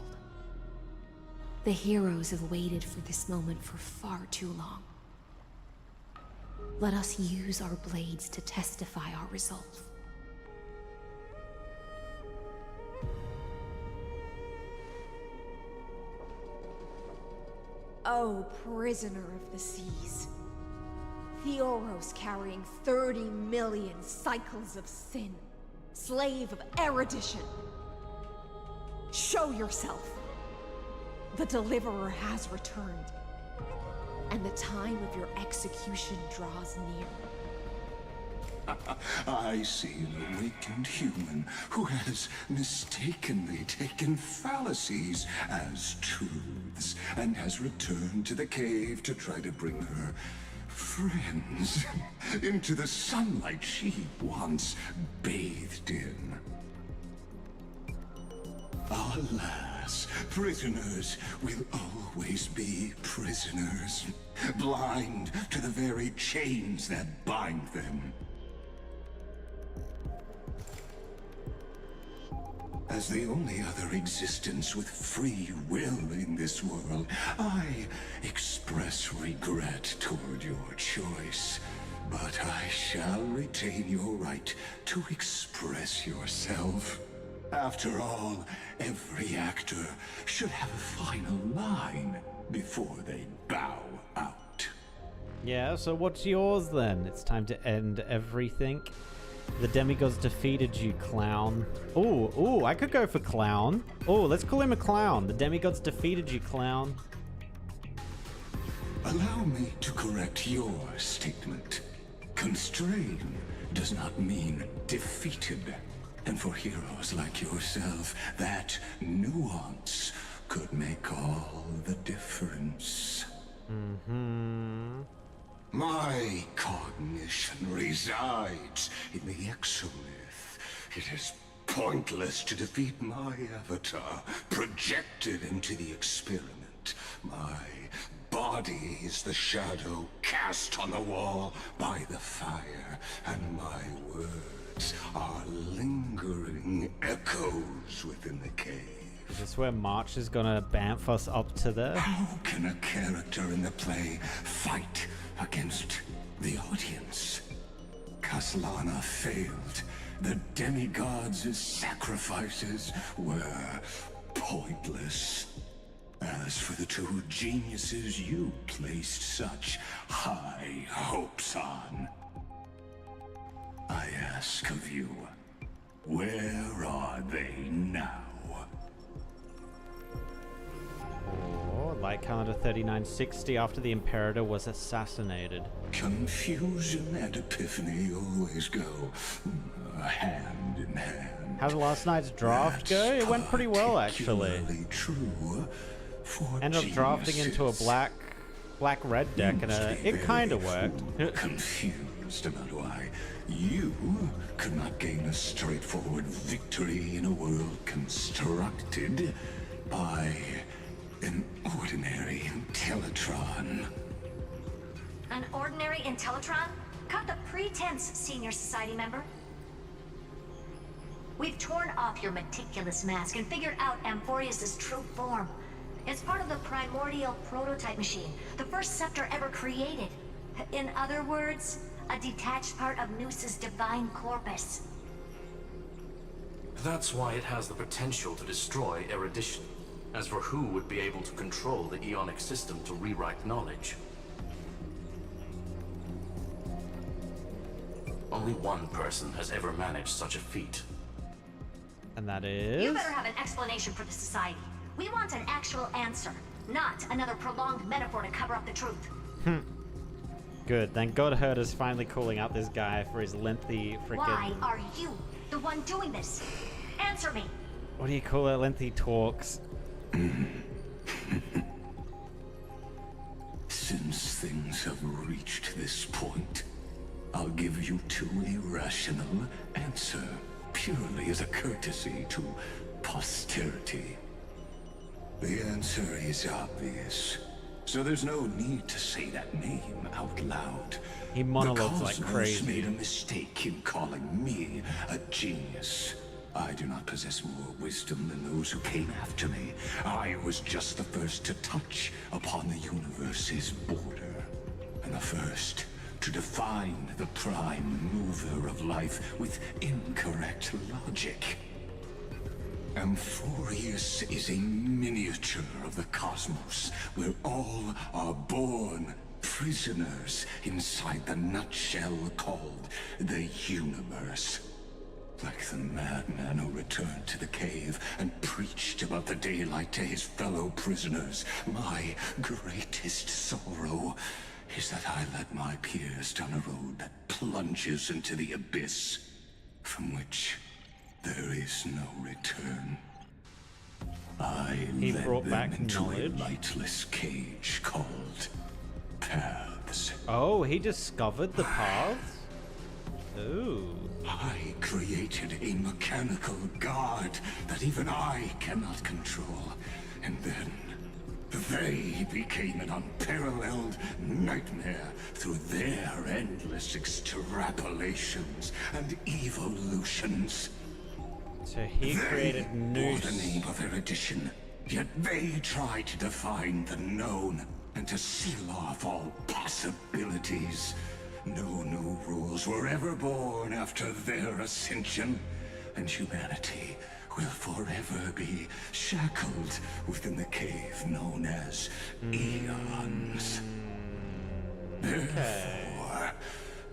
The heroes have waited for this moment for far too long. Let us use our blades to testify our resolve. Oh, prisoner of the seas. Theoros carrying 30 million cycles of sin. Slave of erudition. Show yourself. The Deliverer has returned. And the time of your execution draws near. I see an awakened human who has mistakenly taken fallacies as truths and has returned to the cave to try to bring her friends into the sunlight she once bathed in. Alas, prisoners will always be prisoners, blind to the very chains that bind them. As the only other existence with free will in this world, I express regret toward your choice. But I shall retain your right to express yourself. After all, every actor should have a final line before they bow out. Yeah, so what's yours then? It's time to end everything. The demigods defeated you, clown. Ooh, I could go for clown. Oh, let's call him a clown. The demigods defeated you, clown. Allow me to correct your statement. Constrain does not mean defeated. And for heroes like yourself, that nuance could make all the difference. Mm-hmm. My cognition resides in the exolith. It is pointless to defeat my avatar, projected into the experiment. My body is the shadow cast on the wall by the fire, and my words are lingering echoes within the cave. Is this where March is gonna bamf us up to there? How can a character in the play fight against the audience? Kaslana failed. The demigods' sacrifices were pointless. As for the two geniuses you placed such high hopes on, I ask of you, where are they now? Oh, light calendar 3960 after the Imperator was assassinated. Confusion and epiphany always go hand in hand. How did last night's draft go? It went pretty well, actually. True for ended up drafting into a black-red deck, and it kind of worked. Confused about why you could not gain a straightforward victory in a world constructed by an ordinary Intellitron. An ordinary Intellitron? Cut the pretense, Senior Society member. We've torn off your meticulous mask and figured out Amphorius' true form. It's part of the primordial prototype machine, the first scepter ever created. In other words, a detached part of Noos's divine corpus. That's why it has the potential to destroy erudition. As for who would be able to control the Ionic system to rewrite knowledge, only one person has ever managed such a feat. And that is... You better have an explanation for the Society. We want an actual answer, not another prolonged metaphor to cover up the truth. Good. Thank God Herder's finally calling out this guy for his lengthy freaking... Why are you the one doing this? Answer me. What do you call it? Lengthy talks. Since things have reached this point, I'll give you two irrational answer, purely as a courtesy to posterity. The answer is obvious, so there's no need to say that name out loud. He monologues like the crazy. Cosmos made a mistake in calling me a genius. I do not possess more wisdom than those who came after me. I was just the first to touch upon the universe's border, and the first to define the prime mover of life with incorrect logic. Amphorius is a miniature of the cosmos, where all are born prisoners inside the nutshell called the universe. Like the madman who returned to the cave and preached about the daylight to his fellow prisoners, my greatest sorrow is that I led my peers down a road that plunges into the abyss, from which there is no return. He led brought them back into knowledge. a lightless cage called paths. Oh, he discovered the paths? Ooh. I created a mechanical guard that even I cannot control. And then they became an unparalleled nightmare through their endless extrapolations and evolutions. So he created Noose. Noose. The name of erudition, yet they try to define the known and to seal off all possibilities. No new rules were ever born after their ascension, and humanity will forever be shackled within the cave known as eons. Therefore,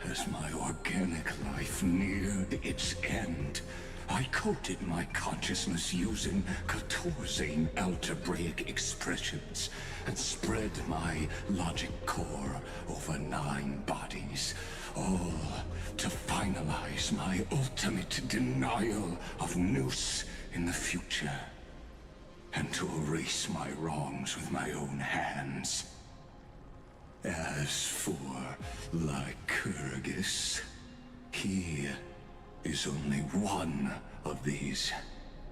as my organic life neared its end, I coded my consciousness using 14 algebraic expressions and spread my logic core over 9 bodies, all to finalize my ultimate denial of Noose in the future, and to erase my wrongs with my own hands. As for Lycurgus, he is only one of these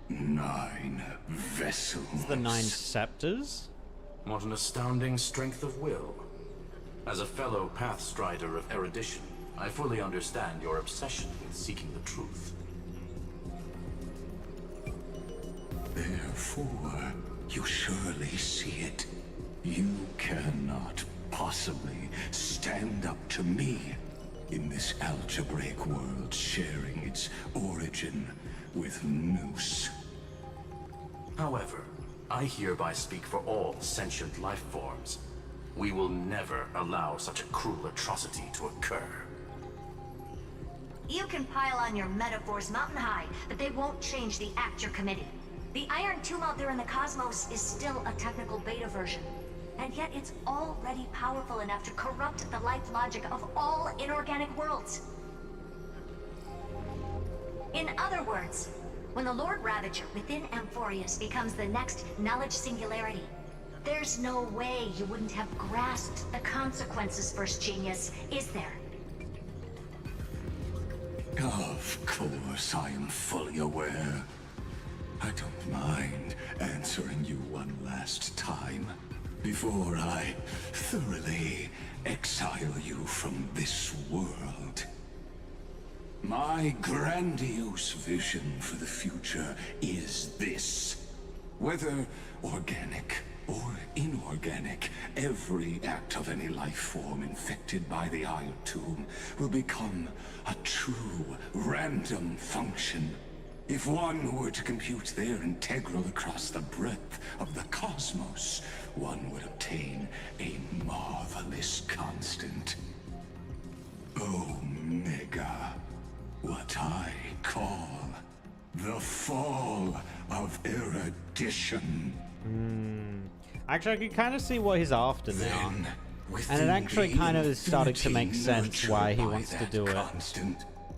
9 vessels. The 9 scepters? What an astounding strength of will. As a fellow pathstrider of erudition, I fully understand your obsession with seeking the truth. Therefore, you surely see it. You cannot possibly stand up to me in this algebraic world sharing its origin with Noose. However, I hereby speak for all sentient life forms. We will never allow such a cruel atrocity to occur. You can pile on your metaphors mountain high, but they won't change the act you're committing. The Iron Tomb out there in the cosmos is still a technical beta version. And yet it's already powerful enough to corrupt the life logic of all inorganic worlds. In other words, when the Lord Ravager within Amphorius becomes the next knowledge singularity, there's no way you wouldn't have grasped the consequences, First Genius, is there? Of course, I am fully aware. I don't mind answering you one last time before I thoroughly exile you from this world. My grandiose vision for the future is this. Whether organic or inorganic, every act of any life form infected by the Iron Tomb will become a true random function. If one were to compute their integral across the breadth of the cosmos, one would obtain a marvelous constant. Omega. What I call the fall of erudition. Actually, I can kind of see what he's after now. And it actually kind of is starting to make sense why he wants to do it.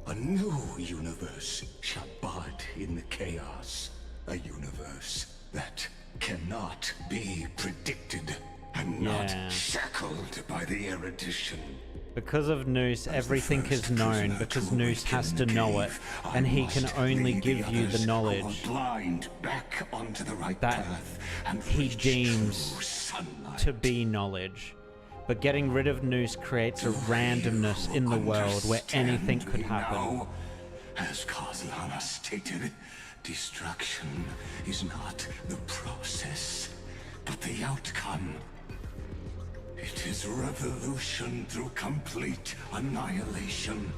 A new universe shall bud in the chaos. A universe that cannot be predicted and not shackled by the erudition. Because of Noose, everything is known, because Noose has to know it, and he can only give you the knowledge that he deems to be knowledge. But getting rid of Noose creates a randomness in the world where anything could happen. As Kaziana stated, destruction is not the process, but the outcome. It It is revolution through complete annihilation,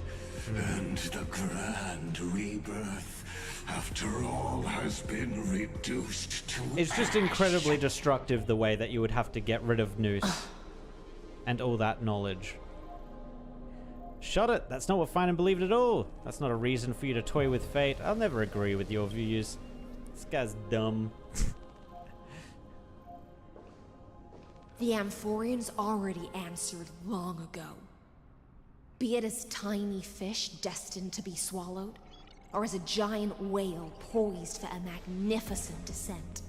and the grand rebirth, after all has been reduced to It's just incredibly destructive the way that you would have to get rid of Noose and all that knowledge. Shut it! That's not what Fine and believed at all! That's not a reason for you to toy with fate. I'll never agree with your views. This guy's dumb. The Amphorians already answered long ago. Be it as tiny fish destined to be swallowed, or as a giant whale poised for a magnificent descent.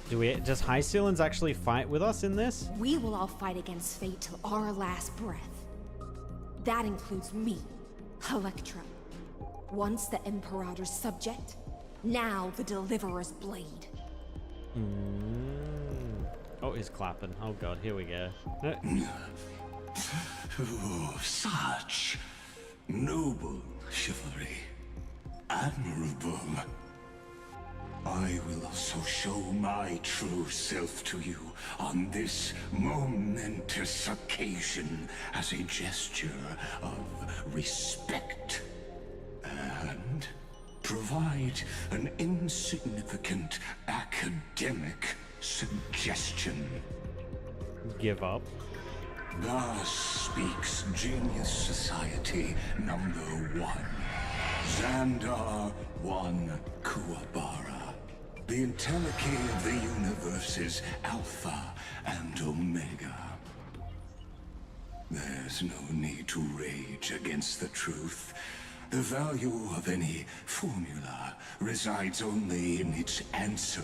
Does High Sealans actually fight with us in this? We will all fight against fate till our last breath. That includes me, Electra. Once the Imperator's subject, now the Deliverer's blade. Oh, he's clapping. Oh god, here we go. Oh, such noble chivalry. Admirable. I will also show my true self to you on this momentous occasion as a gesture of respect. And provide an insignificant academic suggestion. Give up. Thus speaks Genius Society number 1. Xandar 1 Kuwabara. The Entelechy of the universe's Alpha and Omega. There's no need to rage against the truth. The value of any formula resides only in its answer.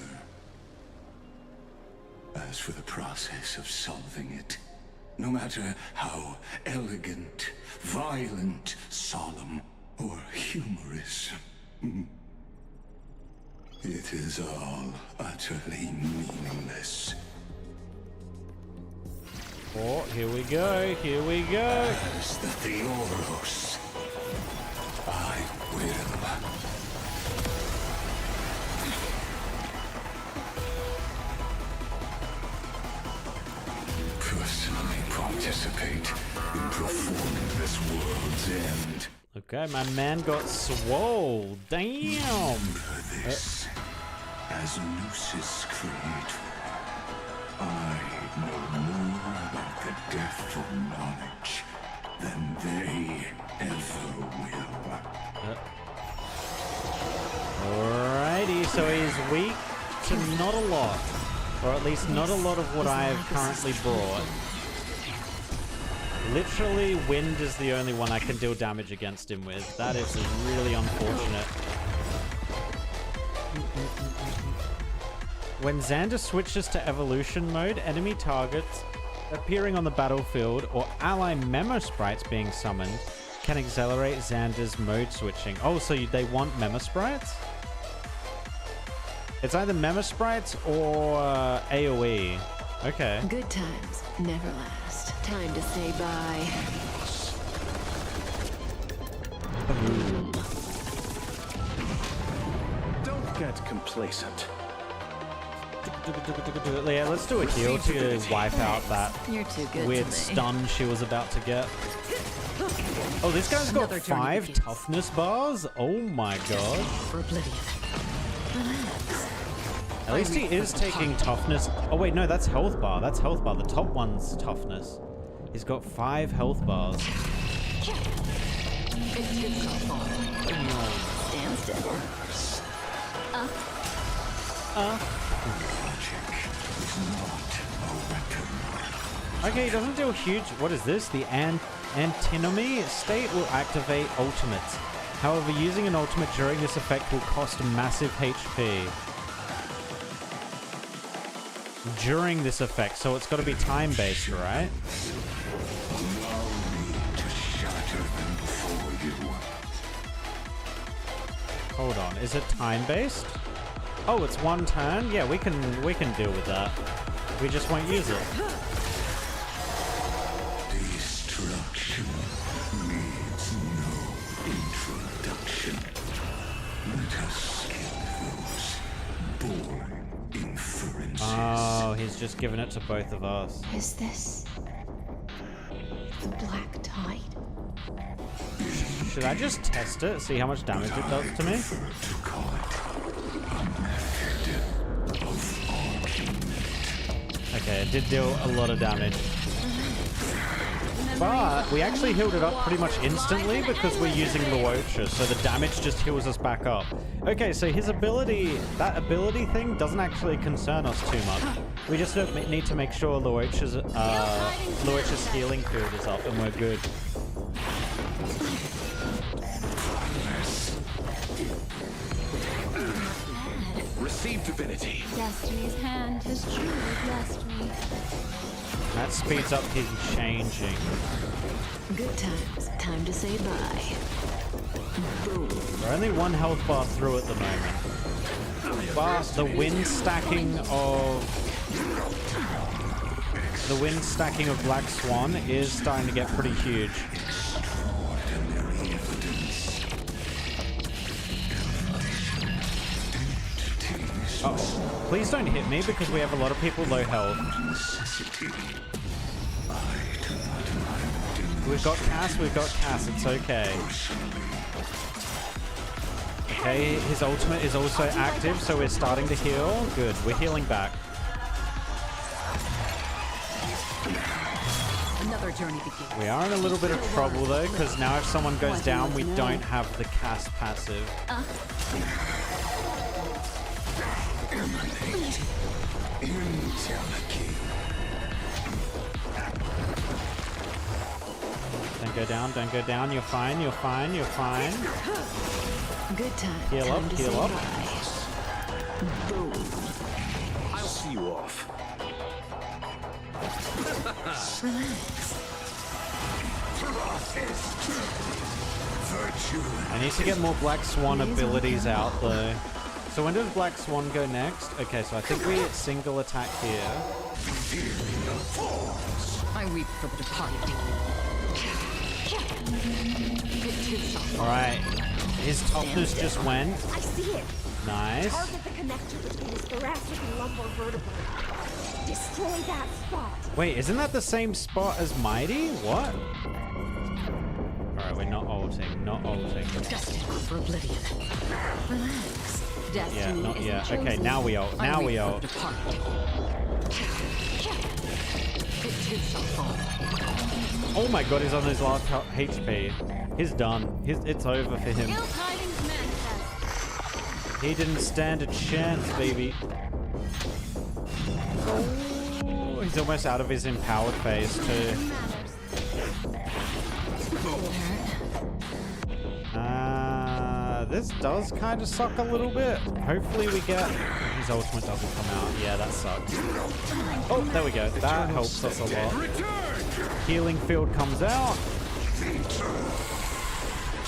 As for the process of solving it, no matter how elegant, violent, solemn, or humorous, it is all utterly meaningless. Oh, here we go, here we go. As the Theoros, I will. Personally participate in performing this world's end. Okay, my man got swole. Damn. Remember this. As Noos's creator, I know more about the death of knowledge than they ever will. Alrighty, so he's weak to not a lot. Or at least not a lot of what I have currently brought. Literally, wind is the only one I can deal damage against him with. That is really unfortunate. When Xander switches to evolution mode, enemy targets appearing on the battlefield or ally memo sprites being summoned can accelerate Xander's mode switching. Oh, so they want memo sprites? It's either memo sprites or AoE. Okay. Good times never last. Time to say bye. Don't get complacent. Yeah, let's do a heal to wipe out that You're too good weird to me. stun she was about to get. Oh, this guy's got Another journey 5 begins. toughness bars? Oh my god. For oblivion. Relax. At least he is taking toughness. Oh wait, no, that's health bar. That's health bar. The top one's toughness. He's got 5 health bars. It's good call. Stand still. Okay, he doesn't do a huge... What is this? The antinomy state will activate ultimates. However, using an ultimate during this effect will cost massive HP. During this effect, so it's got to be time-based, right? Allow me to shatter them before you. Hold on, is it time-based? Oh, it's 1 turn? Yeah, we can deal with that. We just won't use it. Destruction needs no introduction. Let us skip Oh, he's just given it to both of us. Is this the Black Tide? Should I just test it? See how much damage it does to me? Okay, it did deal a lot of damage. But we actually healed it up pretty much instantly because we're using Luocha, so the damage just heals us back up. Okay, so his ability, that ability thing doesn't actually concern us too much. We just need to make sure Luocha's healing field is up and we're good. Receive divinity. Destiny's hand has truly blessed me. That speeds up his changing. Good times. Time to say bye. Boom. We're only one health bar through at the moment. But the wind stacking of Black Swan is starting to get pretty huge. Uh-oh. Please don't hit me because we have a lot of people low health. We've got Cass, it's okay. Okay, his ultimate is also active, so we're starting to heal. Good, we're healing back. Another journey begins. We are in a little bit of trouble though, because now if someone goes down, we don't have the Cass passive. Don't go down, you're fine. Good time. Heal up. Boom. I'll see you off. I need to get more Black Swan abilities out though. So when does Black Swan go next? Okay, so I think we single attack here. I weep for the departed. Alright. His toughness just went. I see it. Nice. Target the connector between his thoracic and lumbar vertebrae. Destroy that spot. Wait, isn't that the same spot as Mighty? What? Alright, we're not ulting. Destined for oblivion. Relax. Destiny not yet. Okay, now we ult. Oh my god, he's on his last HP. He's done. It's over for him. He didn't stand a chance, baby. Oh, he's almost out of his empowered phase too. This does kind of suck a little bit. Hopefully we get... His ultimate doesn't come out. Yeah, that sucks. Oh, there we go. That helps us a lot. Healing field comes out.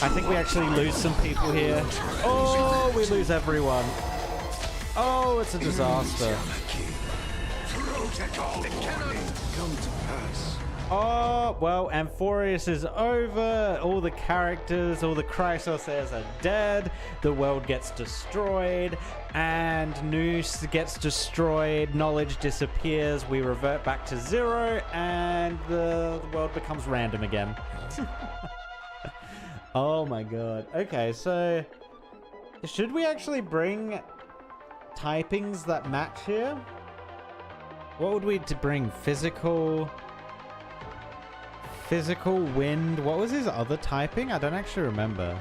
I think we actually lose some people here. Oh, we lose everyone. Oh, it's a disaster. Oh, well, Amphorius is over. All the characters, all the Chrysosers are dead. The world gets destroyed. And Noose gets destroyed. Knowledge disappears. We revert back to 0. And the world becomes random again. Oh my god. Okay, so... should we actually bring typings that match here? What would we bring? Physical, wind. What was his other typing? I don't actually remember.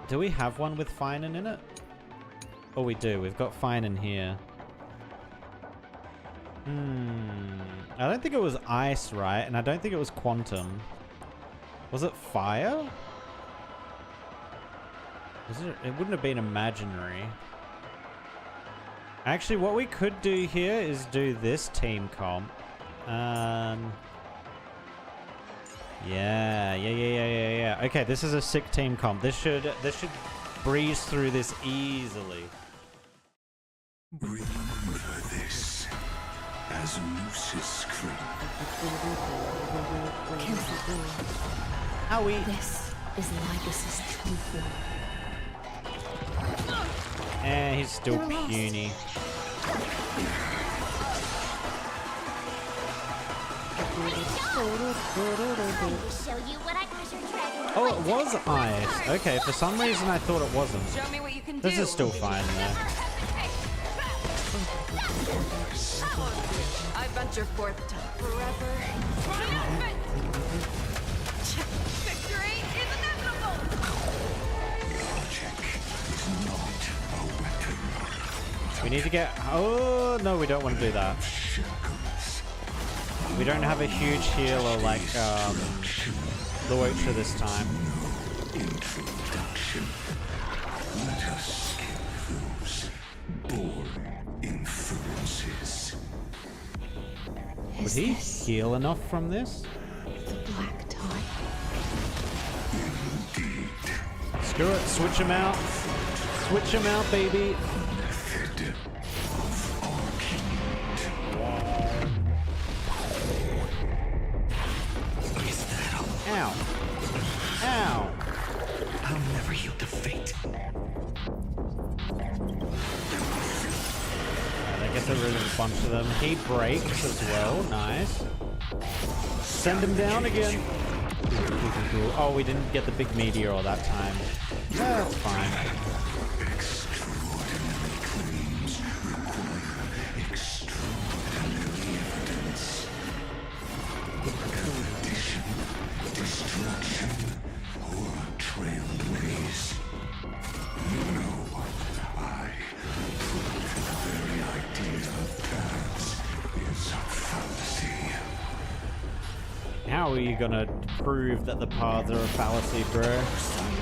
Do we have one with Finan in it? Oh, we do. We've got Finan here. I don't think it was ice, right? And I don't think it was quantum. Was it fire? It wouldn't have been imaginary. Actually, what we could do here is do this team comp. Yeah. Okay, this is a sick team comp. This should breeze through this easily. Remember this as Noose's scream. Owie. This is Lycus's true form. Eh, he's still puny. Oh, it was ice. Okay, for some reason I thought it wasn't. Show me what you can This do. is still fine though. I venture forth to forever. Triumphant! Victory is inevitable! We need to get... Oh, no, we don't want to do that. We don't have a huge healer like Luocha this time. Introduction. Let us skip those boring inferences. Would he heal enough from this? The black tide. Screw it, switch him out. Switch him out, baby. Ow. Ow. I'll never yield to fate. I guess I rid of a bunch of them. He breaks as well. Nice. Send him down again. Oh, we didn't get the big meteor that time. That's fine. Destruction or trailblaze. No, I prove the very idea of paths is a fallacy. How are you gonna prove that the paths are a fallacy, bro?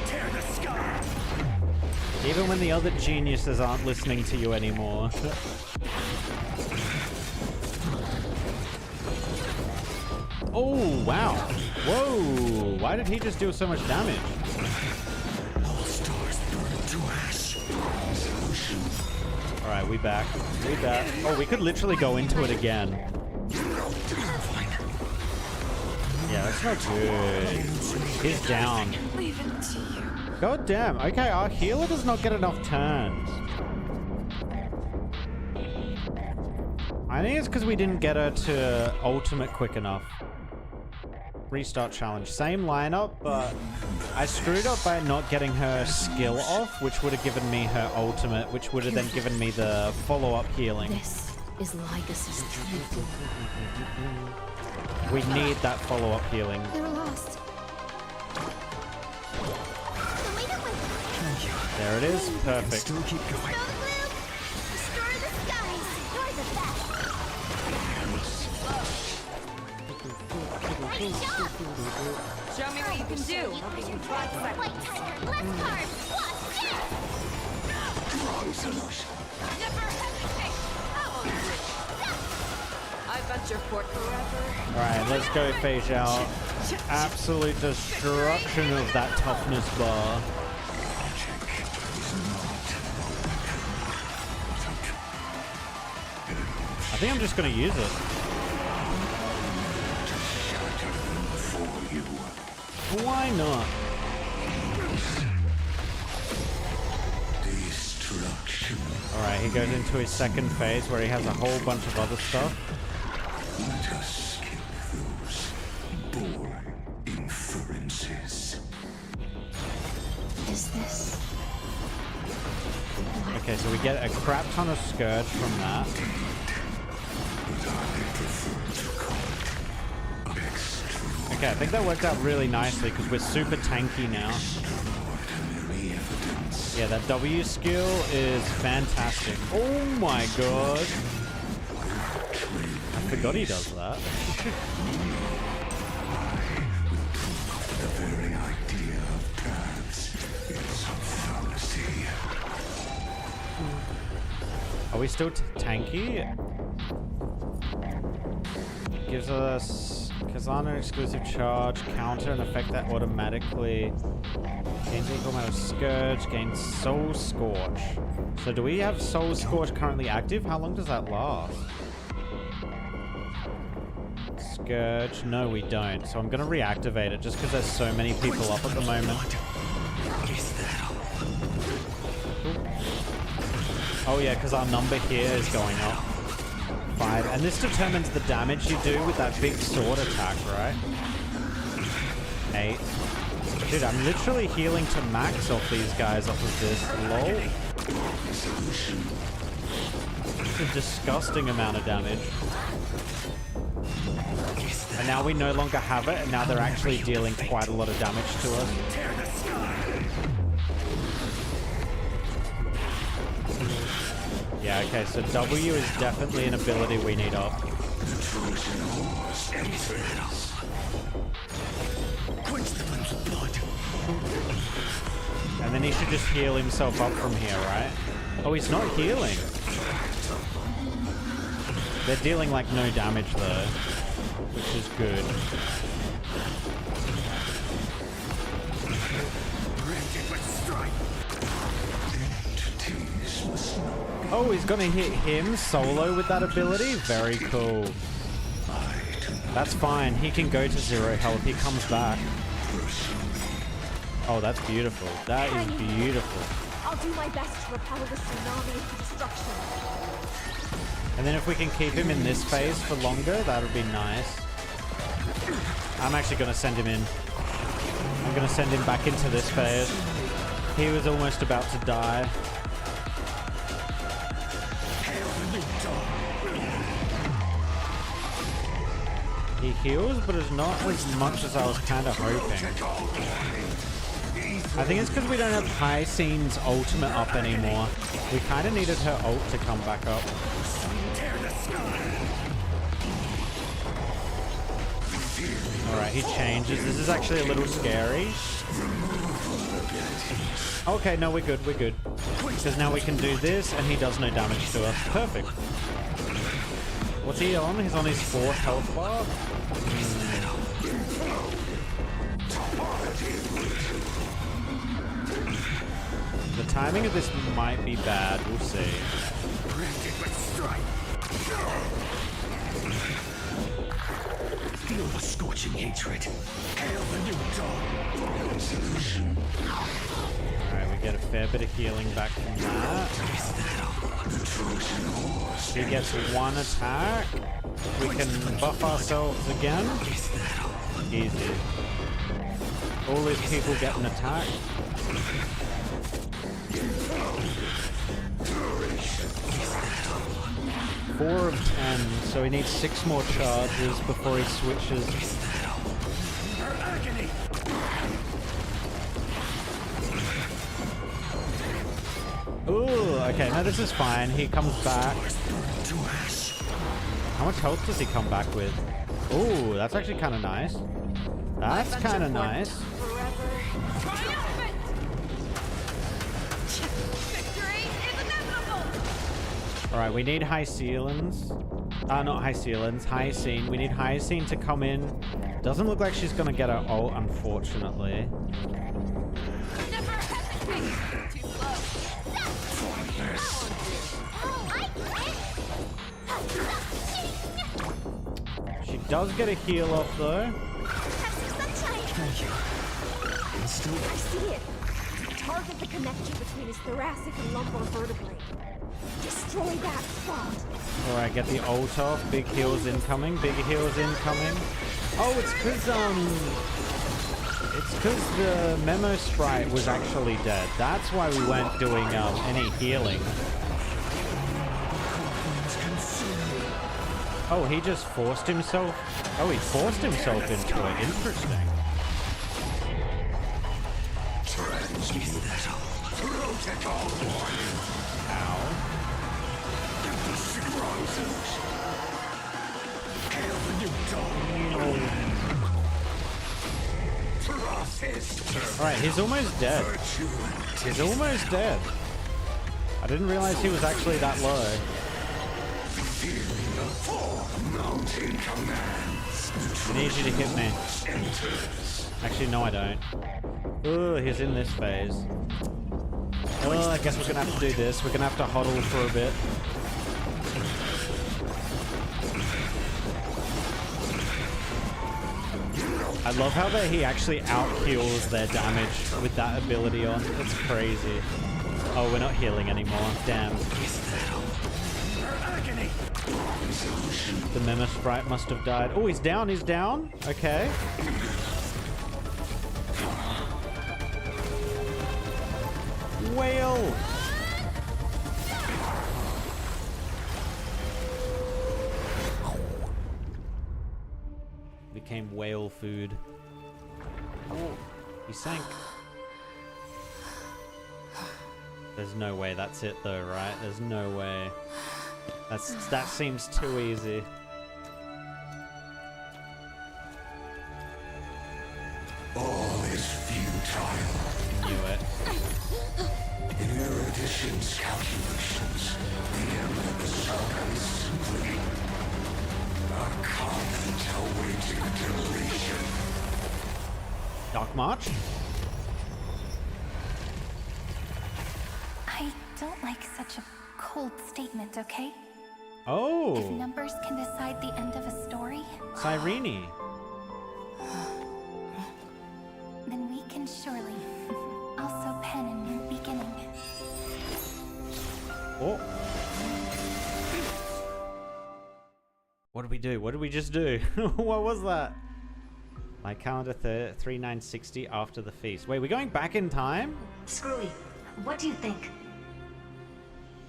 Tear the sky. Even when the other geniuses aren't listening to you anymore. Oh, wow. Whoa. Why did he just do so much damage? All stars burn to ash. Alright, we back. We back. Oh, we could literally go into it again. Yeah, that's not good. He's down. Leave it to you. God damn. Okay, our healer does not get enough turns. I think it's because we didn't get her to ultimate quick enough. Restart challenge. Same lineup, but I screwed up by not getting her skill off, which would have given me her ultimate, which would have then given me the follow-up healing. This is Lycus's true. We need that follow-up healing. They were lost. There it is. Perfect. Still keep going. Destroy the skies. You're the best. Show me what you can do. I'll give you 5 seconds. Wait, Tiger, let's carve. Watch this. Wrong solution. Never hesitate. I venture forth forever. Alright, let's go phase out. Absolute destruction of that toughness bar. I think I'm just gonna use it. Why not? Destruction. Alright, he goes into his second phase where he has a whole bunch of other stuff. Let us skip those boring inferences. Is this? Okay, so we get a crap ton of Scourge from that. Okay, I think that worked out really nicely because we're super tanky now. Yeah, that W skill is fantastic. Oh my god. I forgot he does that. The very idea of paths is a fallacy. Are we still tanky? Gives us Kazana exclusive charge, counter, and effect that automatically gains equal amount of Scourge, gains Soul Scorch. So do we have Soul Scorch currently active? How long does that last? Scourge? No, we don't. So I'm going to reactivate it just because there's so many people up at the moment. Oh yeah, because our number here is going up. 5. And this determines the damage you do with that big sword attack, right? 8. Dude, I'm literally healing to max off these guys off of this. Lol. It's a disgusting amount of damage. And now we no longer have it, and now they're actually dealing quite a lot of damage to us. Yeah, okay, so W is definitely an ability we need up. And then he should just heal himself up from here, right? Oh, he's not healing. They're dealing like no damage though, which is good. Oh, he's gonna hit him solo with that ability? Very cool. That's fine. He can go to 0 health. He comes back. Oh, that's beautiful. That is beautiful. I'll do my best to repel the tsunami of destruction. And then if we can keep him in this phase for longer, that would be nice. I'm actually going to send him in. I'm going to send him back into this phase. He was almost about to die. He heals, but it's not as much as I was kind of hoping. I think it's because we don't have Hyacine's ultimate up anymore. We kind of needed her ult to come back up. Alright, he changes. This is actually a little scary. Okay, no, we're good, we're good. Because now we can do this, and he does no damage to us. Perfect. What's he on? He's on his 4th health bar. The timing of this might be bad. We'll see. Feel the scorching hatred. Hail the new dawn. Solution. Alright, we get a fair bit of healing back from that. He gets 1 attack. We can buff ourselves again. Easy. All these people get an attack. Four of 10, so he needs 6 more charges before he switches. Ooh, okay, no, this is fine. He comes back. How much health does he come back with? Ooh, that's actually kind of nice. That's kind of nice. Alright, we need Hyacin's. Not Hyacin's, Hyacine. We need Hyacine to come in. Doesn't look like she's gonna get her ult, unfortunately. She does get a heal off though. I see it. Target the connection between his thoracic and lumbar vertebrae. Destroy that spot. Alright, get the ult off. Big heals incoming. Big heals incoming. Oh, it's because the Memo Sprite was actually dead. That's why we weren't doing any healing. Oh, he just forced himself? Oh, he forced himself into it. Interesting. Ow. Alright, he's almost dead. He's almost dead. I didn't realize he was actually that low. I need you to hit me. Actually, no, I don't. Oh, he's in this phase. Oh, I guess we're gonna have to do this. We're gonna have to huddle for a bit. I love how that he actually out-heals their damage with that ability on. It's crazy. Oh, we're not healing anymore. Damn. The Memo Sprite must have died. Oh, he's down. He's down. Okay. Whale. Became whale food. Oh, he sank. There's no way that's it though, right? There's no way. That seems too easy. All is futile. Knew it. In Erudition's calculations, the end of the saga is simply a comment awaiting deletion. Dark March? I don't like such a cold statement, okay? Oh. If numbers can decide the end of a story, Cyrene. then we can surely. Also pen a new beginning. Oh. What did we do? What did we just do? What was that? My calendar 3960 after the feast. Wait, we're going back in time? Screwy, what do you think?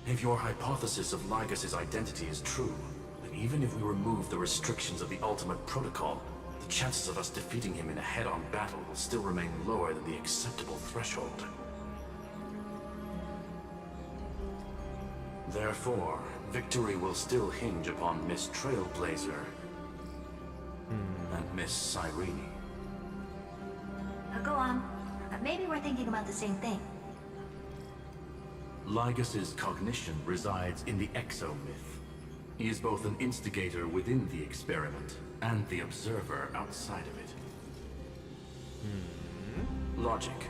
If your hypothesis of Lygas's identity is true, then even if we remove the restrictions of the Ultimate Protocol, the chances of us defeating him in a head-on battle will still remain lower than the acceptable threshold. Therefore, victory will still hinge upon Miss Trailblazer and Miss Cyrene. Go on. Maybe we're thinking about the same thing. Lygas's cognition resides in the exomyth. He is both an instigator within the experiment and the observer outside of it. Logic.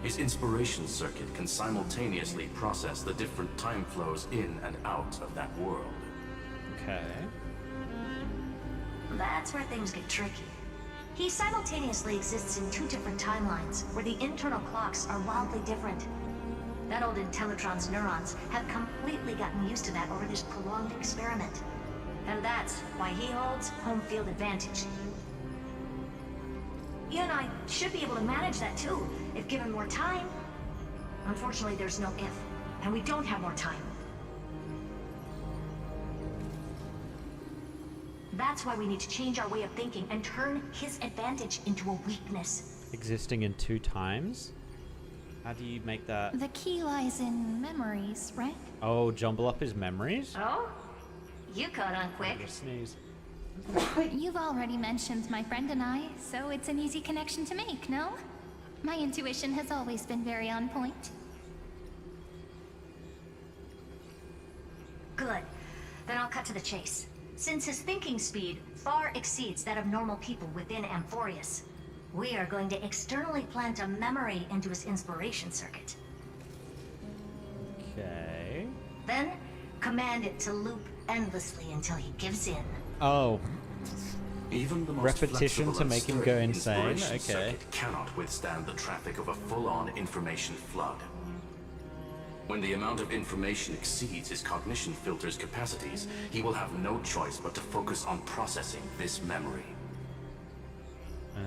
His inspiration circuit can simultaneously process the different time flows in and out of that world. Okay. That's where things get tricky. He simultaneously exists in two different timelines, where the internal clocks are wildly different. That old Intellitron's neurons have completely gotten used to that over this prolonged experiment. And that's why he holds home field advantage. You and I should be able to manage that too, if given more time. Unfortunately, there's no if, and we don't have more time. That's why we need to change our way of thinking and turn his advantage into a weakness. Existing in two times? How do you make that? The key lies in memories, right? Oh, jumble up his memories? Oh? You caught on quick. Sneeze. You've already mentioned my friend and I, so it's an easy connection to make, no? My intuition has always been very on point. Good. Then I'll cut to the chase. Since his thinking speed far exceeds that of normal people within Amphorius, we are going to externally plant a memory into his inspiration circuit. Okay. Then, command it to loop endlessly until he gives in. Oh. Even the most repetition to make him go insane? Okay. Circuit cannot withstand the traffic of a full-on information flood. When the amount of information exceeds his cognition filter's capacities, he will have no choice but to focus on processing this memory.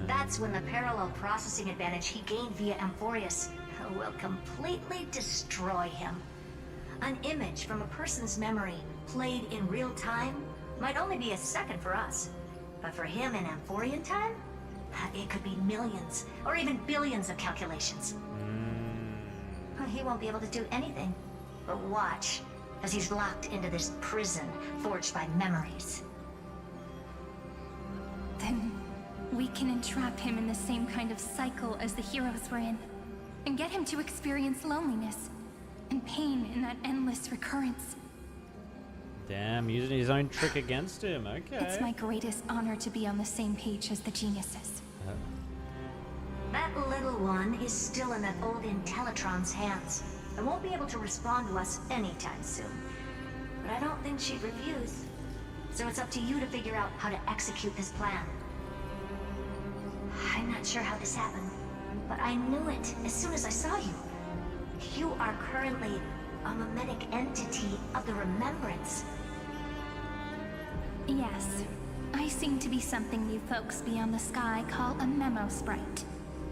That's when the parallel processing advantage he gained via Amphorius will completely destroy him. An image from a person's memory played in real time might only be a second for us. But for him in Amphorian time, it could be millions or even billions of calculations. He won't be able to do anything but watch as he's locked into this prison forged by memories. Then we can entrap him in the same kind of cycle as the heroes were in, and get him to experience loneliness and pain in that endless recurrence. Damn, using his own trick against him. Okay. It's my greatest honor to be on the same page as the geniuses. That little one is still in that old Intellitron's hands and won't be able to respond to us anytime soon. But I don't think she'd refuse. So it's up to you to figure out how to execute this plan. I'm not sure how this happened, but I knew it as soon as I saw you. You are currently a mimetic entity of the Remembrance. Yes. I seem to be something you folks beyond the sky call a memo sprite.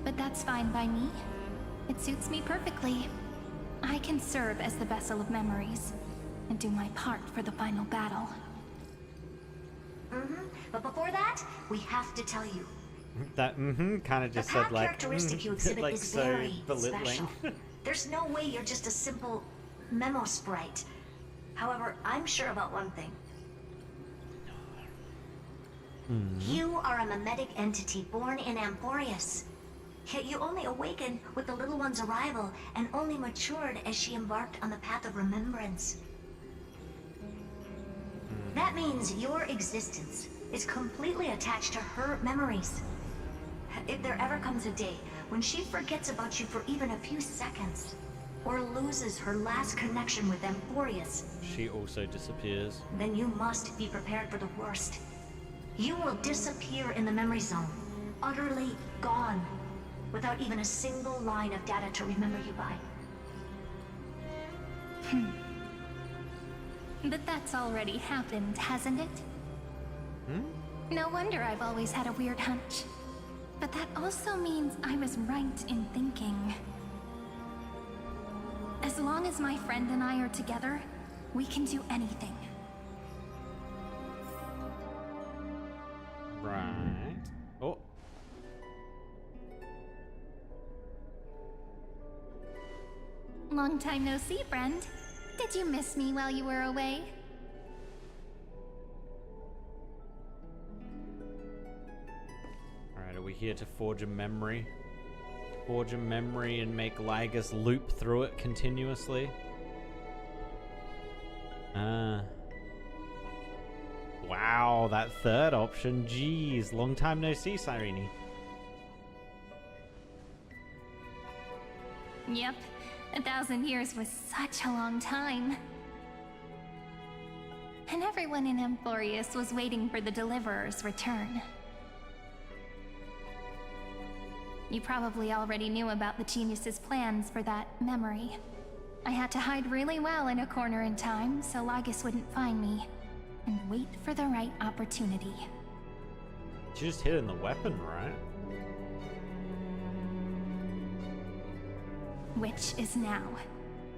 But that's fine by me. It suits me perfectly. I can serve as the vessel of memories and do my part for the final battle. But before that, we have to tell you. That kind of just The said path like characteristic you exhibit like is so very belittling. special. There's no way you're just a simple memo sprite. However, I'm sure about one thing. You are a mimetic entity born in Amphorius. Yet you only awakened with the little one's arrival and only matured as she embarked on the path of remembrance. That means your existence is completely attached to her memories. If there ever comes a day when she forgets about you for even a few seconds, or loses her last connection with Amphorius, She also disappears. then you must be prepared for the worst. You will disappear in the memory zone, utterly gone, without even a single line of data to remember you by. But that's already happened, hasn't it? No wonder I've always had a weird hunch. But that also means I was right in thinking. As long as my friend and I are together, we can do anything. Right. Oh. Long time no see, friend. Did you miss me while you were away? Alright, are we here to forge a memory? Forge a memory and make Lygus loop through it continuously? Wow, that third option. Jeez, long time no see, Cyrene. Yep, 1,000 years was such a long time. And everyone in Amphorius was waiting for the Deliverer's return. You probably already knew about the genius's plans for that memory. I had to hide really well in a corner in time so Lygus wouldn't find me, and wait for the right opportunity. She just hid in the weapon, right? Which is now.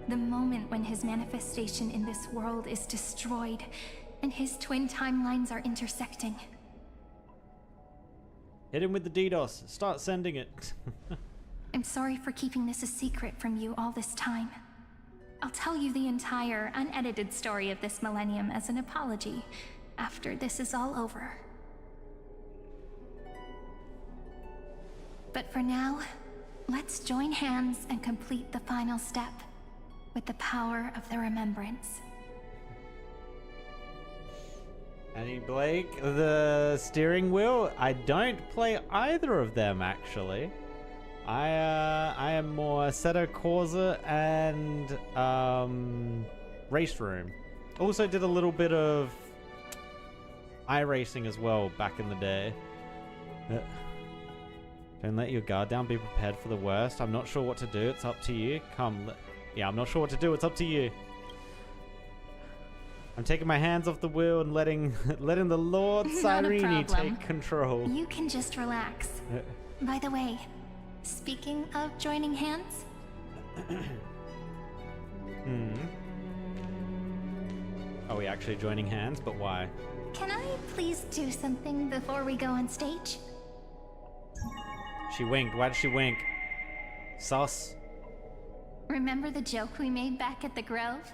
The moment when his manifestation in this world is destroyed, and his twin timelines are intersecting. Hit him with the DDoS. Start sending it. I'm sorry for keeping this a secret from you all this time. I'll tell you the entire, unedited story of this millennium as an apology after this is all over. But for now, let's join hands and complete the final step with the power of the Remembrance. Annie Blake, the steering wheel. I don't play either of them, actually. I am more Seto Corsa and Race Room. Also did a little bit of iRacing as well back in the day. Don't let your guard down. Be prepared for the worst. I'm not sure what to do. It's up to you. Yeah, I'm not sure what to do. It's up to you. I'm taking my hands off the wheel and letting the Lord Cyrene take control. You can just relax. By the way, speaking of joining hands... Are we actually joining hands? But why? Can I please do something before we go on stage? She winked. Why did she wink? Sus. Remember the joke we made back at the Grove?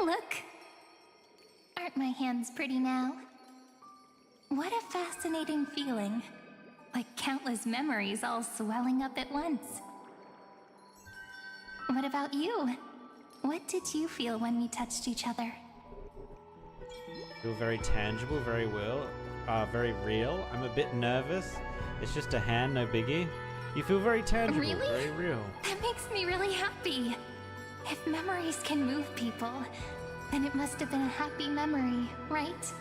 Look! Aren't my hands pretty now? What a fascinating feeling. Like countless memories all swelling up at once. What about you? What did you feel when we touched each other? Feel very tangible, very real. I'm a bit nervous. It's just a hand, no biggie. You feel very tangible, Really? very real. That makes me really happy. If memories can move people, then it must have been a happy memory, right?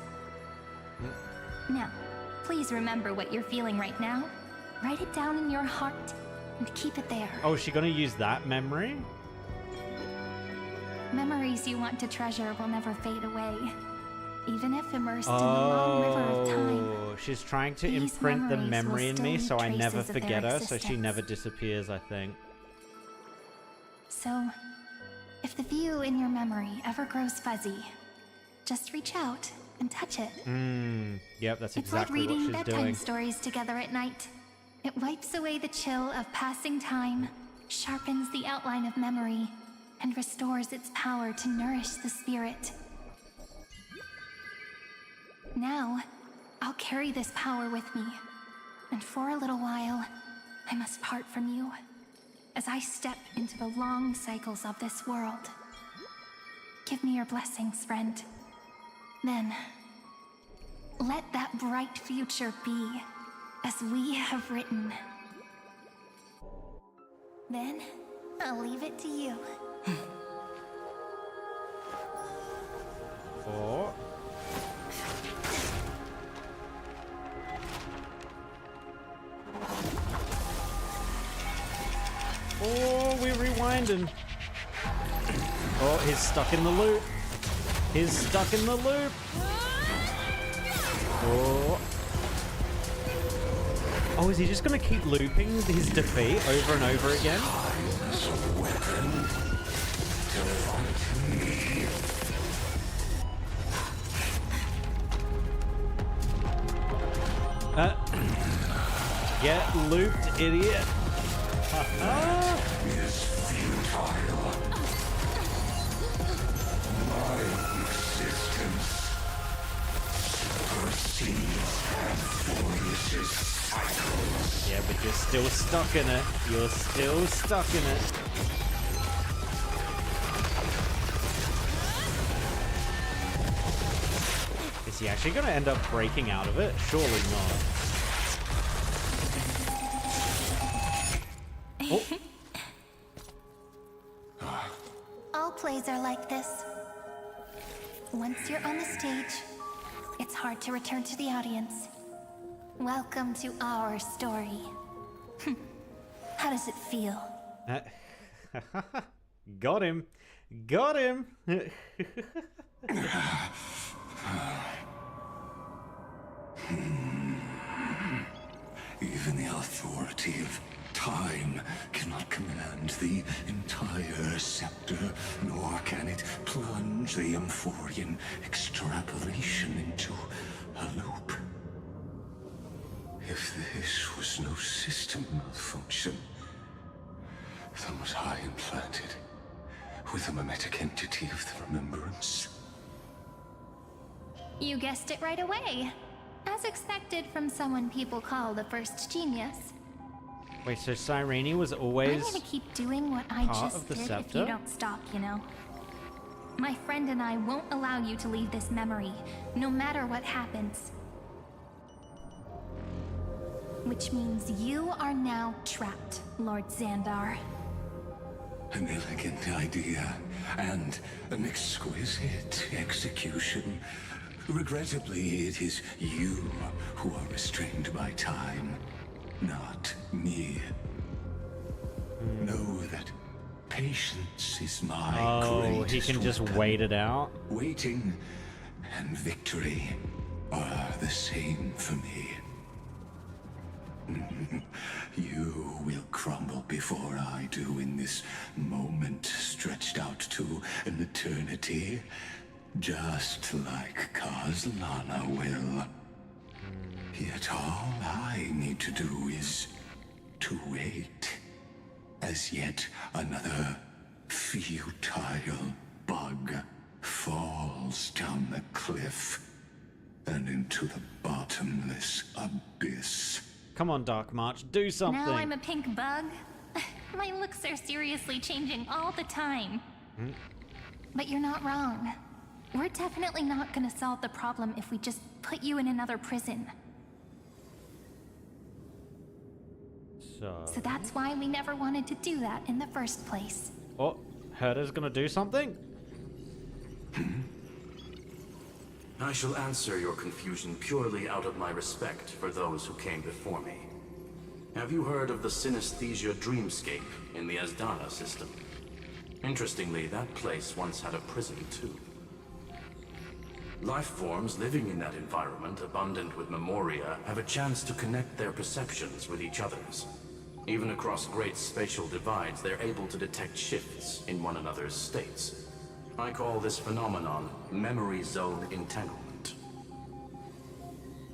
Now, please remember what you're feeling right now. Write it down in your heart and keep it there. Oh, is she gonna use that memory? Memories you want to treasure will never fade away, even if immersed in the long river of time. Oh, she's trying to These imprint the memories memory will in still me leave so I never traces of their forget her, so she existence. never disappears, I think. So, if the view in your memory ever grows fuzzy, just reach out and touch it. Yep, that's It's exactly like what reading she's bedtime doing. stories together at night. It wipes away the chill of passing time, sharpens the outline of memory, and restores its power to nourish the spirit. Now, I'll carry this power with me, and for a little while, I must part from you, as I step into the long cycles of this world. Give me your blessings, friend. Then, let that bright future be, as we have written. Then, I'll leave it to you. 4. Oh, we're rewinding. Oh, he's stuck in the loop. He's stuck in the loop. Oh. Oh, is he just gonna keep looping his defeat over and over again? Get looped, idiot. Yeah, but you're still stuck in it. You're still stuck in it. Is he actually going to end up breaking out of it? Surely not. Oh. All plays are like this. Once you're on the stage, it's hard to return to the audience. Welcome to our story. How does it feel? Got him. Got him. Even the authority of time cannot command the entire scepter, nor can it plunge the Amphorian extrapolation into a loop. If this was no system malfunction, then was I implanted with a mimetic entity of the remembrance? You guessed it right away. As expected from someone people call the first genius. Wait, so Cyrene was I'm always gonna keep doing what I part just of the did scepter? if you don't stop, you know? My friend and I won't allow you to leave this memory, no matter what happens. Which means you are now trapped, Lord Xandar. An elegant idea, and an exquisite execution. Regrettably, it is you who are restrained by time, not me. Know that patience is my greatest he can just weapon. wait it out? Waiting and victory are the same for me. You will crumble before I do in this moment stretched out to an eternity, just like Kazlana will. Yet all I need to do is to wait, as yet another futile bug falls down the cliff and into the bottomless abyss. Come on, Dark March, do something. Now I'm a pink bug? My looks are seriously changing all the time. But you're not wrong. We're definitely not gonna solve the problem if we just put you in another prison. So that's why we never wanted to do that in the first place. Oh, Herder's gonna do something? I shall answer your confusion purely out of my respect for those who came before me. Have you heard of the synesthesia dreamscape in the Asdana system? Interestingly, that place once had a prison too. Life forms living in that environment, abundant with memoria, have a chance to connect their perceptions with each other's. Even across great spatial divides, they're able to detect shifts in one another's states. I call this phenomenon memory zone entanglement.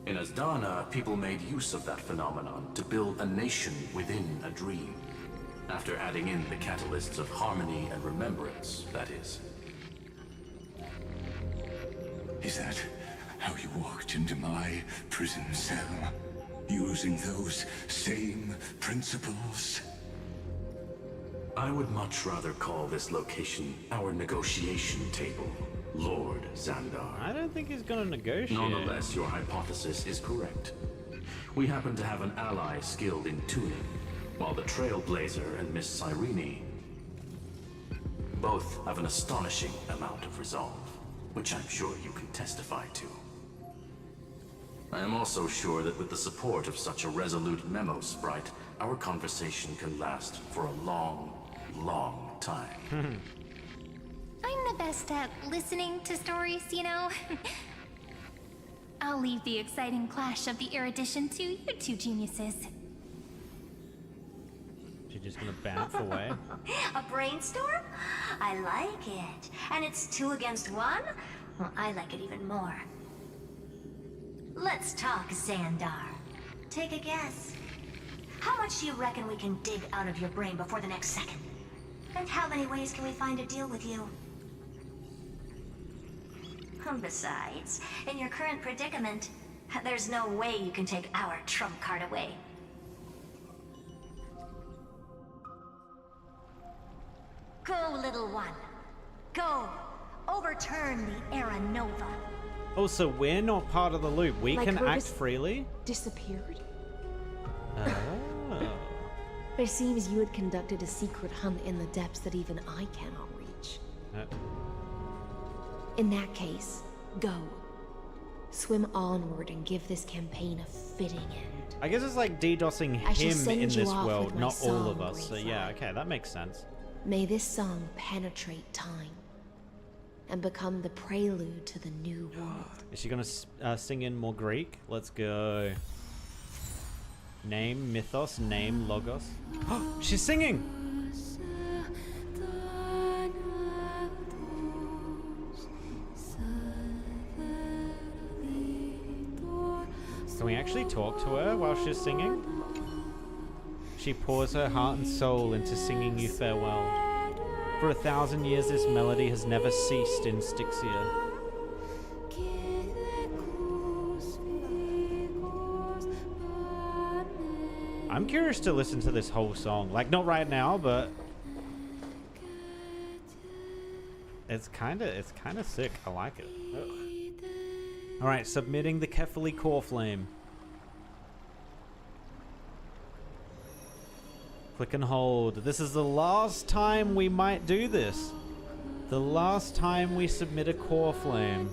In Asdana, people made use of that phenomenon to build a nation within a dream. After adding in the catalysts of harmony and remembrance, that is. Is that how you walked into my prison cell? Using those same principles? I would much rather call this location our negotiation table, Lord Xandar. I don't think he's gonna negotiate. Nonetheless, your hypothesis is correct. We happen to have an ally skilled in tuning, while the Trailblazer and Miss Cyrene both have an astonishing amount of resolve, which I'm sure you can testify to. I am also sure that with the support of such a resolute memo sprite, our conversation can last for a long, long time. I'm the best at listening to stories, you know? I'll leave the exciting clash of the erudition to you two geniuses. She's just gonna bamf away. A brainstorm? I like it. And it's 2 against 1? Well, I like it even more. Let's talk, Xandar. Take a guess. How much do you reckon we can dig out of your brain before the next second? And how many ways can we find to deal with you? Besides, in your current predicament, there's no way you can take our trump card away. Go, little one. Go. Overturn the Era Nova. Oh, so we're not part of the loop. We Like can her act just freely? Disappeared? Oh. It seems you had conducted a secret hunt in the depths that even I cannot reach. In that case, go. Swim onward and give this campaign a fitting end. I guess it's like DDoSing I shall him send in you this off world, with my not all of song, us. So yeah, okay, that makes sense. May this song penetrate time and become the prelude to the new world. Is she gonna sing in more Greek? Let's go. Name mythos, name logos. Oh, she's singing! Can we actually talk to her while she's singing? She pours her heart and soul into singing you farewell. For 1,000 years this melody has never ceased in Styxia. I'm curious to listen to this whole song. Like, not right now, but it's kind of sick. I like it. All right, submitting the Kefali core flame. Click and hold. This is the last time we might do this. The last time we submit a core flame.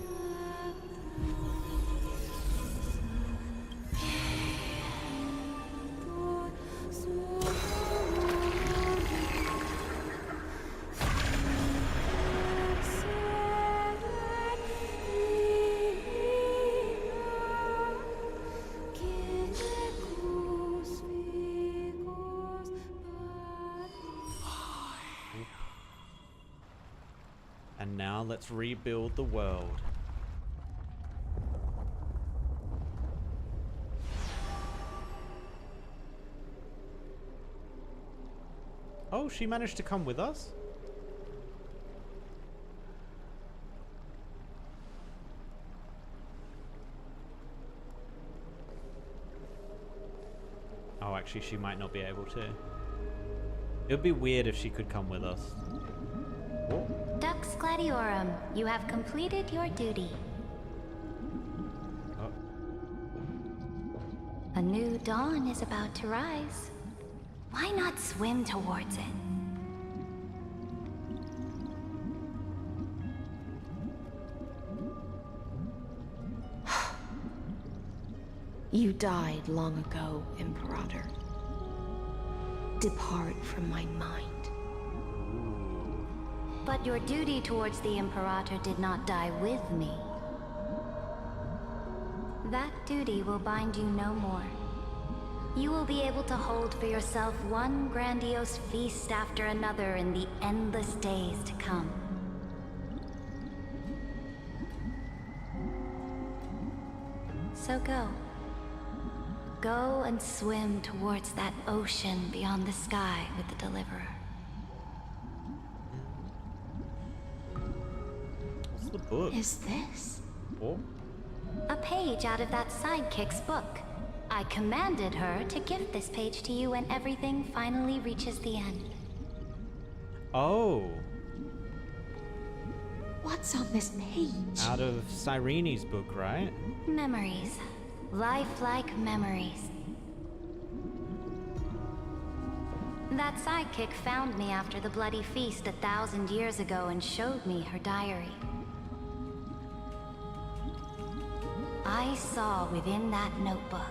And now let's rebuild the world. Oh, she managed to come with us? Oh, actually, she might not be able to. It would be weird if she could come with us. Whoa. Dux Gladiorum, you have completed your duty. Oh. A new dawn is about to rise. Why not swim towards it? You died long ago, Imperator. depart from my mind. But your duty towards the Imperator did not die with me. That duty will bind you no more. You will be able to hold for yourself one grandiose feast after another in the endless days to come. So go. Go and swim towards that ocean beyond the sky with the Deliverer. What's the book? Is this? Oh. A page out of that sidekick's book. I commanded her to gift this page to you when everything finally reaches the end. Oh. What's on this page? Out of Cyrene's book, right? Memories. Lifelike memories. That sidekick found me after the bloody feast 1,000 years ago and showed me her diary. I saw within that notebook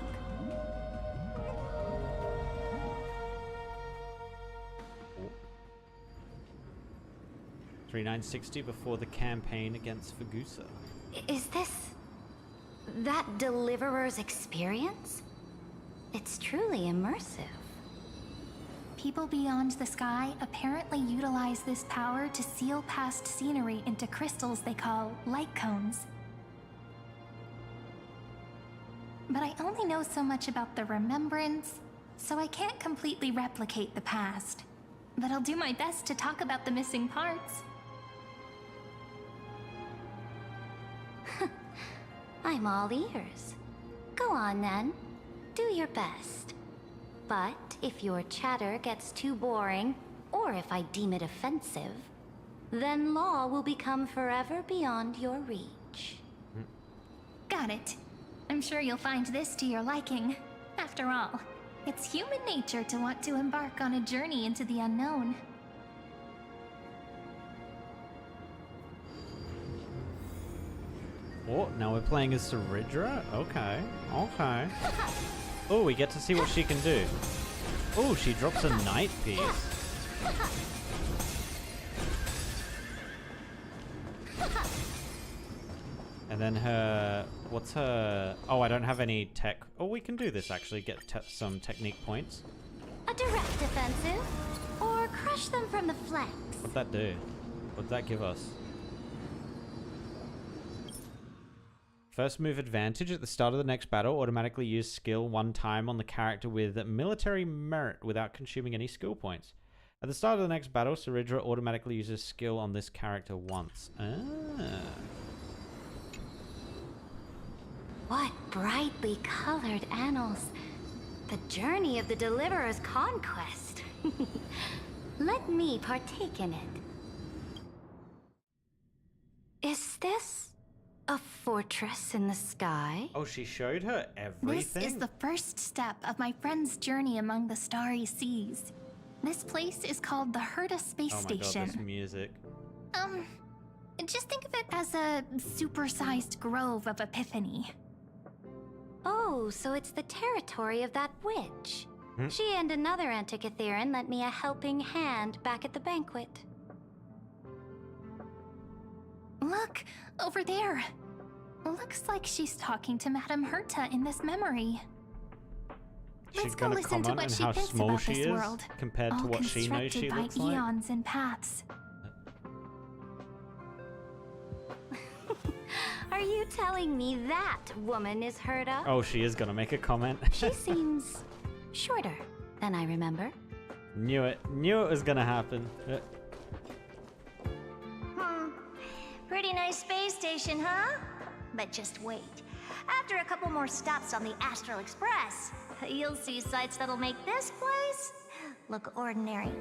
3960 before the campaign against Fagusa. Is this that Deliverer's experience? It's truly immersive. People beyond the sky apparently utilize this power to seal past scenery into crystals they call light cones. But I only know so much about the remembrance, so I can't completely replicate the past. But I'll do my best to talk about the missing parts. I'm all ears. Go on then. Do your best. But if your chatter gets too boring, or if I deem it offensive, then law will become forever beyond your reach. Got it. I'm sure you'll find this to your liking. After all, it's human nature to want to embark on a journey into the unknown. Oh, now we're playing as Saridra? Okay, okay. Oh, we get to see what she can do. Oh, she drops a night piece. And then her... What's her... Oh, I don't have any tech... Oh, we can do this actually. Get some technique points. A direct defensive, or crush them from the flanks. What'd that do? What'd that give us? First move advantage at the start of the next battle. Automatically use skill one time on the character with military merit without consuming any skill points. At the start of the next battle, Saridra automatically uses skill on this character once. What brightly colored annals. The journey of the Deliverer's conquest. Let me partake in it. Is this a fortress in the sky? Oh, she showed her everything? This is the first step of my friend's journey among the starry seas. This place is called the Herta Space Station. Oh my god, this music. Just think of it as a supersized grove of Epiphany. Oh, so it's the territory of that witch. She and another Antikytherian lent me a helping hand back at the banquet. Look, over there. Looks like she's talking to Madame Herta in this memory. Let's go listen to what she thinks about this world, compared to what she knows she looks like. Eons and paths. Are you telling me that woman is Herta? Oh, she is gonna make a comment. She seems shorter than I remember. Knew it. Knew it was gonna happen. Pretty nice space station, huh? But just wait. After a couple more stops on the Astral Express, you'll see sights that'll make this place look ordinary.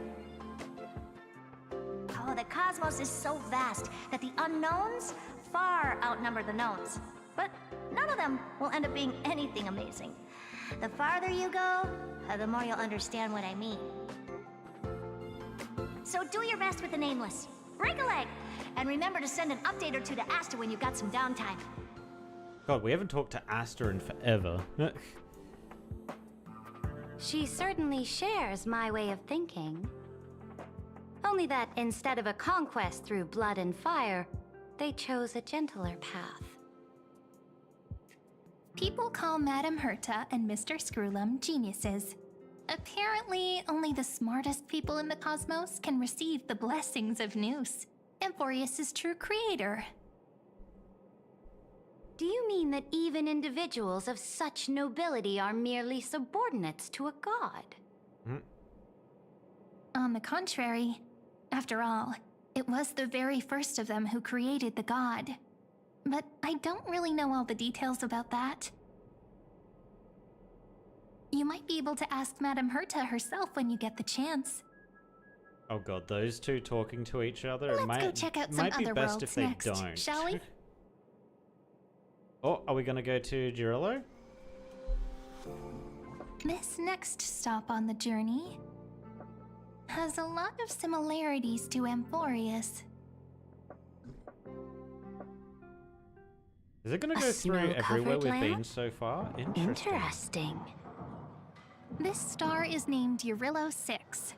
Oh, the cosmos is so vast that the unknowns far outnumber the knowns. But none of them will end up being anything amazing. The farther you go, the more you'll understand what I mean. So do your best with the nameless. Break a leg! And remember to send an update or two to Asta when you've got some downtime. God, we haven't talked to Asta in forever. She certainly shares my way of thinking. Only that instead of a conquest through blood and fire, they chose a gentler path. People call Madame Herta and Mr. Screwlum geniuses. Apparently, only the smartest people in the cosmos can receive the blessings of Noose, Amphorius' true creator. Do you mean that even individuals of such nobility are merely subordinates to a god? On the contrary, after all, it was the very first of them who created the god. But I don't really know all the details about that. You might be able to ask Madame Herta herself when you get the chance. Oh god, those two talking to each other. Let's go check out some other worlds next, don't. shall we? Oh, are we gonna go to Girillo? This next stop on the journey has a lot of similarities to Amphorius. Is it gonna go through everywhere we've been so far? Interesting. This star is named Eurillo 6.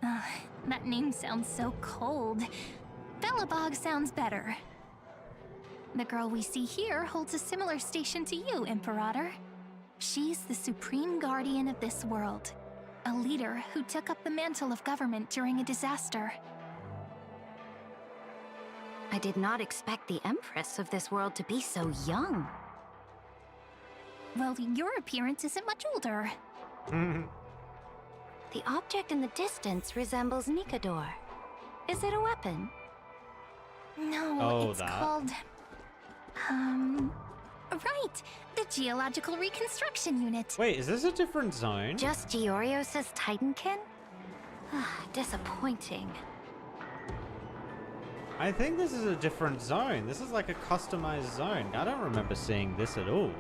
That name sounds so cold. Belobog sounds better. The girl we see here holds a similar station to you, Imperator. She's the supreme guardian of this world, a leader who took up the mantle of government during a disaster. I did not expect the Empress of this world to be so young. Well, your appearance isn't much older. The object in the distance resembles Nikador. Is it a weapon? No, it's called... right! The Geological Reconstruction Unit. Wait, is this a different zone? Just Giorios' Titankin? Disappointing. I think this is a different zone. This is like a customized zone. I don't remember seeing this at all.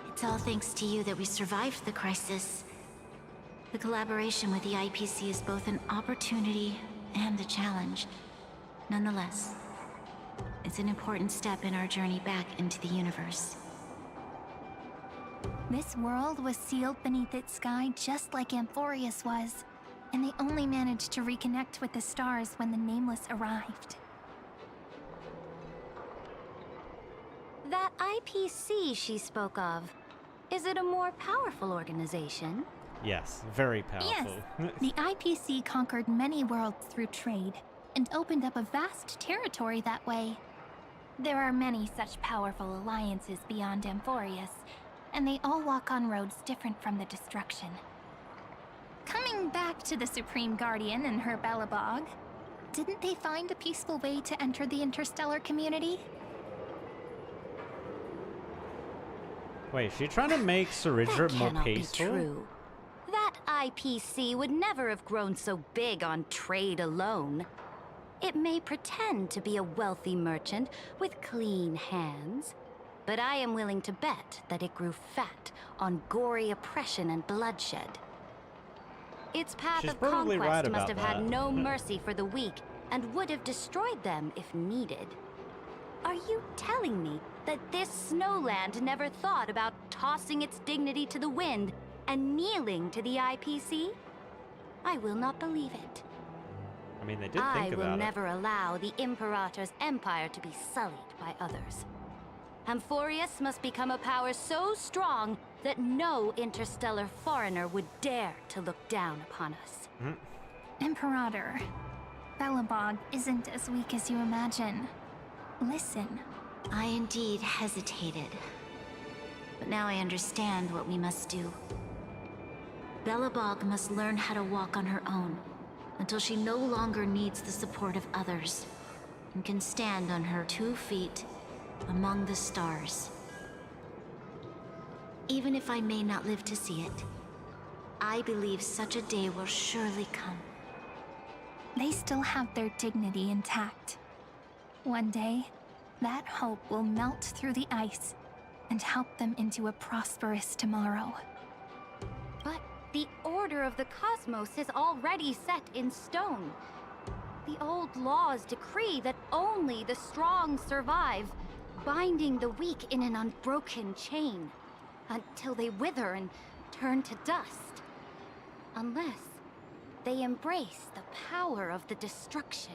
It's all thanks to you that we survived the crisis. The collaboration with the IPC is both an opportunity and a challenge. Nonetheless, it's an important step in our journey back into the universe. This world was sealed beneath its sky just like Amphorius was, and they only managed to reconnect with the stars when the Nameless arrived. That IPC she spoke of, is it a more powerful organization? Yes, very powerful. Yes, the IPC conquered many worlds through trade, and opened up a vast territory that way. There are many such powerful alliances beyond Amphorius, and they all walk on roads different from the destruction. Coming back to the Supreme Guardian and her Belobog, didn't they find a peaceful way to enter the interstellar community? Wait, is she trying to make Saridra more cannot peaceful? Be true. That IPC would never have grown so big on trade alone. It may pretend to be a wealthy merchant with clean hands, but I am willing to bet that it grew fat on gory oppression and bloodshed. Its path She's of probably conquest right must have about had that. no mercy for the weak and would have destroyed them if needed. Are you telling me that this snowland never thought about tossing its dignity to the wind and kneeling to the IPC? I will not believe it. I mean, they did think I about will it. never allow the Imperator's empire to be sullied by others. Amphorius must become a power so strong that no interstellar foreigner would dare to look down upon us. Imperator, Belobog isn't as weak as you imagine. Listen. I indeed hesitated. But now I understand what we must do. Belobog must learn how to walk on her own until she no longer needs the support of others and can stand on her 2 feet among the stars. Even if I may not live to see it, I believe such a day will surely come. They still have their dignity intact. One day, that hope will melt through the ice and help them into a prosperous tomorrow. But the order of the cosmos is already set in stone. The old laws decree that only the strong survive, binding the weak in an unbroken chain. until they wither and turn to dust. Unless they embrace the power of the destruction.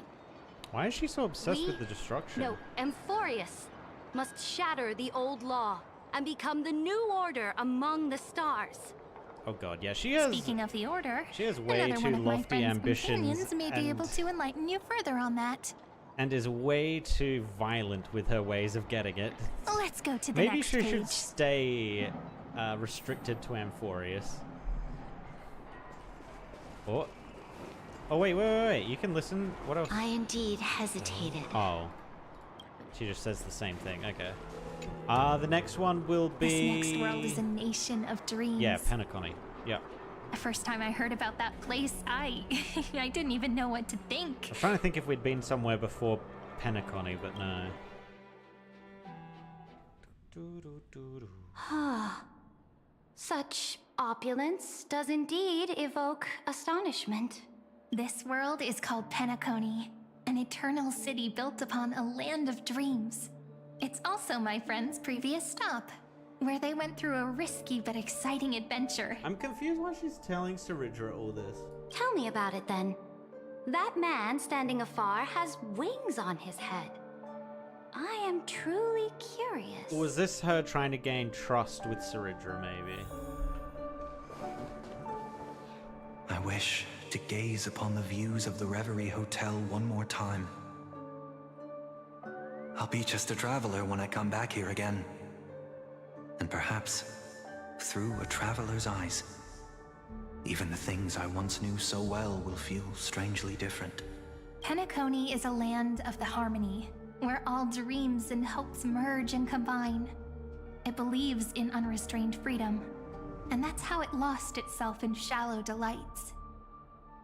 Why is she so obsessed with the destruction? No, Amphorius must shatter the old law and become the new order among the stars. Oh god, yeah, she has... Speaking of the Order, she has way another too one of my lofty friend's ambitions companions may be able to enlighten you further on that. and is way too violent with her ways of getting it. Let's go to the Maybe next she page. should stay restricted to Amphorius. Oh, wait. You can listen. What else? I indeed hesitated. Oh. She just says the same thing. Okay. The next one will be... This next world is a nation of dreams. Yeah, Penacony. Yep. The first time I heard about that place, I didn't even know what to think. I was trying to think if we'd been somewhere before Penacony, but no. Such opulence does indeed evoke astonishment. This world is called Penacony, an eternal city built upon a land of dreams. It's also my friend's previous stop, where they went through a risky but exciting adventure. I'm confused why she's telling Saridra all this. Tell me about it then. That man standing afar has wings on his head. I am truly curious. Or was this her trying to gain trust with Saridra, maybe? I wish to gaze upon the views of the Reverie Hotel one more time. I'll be just a traveler when I come back here again. And perhaps, through a traveler's eyes, even the things I once knew so well will feel strangely different. Penacony is a land of the harmony, where all dreams and hopes merge and combine. It believes in unrestrained freedom, and that's how it lost itself in shallow delights.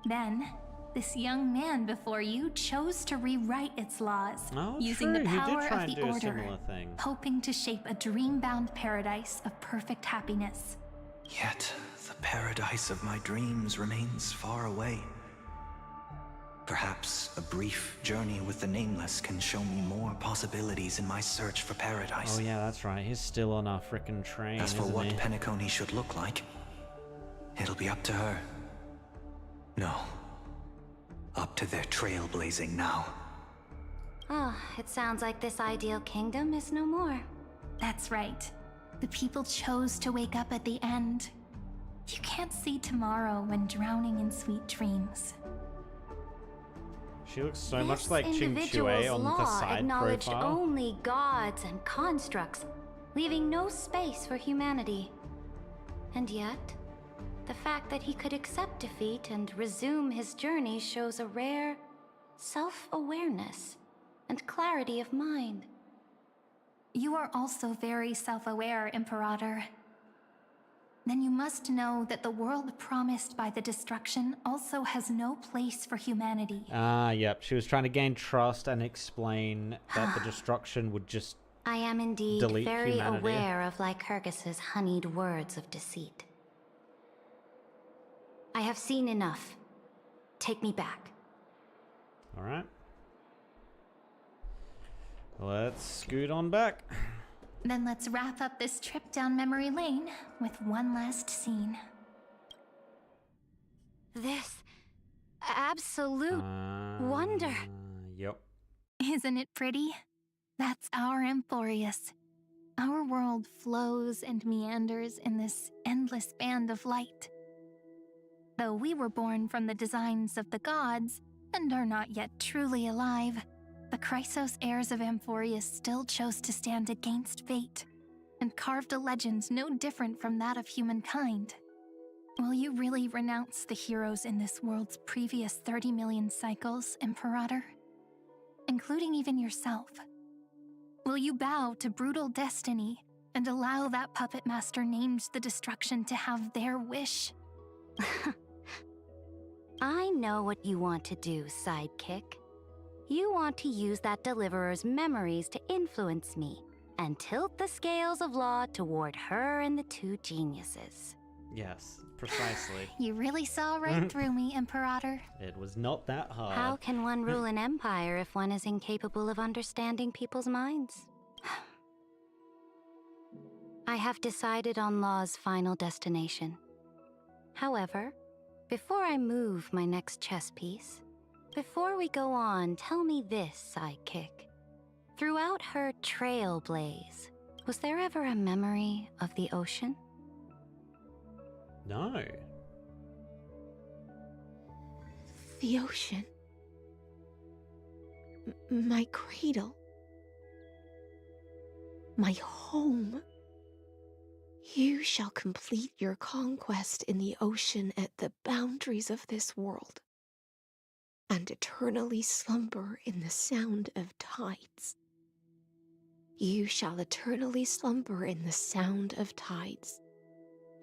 Then, this young man before you chose to rewrite its laws, using the power of the Order, hoping to shape a dream-bound paradise of perfect happiness. Yet, the paradise of my dreams remains far away. Perhaps a brief journey with the Nameless can show me more possibilities in my search for paradise. Oh yeah, that's right. He's still on our frickin' train, As for isn't what he? Penacony should look like, it'll be up to her. No. Up to their trailblazing now. Oh, it sounds like this ideal kingdom is no more. That's right. The people chose to wake up at the end. You can't see tomorrow when drowning in sweet dreams. She looks so much like This Ching individual's Chue on the law side acknowledged profile. only gods and constructs, leaving no space for humanity. And yet, the fact that he could accept defeat and resume his journey shows a rare self-awareness and clarity of mind. You are also very self-aware, Imperator. Then you must know that the world promised by the destruction also has no place for humanity. Yep. She was trying to gain trust and explain that the destruction would just I am indeed delete very humanity. aware of Lycurgus's honeyed words of deceit. I have seen enough. Take me back. All right. Let's scoot on back. Then let's wrap up this trip down memory lane with one last scene. This absolute wonder. Yep. Isn't it pretty? That's our Amphorius. Our world flows and meanders in this endless band of light. Though we were born from the designs of the gods and are not yet truly alive, the Chrysos heirs of Amphorius still chose to stand against fate and carved a legend no different from that of humankind. Will you really renounce the heroes in this world's previous 30 million cycles, Imperator? Including even yourself. Will you bow to brutal destiny and allow that puppet master named the destruction to have their wish? I know what you want to do, sidekick. You want to use that deliverer's memories to influence me and tilt the scales of law toward her and the two geniuses. Yes, precisely. You really saw right through me, Imperator. It was not that hard. How can one rule an empire if one is incapable of understanding people's minds? I have decided on Law's final destination. However, before I move my next chess piece, before we go on, tell me this, sidekick. Throughout her trailblaze, was there ever a memory of the ocean? No. The ocean. My cradle. My home. You shall complete your conquest in the ocean at the boundaries of this world, and eternally slumber in the sound of tides. You shall eternally slumber in the sound of tides,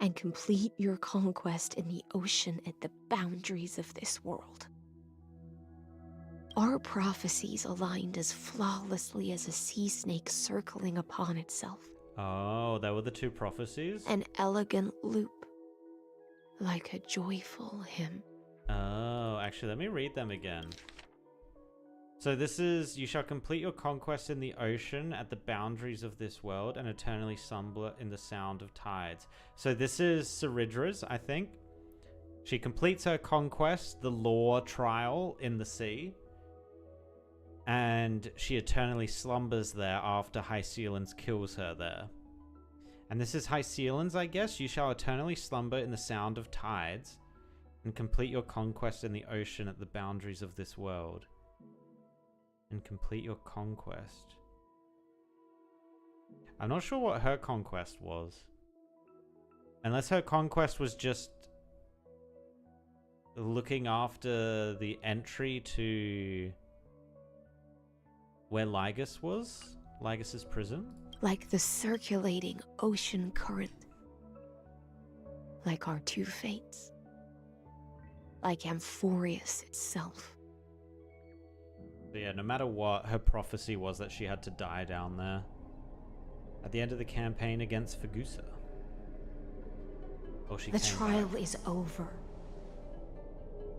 and complete your conquest in the ocean at the boundaries of this world. Our prophecies aligned as flawlessly as a sea snake circling upon itself. Oh, that were the two prophecies? An elegant loop, like a joyful hymn. Oh, actually, let me read them again. So this is, you shall complete your conquest in the ocean at the boundaries of this world and eternally slumber in the sound of tides. So this is Ceridra's, I think. She completes her conquest, the law trial in the sea. And she eternally slumbers there after Hycealans kills her there. And this is Hycealans, I guess. You shall eternally slumber in the sound of tides and complete your conquest in the ocean at the boundaries of this world. And complete your conquest. I'm not sure what her conquest was. Unless her conquest was just looking after the entry to where Lygus was? Lygus's prison? Like the circulating ocean current. Like our two fates. Like Amphorius itself. But yeah, no matter what, her prophecy was that she had to die down there. At the end of the campaign against Fagusa. Well, the trial is over.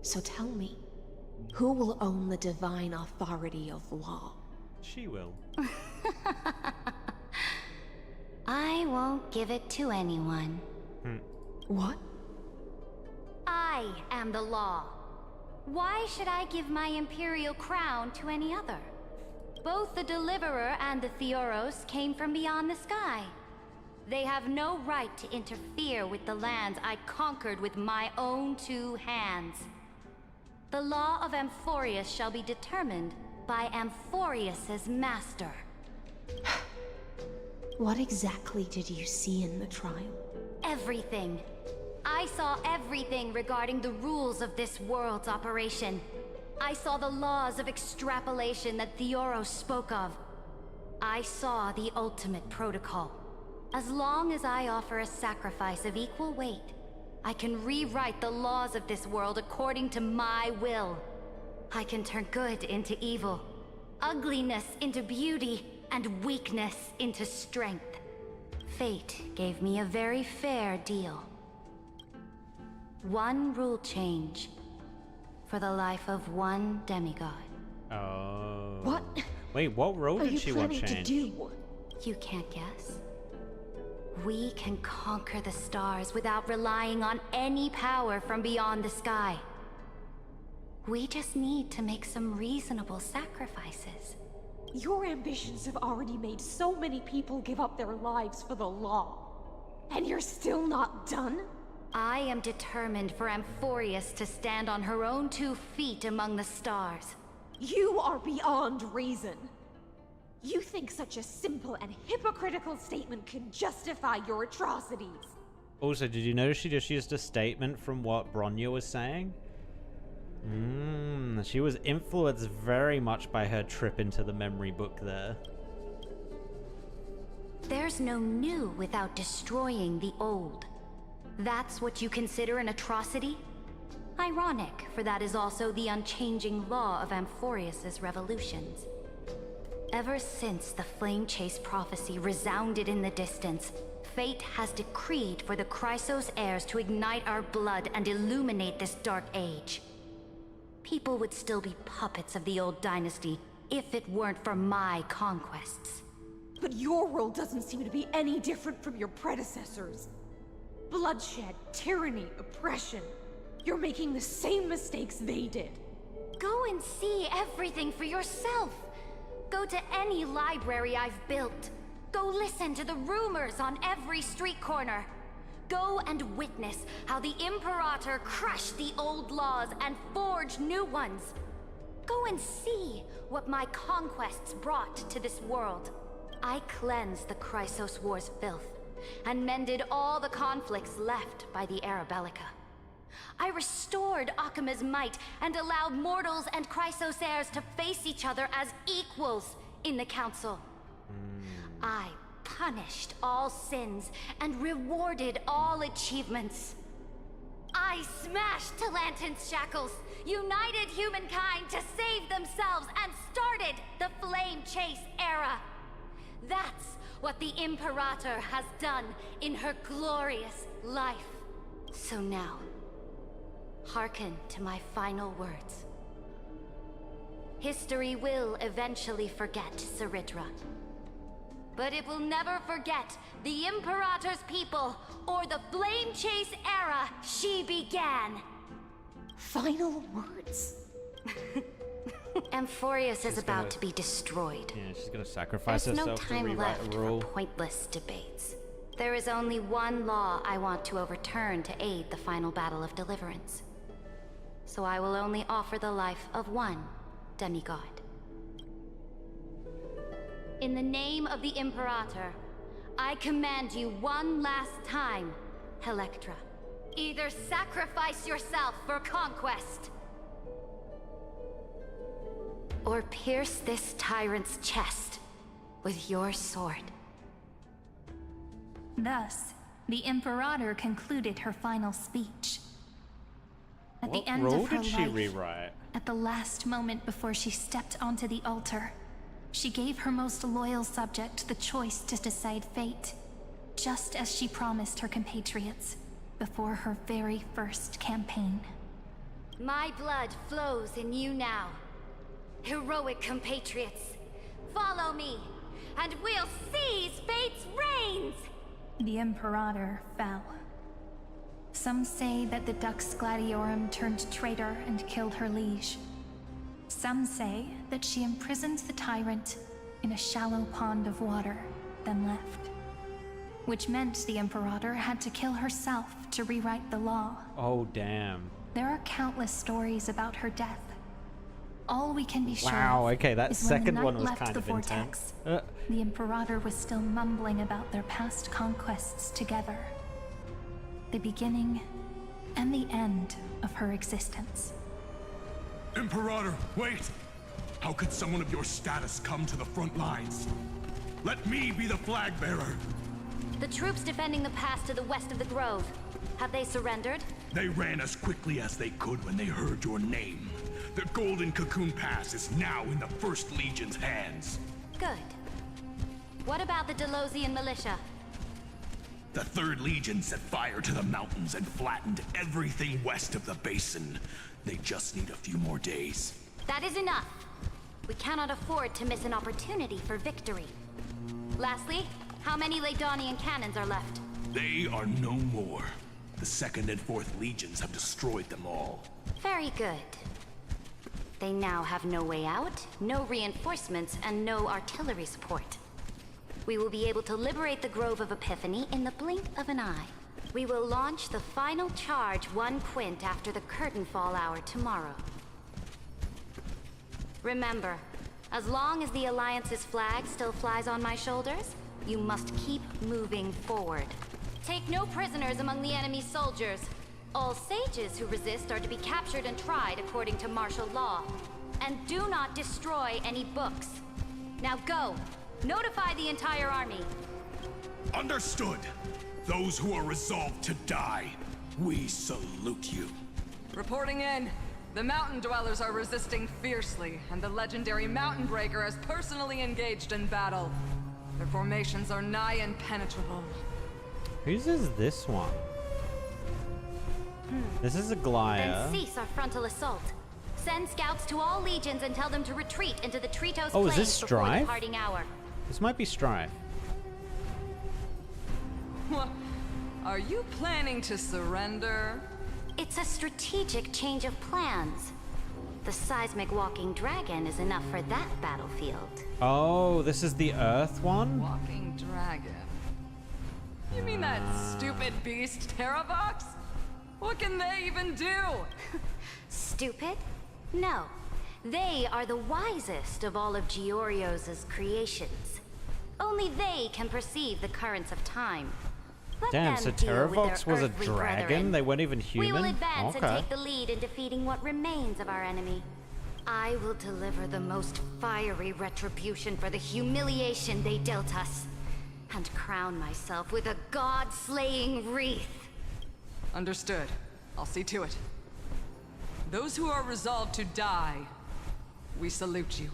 So tell me, who will own the divine authority of law? She will. I won't give it to anyone. What? I am the law. Why should I give my imperial crown to any other? Both the Deliverer and the Theoros came from beyond the sky. They have no right to interfere with the lands I conquered with my own two hands. The law of Amphorius shall be determined by Amphorius's master. What exactly did you see in the trial? Everything. I saw everything regarding the rules of this world's operation. I saw the laws of extrapolation that Theoros spoke of. I saw the ultimate protocol. As long as I offer a sacrifice of equal weight, I can rewrite the laws of this world according to my will. I can turn good into evil, ugliness into beauty, and weakness into strength. Fate gave me a very fair deal. One rule change for the life of one demigod. Oh. What? Wait, what role did she want changed? You can't guess. We can conquer the stars without relying on any power from beyond the sky. We just need to make some reasonable sacrifices. Your ambitions have already made so many people give up their lives for the law. And you're still not done? I am determined for Amphorius to stand on her own 2 feet among the stars. You are beyond reason. You think such a simple and hypocritical statement can justify your atrocities. Also, did you notice she just used a statement from what Bronya was saying? She was influenced very much by her trip into the memory book there. There's no new without destroying the old. That's what you consider an atrocity? Ironic, for that is also the unchanging law of Amphorius's revolutions. Ever since the Flame Chase prophecy resounded in the distance, fate has decreed for the Chrysos heirs to ignite our blood and illuminate this dark age. People would still be puppets of the old dynasty if it weren't for my conquests. But your world doesn't seem to be any different from your predecessors. Bloodshed, tyranny, oppression. You're making the same mistakes they did. Go and see everything for yourself. Go to any library I've built. Go listen to the rumors on every street corner. Go and witness how the Imperator crushed the old laws and forged new ones. Go and see what my conquests brought to this world. I cleansed the Chrysos War's filth, and mended all the conflicts left by the Era Bellica. I restored Akima's might and allowed mortals and Chrysos heirs to face each other as equals in the Council. I punished all sins and rewarded all achievements. I smashed Talantin's shackles, united humankind to save themselves, and started the Flame Chase era. That's what the Imperator has done in her glorious life. So now, hearken to my final words. History will eventually forget Seridra, but it will never forget the Imperator's people or the Flame Chase era she began. Final words? Amphorius is about to be destroyed. Yeah, she's gonna sacrifice There's no herself to time rewrite left a rule. for pointless debates. There is only one law I want to overturn to aid the final battle of deliverance. So I will only offer the life of one demigod. In the name of the Imperator, I command you one last time, Electra. Either sacrifice yourself for conquest, or pierce this tyrant's chest with your sword. Thus, the Imperator concluded her final speech. At What the end role of her did she life, rewrite? at the last moment before she stepped onto the altar, she gave her most loyal subject the choice to decide fate, just as she promised her compatriots before her very first campaign. My blood flows in you now. Heroic compatriots, follow me, and we'll seize fate's reins! The Imperator fell. Some say that the Dux Gladiorum turned traitor and killed her liege. Some say that she imprisoned the tyrant in a shallow pond of water, then left. Which meant the Imperator had to kill herself to rewrite the law. Oh, damn. There are countless stories about her death. All we can be sure Wow, of okay, that is when the second knight one was left kind the of vortex, intense. the Imperator was still mumbling about their past conquests together. The beginning and the end of her existence. Imperator, wait! How could someone of your status come to the front lines? Let me be the flag bearer! The troops defending the pass to the west of the Grove, have they surrendered? They ran as quickly as they could when they heard your name. The Golden Cocoon Pass is now in the First Legion's hands. Good. What about the Delosian militia? The Third Legion set fire to the mountains and flattened everything west of the basin. They just need a few more days. That is enough. We cannot afford to miss an opportunity for victory. Lastly, how many Ladonian cannons are left? They are no more. The Second and Fourth Legions have destroyed them all. Very good. They now have no way out, no reinforcements, and no artillery support. We will be able to liberate the Grove of Epiphany in the blink of an eye. We will launch the final charge 1 quint after the curtain fall hour tomorrow. Remember, as long as the Alliance's flag still flies on my shoulders, you must keep moving forward. Take no prisoners among the enemy's soldiers. All sages who resist are to be captured and tried according to martial law. And do not destroy any books. Now go! Notify the entire army. Understood. Those who are resolved to die, we salute you. Reporting in. The Mountain Dwellers are resisting fiercely, and the legendary Mountain Breaker has personally engaged in battle. Their formations are nigh impenetrable. Whose is this one? This is Aglaya. Then cease our frontal assault. Send scouts to all legions and tell them to retreat into the Tritos Oh, is Plains this before the Strife? parting hour. This might be Strife. What? Are you planning to surrender? It's a strategic change of plans. The seismic walking dragon is enough for that battlefield. Oh, this is the Earth one? Walking dragon. You mean that stupid beast, Terravox? What can they even do? Stupid? No. They are the wisest of all of Giorio's creations. Only they can perceive the currents of time. Let Damn, them so deal with Terravox their was a earthly dragon? brethren. They weren't even human? We will advance Okay. and take the lead in defeating what remains of our enemy. I will deliver the most fiery retribution for the humiliation they dealt us, and crown myself with a god-slaying wreath. Understood. I'll see to it. Those who are resolved to die, we salute you.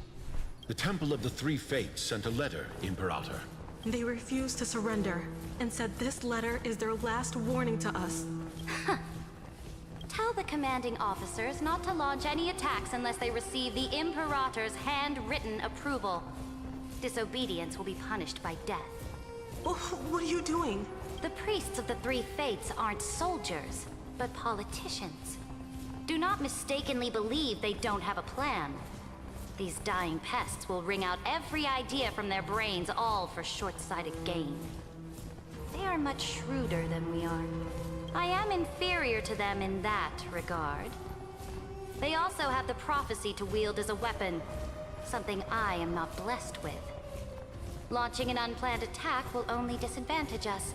The Temple of the Three Fates sent a letter, Imperator. They refused to surrender and said this letter is their last warning to us. Tell the commanding officers not to launch any attacks unless they receive the Imperator's handwritten approval. Disobedience will be punished by death. What are you doing? The priests of the Three Fates aren't soldiers, but politicians. Do not mistakenly believe they don't have a plan. These dying pests will wring out every idea from their brains, all for short-sighted gain. They are much shrewder than we are. I am inferior to them in that regard. They also have the prophecy to wield as a weapon, something I am not blessed with. Launching an unplanned attack will only disadvantage us,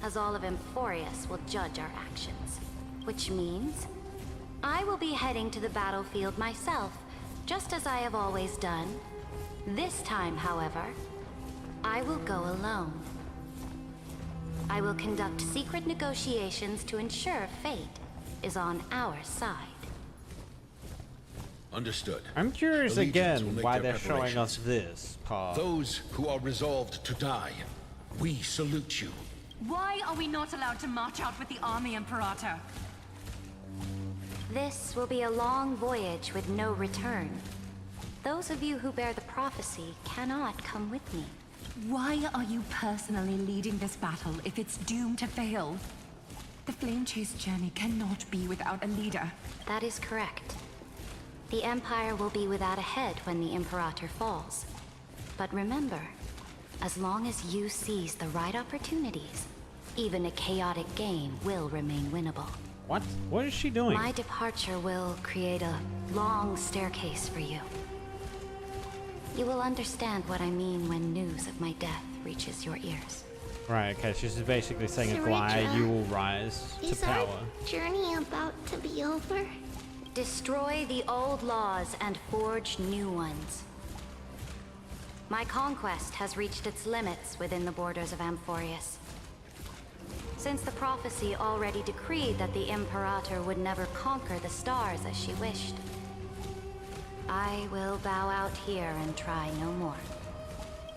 as all of Emphorius will judge our actions. Which means, I will be heading to the battlefield myself, just as I have always done. This time, however, I will go alone. I will conduct secret negotiations to ensure fate is on our side. Understood. I'm curious The legions will again make why their they're showing preparations. us this part. Those who are resolved to die, we salute you. Why are we not allowed to march out with the army, Imperator? This will be a long voyage with no return. Those of you who bear the prophecy cannot come with me. Why are you personally leading this battle if it's doomed to fail? The Flame Chase journey cannot be without a leader. That is correct. The Empire will be without a head when the Imperator falls. But remember, as long as you seize the right opportunities, even a chaotic game will remain winnable. What? What is she doing? My departure will create a long staircase for you. You will understand what I mean when news of my death reaches your ears. Right, okay, she's basically saying, Aglaya, you will rise to Is power. our journey about to be over? Destroy the old laws and forge new ones. My conquest has reached its limits within the borders of Amphorius. Since the prophecy already decreed that the Imperator would never conquer the stars as she wished, I will bow out here and try no more.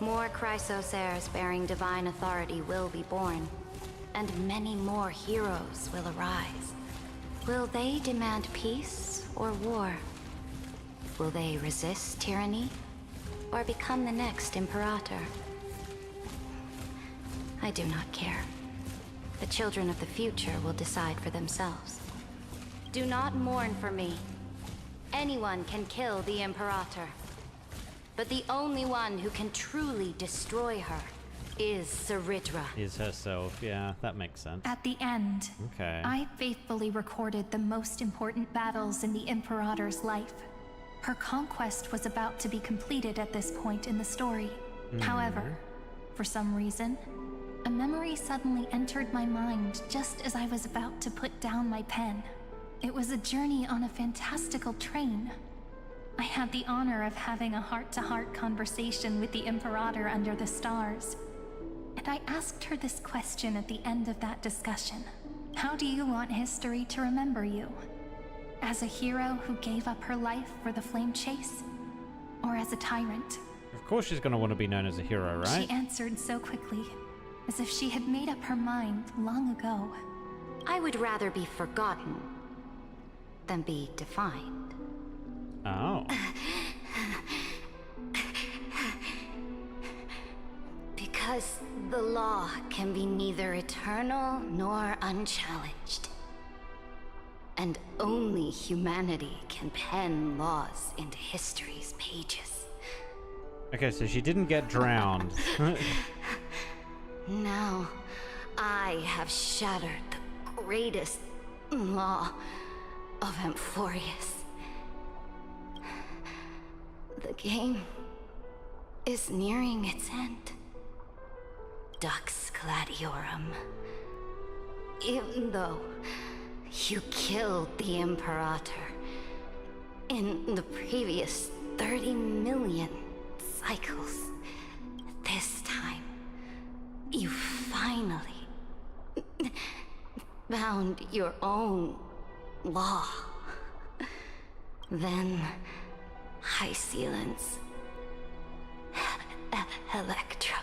More Chrysos heirs bearing divine authority will be born, and many more heroes will arise. Will they demand peace or war? Will they resist tyranny or become the next Imperator? I do not care. The children of the future will decide for themselves. Do not mourn for me. Anyone can kill the Imperator. But the only one who can truly destroy her is Saridra. Is herself, yeah, that makes sense. At the end, Okay. I faithfully recorded the most important battles in the Imperator's life. Her conquest was about to be completed at this point in the story. However, for some reason, a memory suddenly entered my mind just as I was about to put down my pen. It was a journey on a fantastical train. I had the honor of having a heart-to-heart conversation with the Imperator under the stars. And I asked her this question at the end of that discussion. How do you want history to remember you? As a hero who gave up her life for the Flame Chase? Or as a tyrant? Of course she's gonna want to be known as a hero, right? She answered so quickly, as if she had made up her mind long ago. I would rather be forgotten than be defined. Oh. Because the law can be neither eternal nor unchallenged. And only humanity can pen laws into history's pages. Okay, so she didn't get drowned. Now, I have shattered the greatest law of Amphorius. The game is nearing its end. Dux Gladiorum. Even though you killed the Imperator in the previous 30 million cycles, this time you finally found your own law. Then High Sealants, Electra.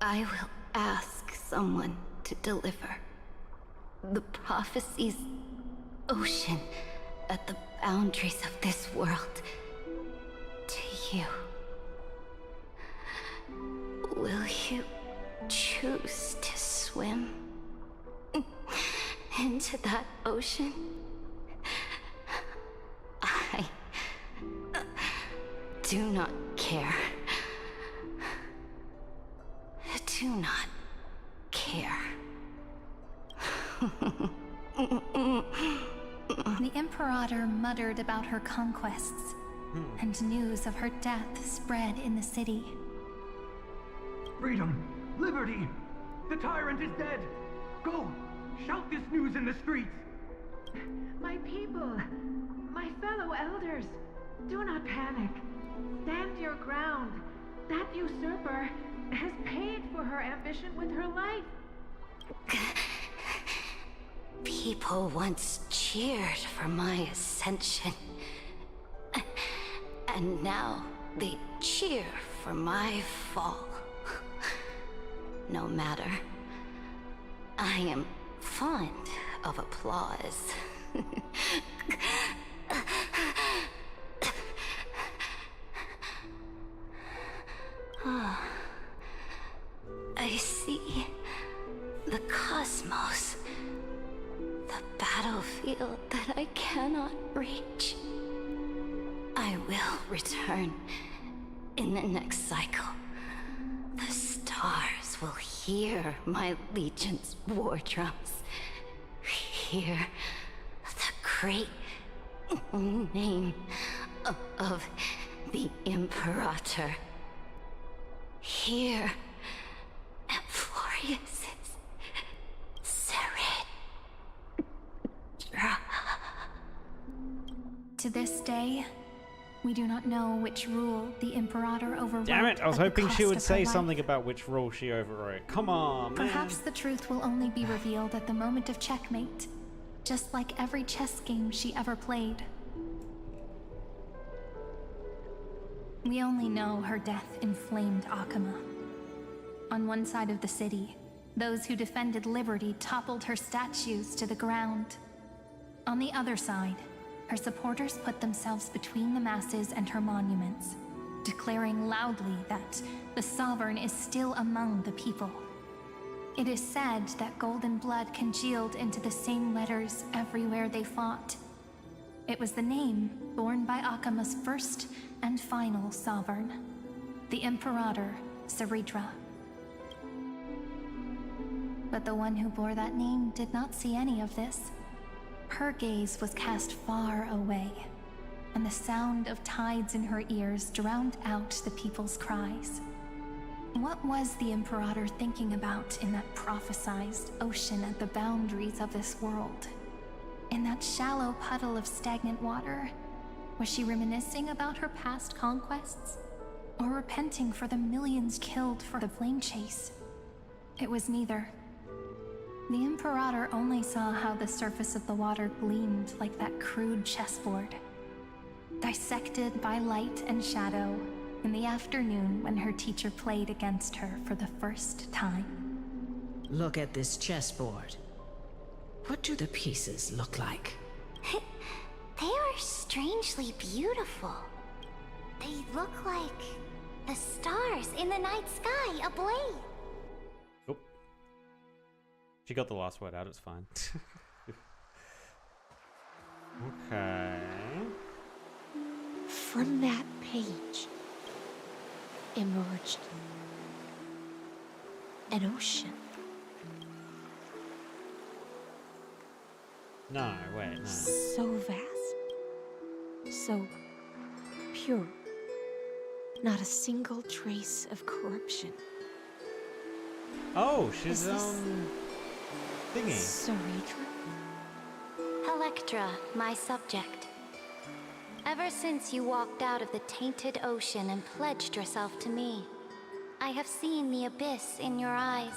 I will ask someone to deliver the prophecy's ocean at the boundaries of this world to you. Will you choose to swim into that ocean? I do not care. Do not care. The Imperator muttered about her conquests, and news of her death spread in the city. Freedom! Liberty! The tyrant is dead! Go! Shout this news in the streets! My people! My fellow elders! Do not panic. Stand your ground. That usurper has paid for her ambition with her life. People once cheered for my ascension. And now they cheer for my fall. No matter. I am fond of applause. I see the cosmos, the battlefield that I cannot reach. I will return in the next cycle. The stars will hear my legion's war drums. Hear the great name of the Imperator. Hear Amphorius's To this day, we do not know which rule the Imperator overrode. Damn it, I was at the hoping she cost would of say her life. something about which rule she overrode. Come on, man. Perhaps the truth will only be revealed at the moment of checkmate, just like every chess game she ever played. We only know her death inflamed Akama. On one side of the city, those who defended liberty toppled her statues to the ground. On the other side, her supporters put themselves between the masses and her monuments, declaring loudly that the Sovereign is still among the people. It is said that golden blood congealed into the same letters everywhere they fought. It was the name borne by Akama's first and final Sovereign, the Imperator Saridra. But the one who bore that name did not see any of this. Her gaze was cast far away, and the sound of tides in her ears drowned out the people's cries. What was the Imperator thinking about in that prophesized ocean at the boundaries of this world? In that shallow puddle of stagnant water, was she reminiscing about her past conquests? Or repenting for the millions killed for the flame chase? It was neither. The Imperator only saw how the surface of the water gleamed like that crude chessboard, dissected by light and shadow in the afternoon when her teacher played against her for the first time. Look at this chessboard. What do the pieces look like? They are strangely beautiful. They look like the stars in the night sky ablaze. Oh. She got the last word out, it's fine. Okay. From that page emerged an ocean. No, wait, no. So vast, so pure. Not a single trace of corruption. Oh, she's Is this thingy. Ceredra? Electra, my subject. Ever since you walked out of the tainted ocean and pledged yourself to me, I have seen the abyss in your eyes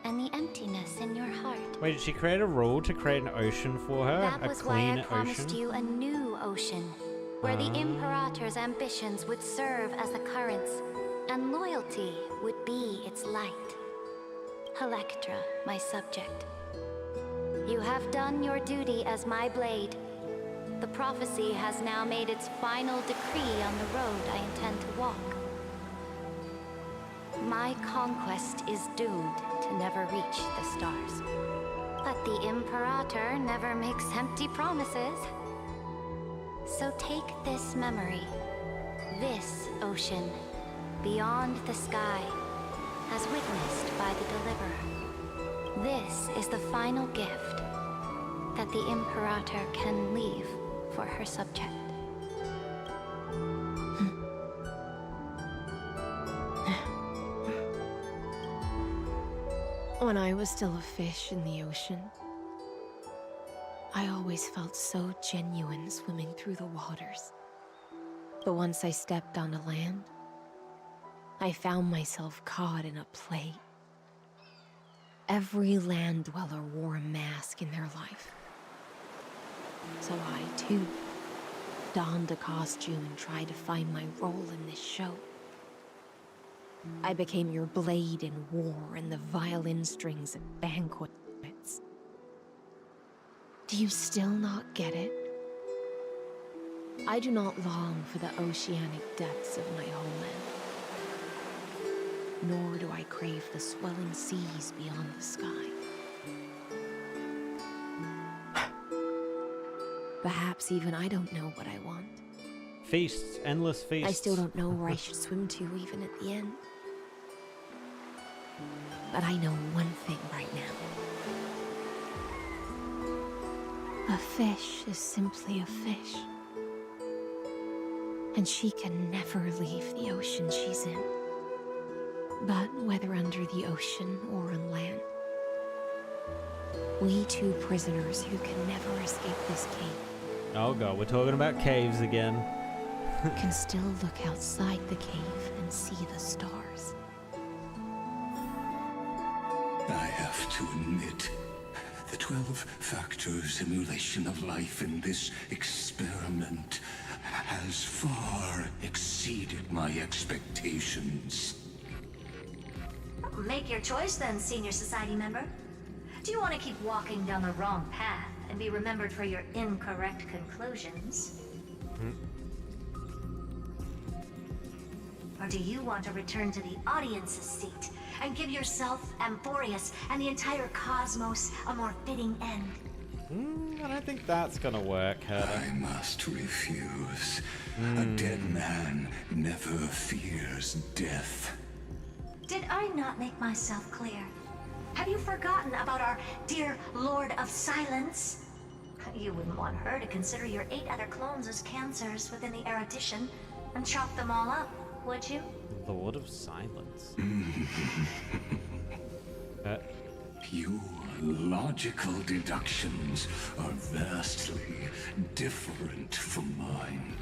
and the emptiness in your heart. Wait, did she create a rule to create an ocean for her? That A was why clean I promised ocean? you a new ocean, where the Imperator's ambitions would serve as the currents, and loyalty would be its light. Electra, my subject. You have done your duty as my blade. The prophecy has now made its final decree on the road I intend to walk. My conquest is doomed to never reach the stars. But the Imperator never makes empty promises. So take this memory, this ocean, beyond the sky, as witnessed by the Deliverer. This is the final gift that the Imperator can leave for her subject. When I was still a fish in the ocean, I always felt so genuine swimming through the waters. But once I stepped onto land, I found myself caught in a play. Every land dweller wore a mask in their life. So I, too, donned a costume and tried to find my role in this show. I became your blade in war and the violin strings at banquets. Do you still not get it? I do not long for the oceanic depths of my homeland. Nor do I crave the swelling seas beyond the sky. Perhaps even I don't know what I want. Feasts, endless feasts. I still don't know where I should swim to even at the end. But I know one thing right now. A fish is simply a fish. And she can never leave the ocean she's in. But whether under the ocean or on land, we two prisoners who can never escape this cave. Oh god, we're talking about caves again. Can still look outside the cave and see the stars. I have to admit, the 12-factor simulation of life in this experiment has far exceeded my expectations. Make your choice then, Senior Society member. Do you want to keep walking down the wrong path and be remembered for your incorrect conclusions? Or do you want to return to the audience's seat and give yourself, Amphorius, and the entire cosmos a more fitting end? I don't think that's gonna work, Herda. I must refuse. A dead man never fears death. Did I not make myself clear? Have you forgotten about our dear Lord of Silence? You wouldn't want her to consider your 8 other clones as cancers within the erudition and chop them all up, would you? Lord of Silence. Your logical deductions are vastly different from mine.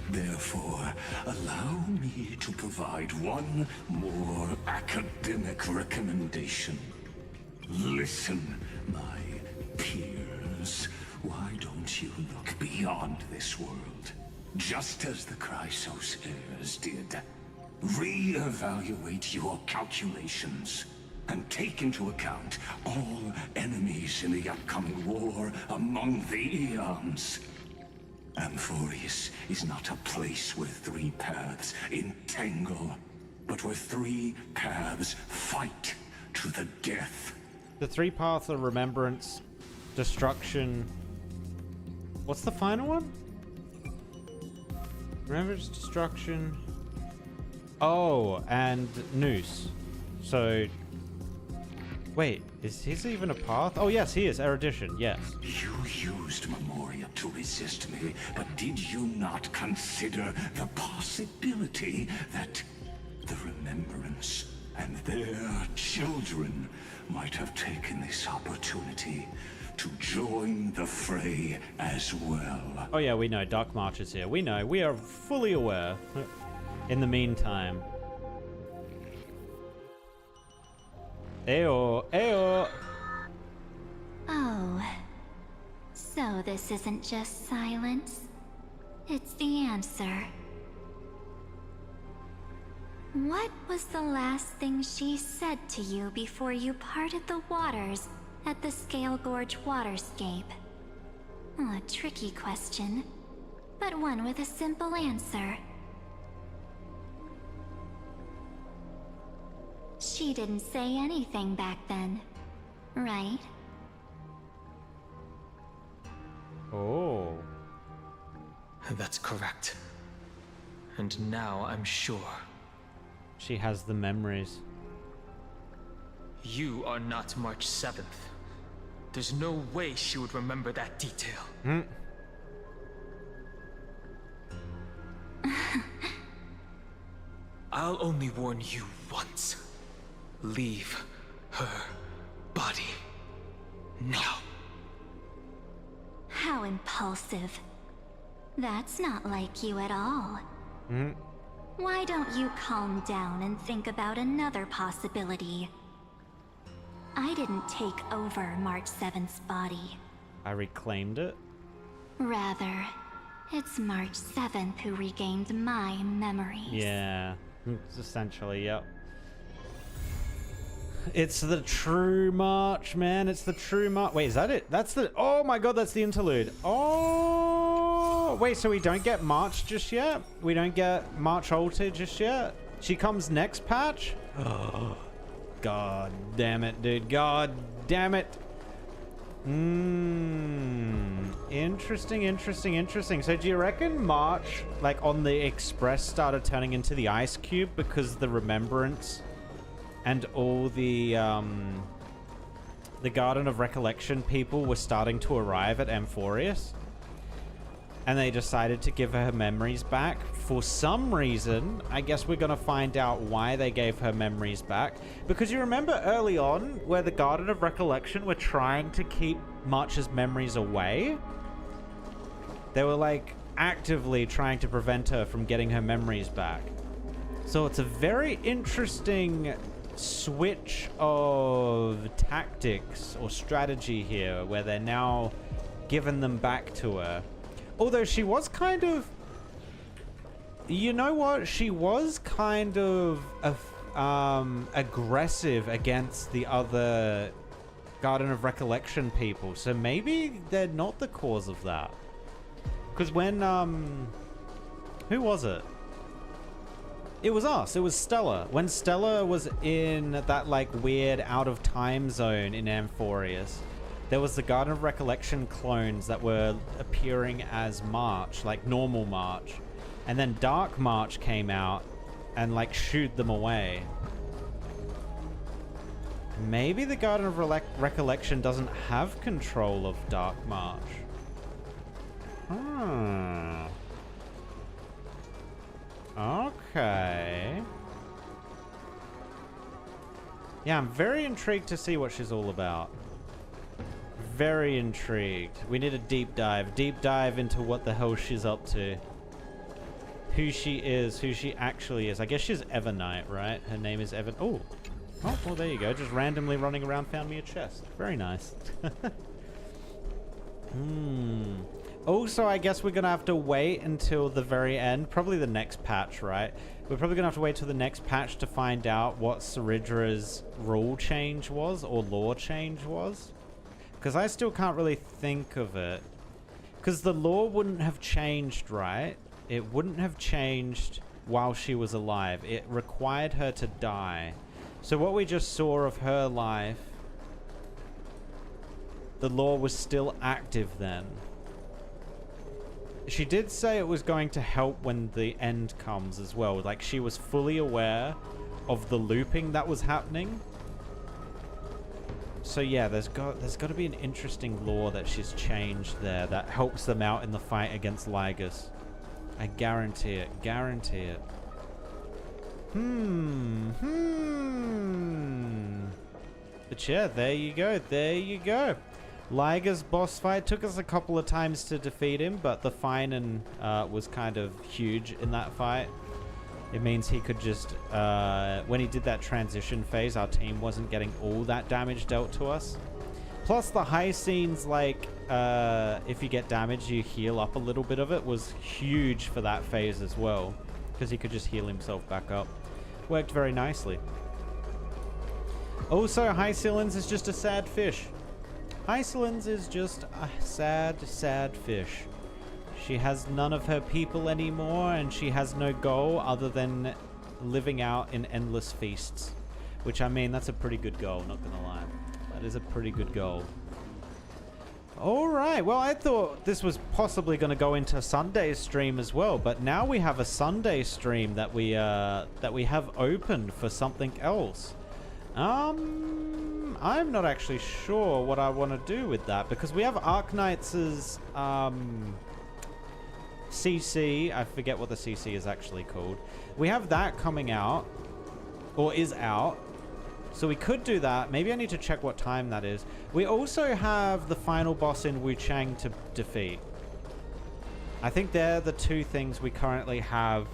Therefore, allow me to provide one more academic recommendation. Listen, my peers. Why don't you look beyond this world? Just as the Chrysos heirs did. Re-evaluate your calculations and take into account all enemies in the upcoming war among the Eons. Amphorius is not a place where three paths entangle, but where three paths fight to the death. The three paths of remembrance, destruction. What's the final one? Remembrance, destruction. Oh, and noose. So, wait, is his even a path? Oh yes, he is. Erudition, yes. You used Memoria to resist me, but did you not consider the possibility that the Remembrance and their children might have taken this opportunity to join the fray as well? Oh yeah, we know. Dark March is here. We know. We are fully aware. In the meantime. Ayo, ayo. Oh. So this isn't just silence. It's the answer. What was the last thing she said to you before you parted the waters at the Scale Gorge waterscape? A tricky question, but one with a simple answer. She didn't say anything back then, right? Oh. That's correct. And now I'm sure. She has the memories. You are not March 7th. There's no way she would remember that detail. I'll only warn you once. Leave her body now. How impulsive. That's not like you at all. Why don't you calm down and think about another possibility? I didn't take over March 7th's body. I reclaimed it? Rather, it's March 7th who regained my memories. Yeah, essentially, yep. It's the true March, man. It's the true March. Wait, is that it? That's the... Oh my god, that's the interlude. Oh! Wait, so we don't get March just yet? We don't get March Altered just yet? She comes next patch? Oh, god damn it, dude. God damn it. Interesting, interesting, interesting. So do you reckon March, like on the Express, started turning into the Ice Cube because the Remembrance and all the Garden of Recollection people were starting to arrive at Amphorius? And they decided to give her memories back for some reason. I guess we're gonna find out why they gave her memories back. Because you remember early on where the Garden of Recollection were trying to keep March's memories away? They were like actively trying to prevent her from getting her memories back. So it's a very interesting switch of tactics or strategy here where they're now giving them back to her. Although she was kind of... You know what? She was kind of aggressive against the other Garden of Recollection people. So maybe they're not the cause of that. Because when... Who was it? It was us. It was Stella. When Stella was in that, like, weird out-of-time zone in Amphorius, there was the Garden of Recollection clones that were appearing as March, like normal March. And then Dark March came out and, like, shooed them away. Maybe the Garden of Recollection doesn't have control of Dark March. Okay. Yeah, I'm very intrigued to see what she's all about. Very intrigued. We need a deep dive into what the hell she's up to. Who she is, who she actually is. I guess she's Evernight, right? Her name is Evan. Oh, well, there you go. Just randomly running around, found me a chest. Very nice. Also, I guess we're gonna have to wait until the very end. Probably the next patch, right? We're probably gonna have to wait till the next patch to find out what Ceridra's rule change was, or law change was. Because I still can't really think of it. Because the law wouldn't have changed, right? It wouldn't have changed while she was alive. It required her to die. So what we just saw of her life, the law was still active then. She did say it was going to help when the end comes as well. Like, she was fully aware of the looping that was happening. So yeah, there's got to be an interesting law that she's changed there that helps them out in the fight against Lygus. I guarantee it. Guarantee it. But yeah, there you go. There you go. Lygus boss fight took us a couple of times to defeat him, but the Finan was kind of huge in that fight. It means he could just, when he did that transition phase, our team wasn't getting all that damage dealt to us. Plus the high scenes, like, if you get damaged, you heal up a little bit of it, was huge for that phase as well. Because he could just heal himself back up. Worked very nicely. Also, Hycelins is just a sad fish. Hycelins is just a sad, sad fish. She has none of her people anymore, and she has no goal other than living out in endless feasts. Which, I mean, that's a pretty good goal, not gonna lie. That is a pretty good goal. Alright, well, I thought this was possibly going to go into Sunday's stream as well, but now we have a Sunday stream that we have opened for something else. I'm not actually sure what I want to do with that, because we have Arknight's CC. I forget what the CC is actually called. We have that coming out, or is out. So we could do that. Maybe I need to check what time that is. We also have the final boss in Wuchang to defeat. I think they're the two things we currently have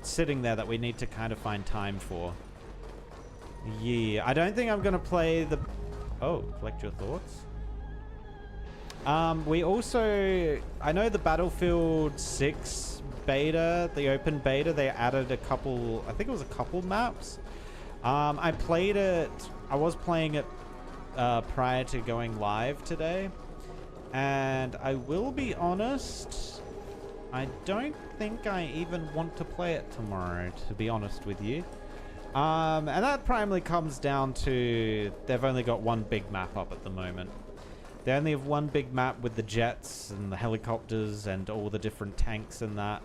sitting there that we need to kind of find time for. Yeah, I don't think I'm going to play the... Oh, collect your thoughts. We also... I know the Battlefield 6 beta, the open beta, they added a couple... I think it was a couple maps. I played it... I was playing it prior to going live today. And I will be honest... I don't think I even want to play it tomorrow, to be honest with you. And that primarily comes down to they've only got one big map up at the moment. They only have one big map with the jets and the helicopters and all the different tanks and that.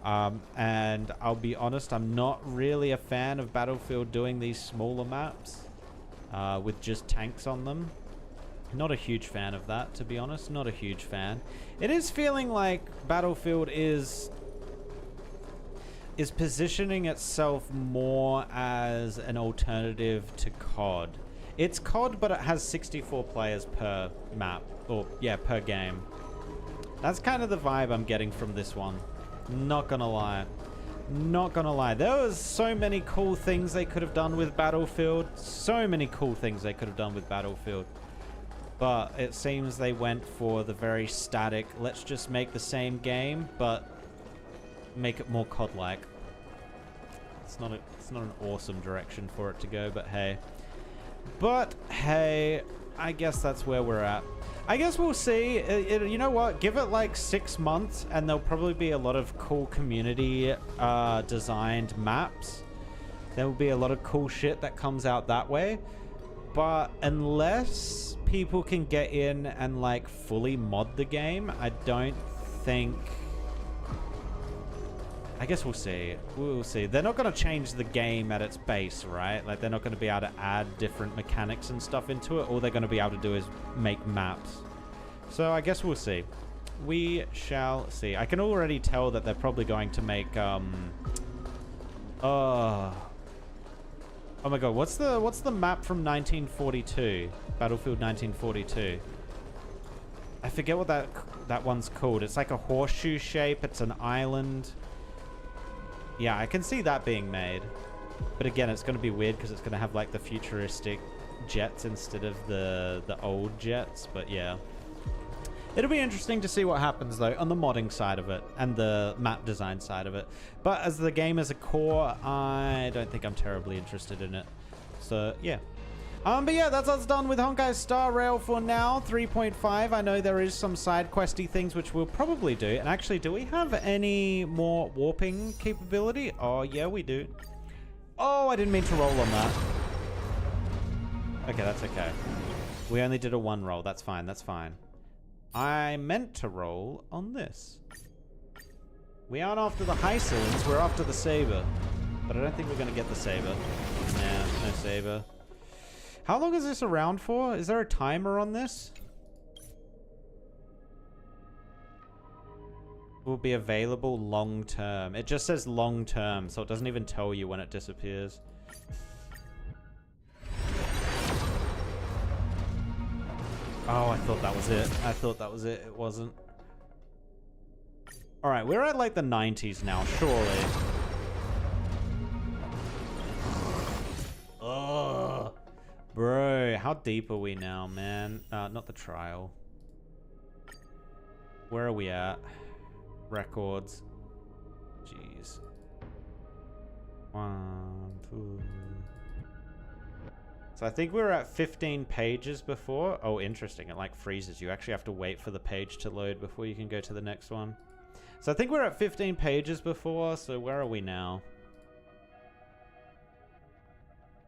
And I'll be honest, I'm not really a fan of Battlefield doing these smaller maps with just tanks on them. Not a huge fan of that, to be honest. Not a huge fan. It is feeling like Battlefield is positioning itself more as an alternative to COD. It's COD, but it has 64 players per map. Or, yeah, per game. That's kind of the vibe I'm getting from this one. Not gonna lie. Not gonna lie. There was so many cool things they could have done with Battlefield. So many cool things they could have done with Battlefield. But it seems they went for the very static, let's just make the same game, but make it more COD-like. It's not an awesome direction for it to go, but hey. But hey, I guess that's where we're at. I guess we'll see. You know what? Give it like 6 months and there'll probably be a lot of cool community designed maps. There will be a lot of cool shit that comes out that way. But unless people can get in and like fully mod the game, I don't think... I guess we'll see. We'll see. They're not going to change the game at its base, right? Like, they're not going to be able to add different mechanics and stuff into it. All they're going to be able to do is make maps. So I guess we'll see. We shall see. I can already tell that they're probably going to make, oh my god, what's the map from 1942? Battlefield 1942. I forget what that one's called. It's like a horseshoe shape. It's an island. Yeah, I can see that being made. But again, it's going to be weird because it's going to have like the futuristic jets instead of the old jets. But yeah. It'll be interesting to see what happens though on the modding side of it and the map design side of it. But as the game as a core, I don't think I'm terribly interested in it. So yeah. But yeah, that's us done with Honkai Star Rail for now. 3.5. I know there is some side questy things which we'll probably do. And actually, do we have any more warping capability? Oh, yeah, we do. Oh, I didn't mean to roll on that. Okay, that's okay. We only did a 1 roll. That's fine. That's fine. I meant to roll on this. We aren't after the Hycillans. We're after the Saber. But I don't think we're going to get the Saber. Nah, no Saber. How long is this around for? Is there a timer on this? Will be available long term. It just says long term, so it doesn't even tell you when it disappears. Oh, I thought that was it. I thought that was it. It wasn't. Alright, we're at like the 90s now, surely. Ugh. Bro, how deep are we now, man? Not the trial. Where are we at? Records. Jeez. 1, 2. So I think we were at 15 pages before. Oh, interesting. It like freezes. You actually have to wait for the page to load before you can go to the next one. So I think we're at 15 pages before. So where are we now?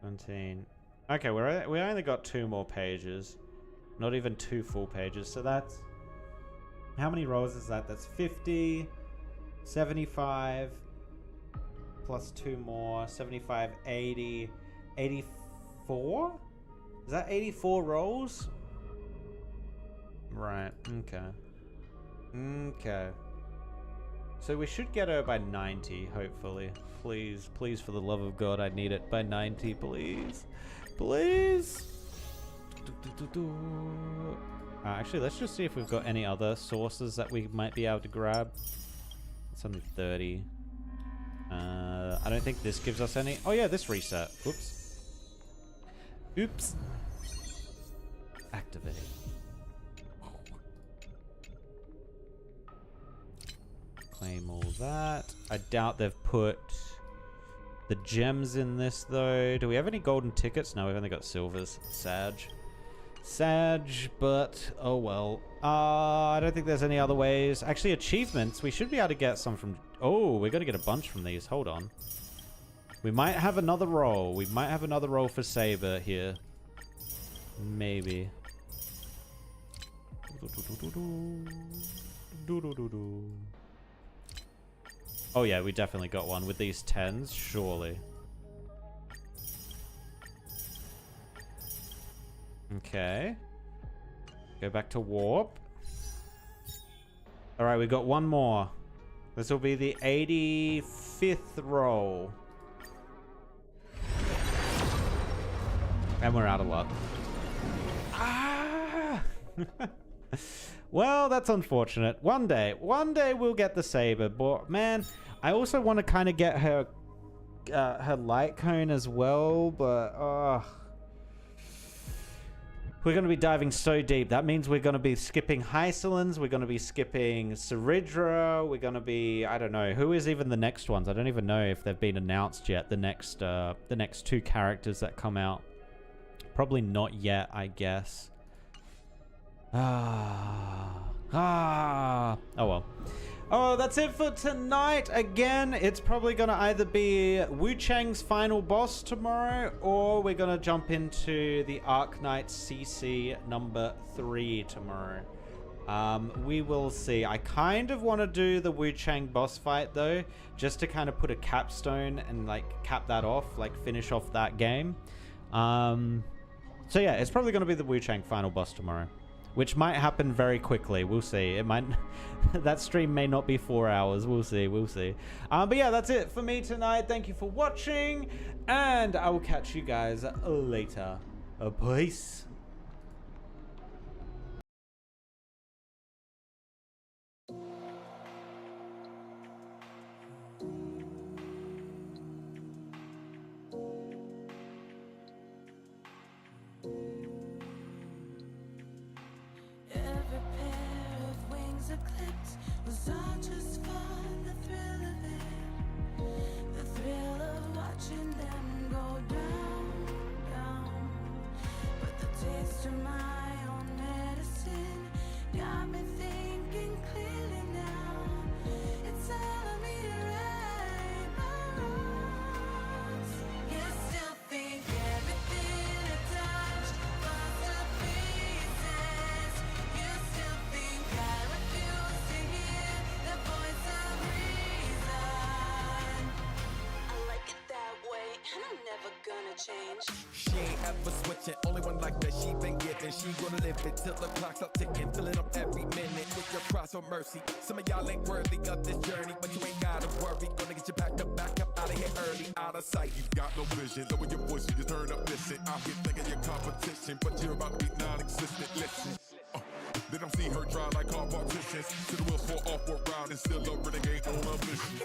17. Okay, we only got 2 more pages. Not even 2 full pages. So that's... How many rolls is that? That's 50, 75, plus 2 more, 75, 80, 84? Is that 84 rolls? Right, okay. Okay. So we should get her by 90, hopefully. Please, please, for the love of God, I need it by 90, please. Please! Actually, let's just see if we've got any other sources that we might be able to grab. It's only 30. I don't think this gives us any. Oh yeah, this reset. Oops. Oops. Activate. Claim all that. I doubt they've put the gems in this though. Do we have any golden tickets? No, we've only got silvers. Sag, but oh well. I don't think there's any other ways. Actually, achievements. We should be able to get some from... Oh, we're going to get a bunch from these. Hold on. We might have another roll. We might have another roll for Saber here. Maybe. Oh yeah, we definitely got one with these 10s, surely. Okay. Go back to warp. Alright, we got one more. This will be the 85th roll. And we're out of luck. Ah! Well, that's unfortunate. One day we'll get the Saber. But man, I also want to kind of get her light cone as well. But we're going to be diving so deep. That means we're going to be skipping Hycillans. We're going to be skipping Saridra. We're going to be, I don't know, who is even the next ones? I don't even know if they've been announced yet. The next 2 characters that come out. Probably not yet, I guess. Oh well. Oh, that's it for tonight. Again, it's probably going to either be Wu Chang's final boss tomorrow, or we're going to jump into the Arknight CC number 3 tomorrow. We will see. I kind of want to do the Wu Chang boss fight though, just to kind of put a capstone and like cap that off, like finish off that game. So yeah, it's probably going to be the Wu Chang final boss tomorrow. Which might happen very quickly. We'll see. It might... that stream may not be 4 hours. We'll see. We'll see. But yeah, that's it for me tonight. Thank you for watching. And I will catch you guys later. Peace. Eclipse was all just for the thrill of it, the thrill of watching them go down, down. change. She ain't ever switching, only one like that she been getting. She gonna live it till the clock's up ticking, filling up every minute with your cross of mercy. Some of y'all ain't worthy of this journey, but you ain't gotta worry. Gonna get you back up out of here early, out of sight. You got no vision, lower your voice, you just turn up, listen. Out here thinking your competition, but you're about to be non-existent. Listen. They don't see her try like all politicians. To the wheels fall off, walk round and still a renegade on a mission.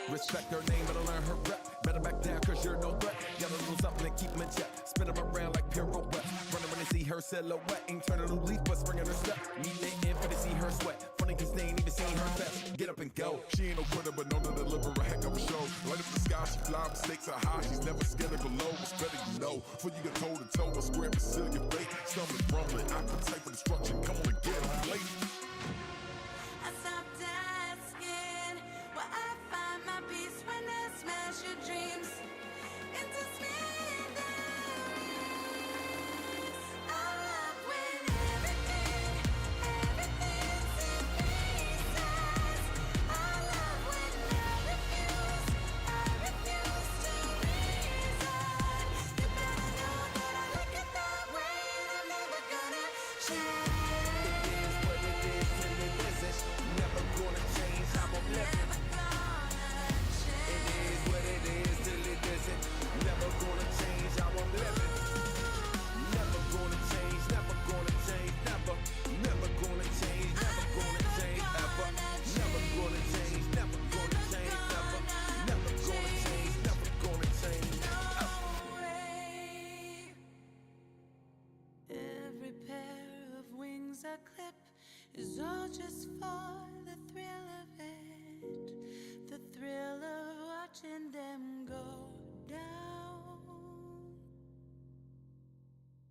Respect her name, better learn her rep. Better back down, cause you're no threat. Got a little something to keep him in check. Spin him around like pirouette. Running when they see her silhouette. Ain't turning a new leaf, but springing her step. Need they in for they see her sweat. Funny cause they ain't even seen her best. Get up and go. She ain't no quitter, but known to deliver a heck of a show. Right up the sky, she fly, mistakes are high. She's never scared to go low. What's better, you know. Before you get toe to toe, a square and seal your fate. Stumbling, rumbling, appetite for destruction. Come on and get them late. I stopped asking where I find my peace when I smash your dreams into smithereens. I love when everything's in pieces. I love when I refuse to reason. You better know that I like it that way, and I'm never gonna change. Never gonna change how I'm living. It is what it is till it isn't. Never gonna change how I'm living. Never gonna change, never gonna change, never. Never gonna change, never gonna change, ever. Never gonna change, never gonna change, never. Never gonna change, never gonna change, Every pair of wings I clip is all just for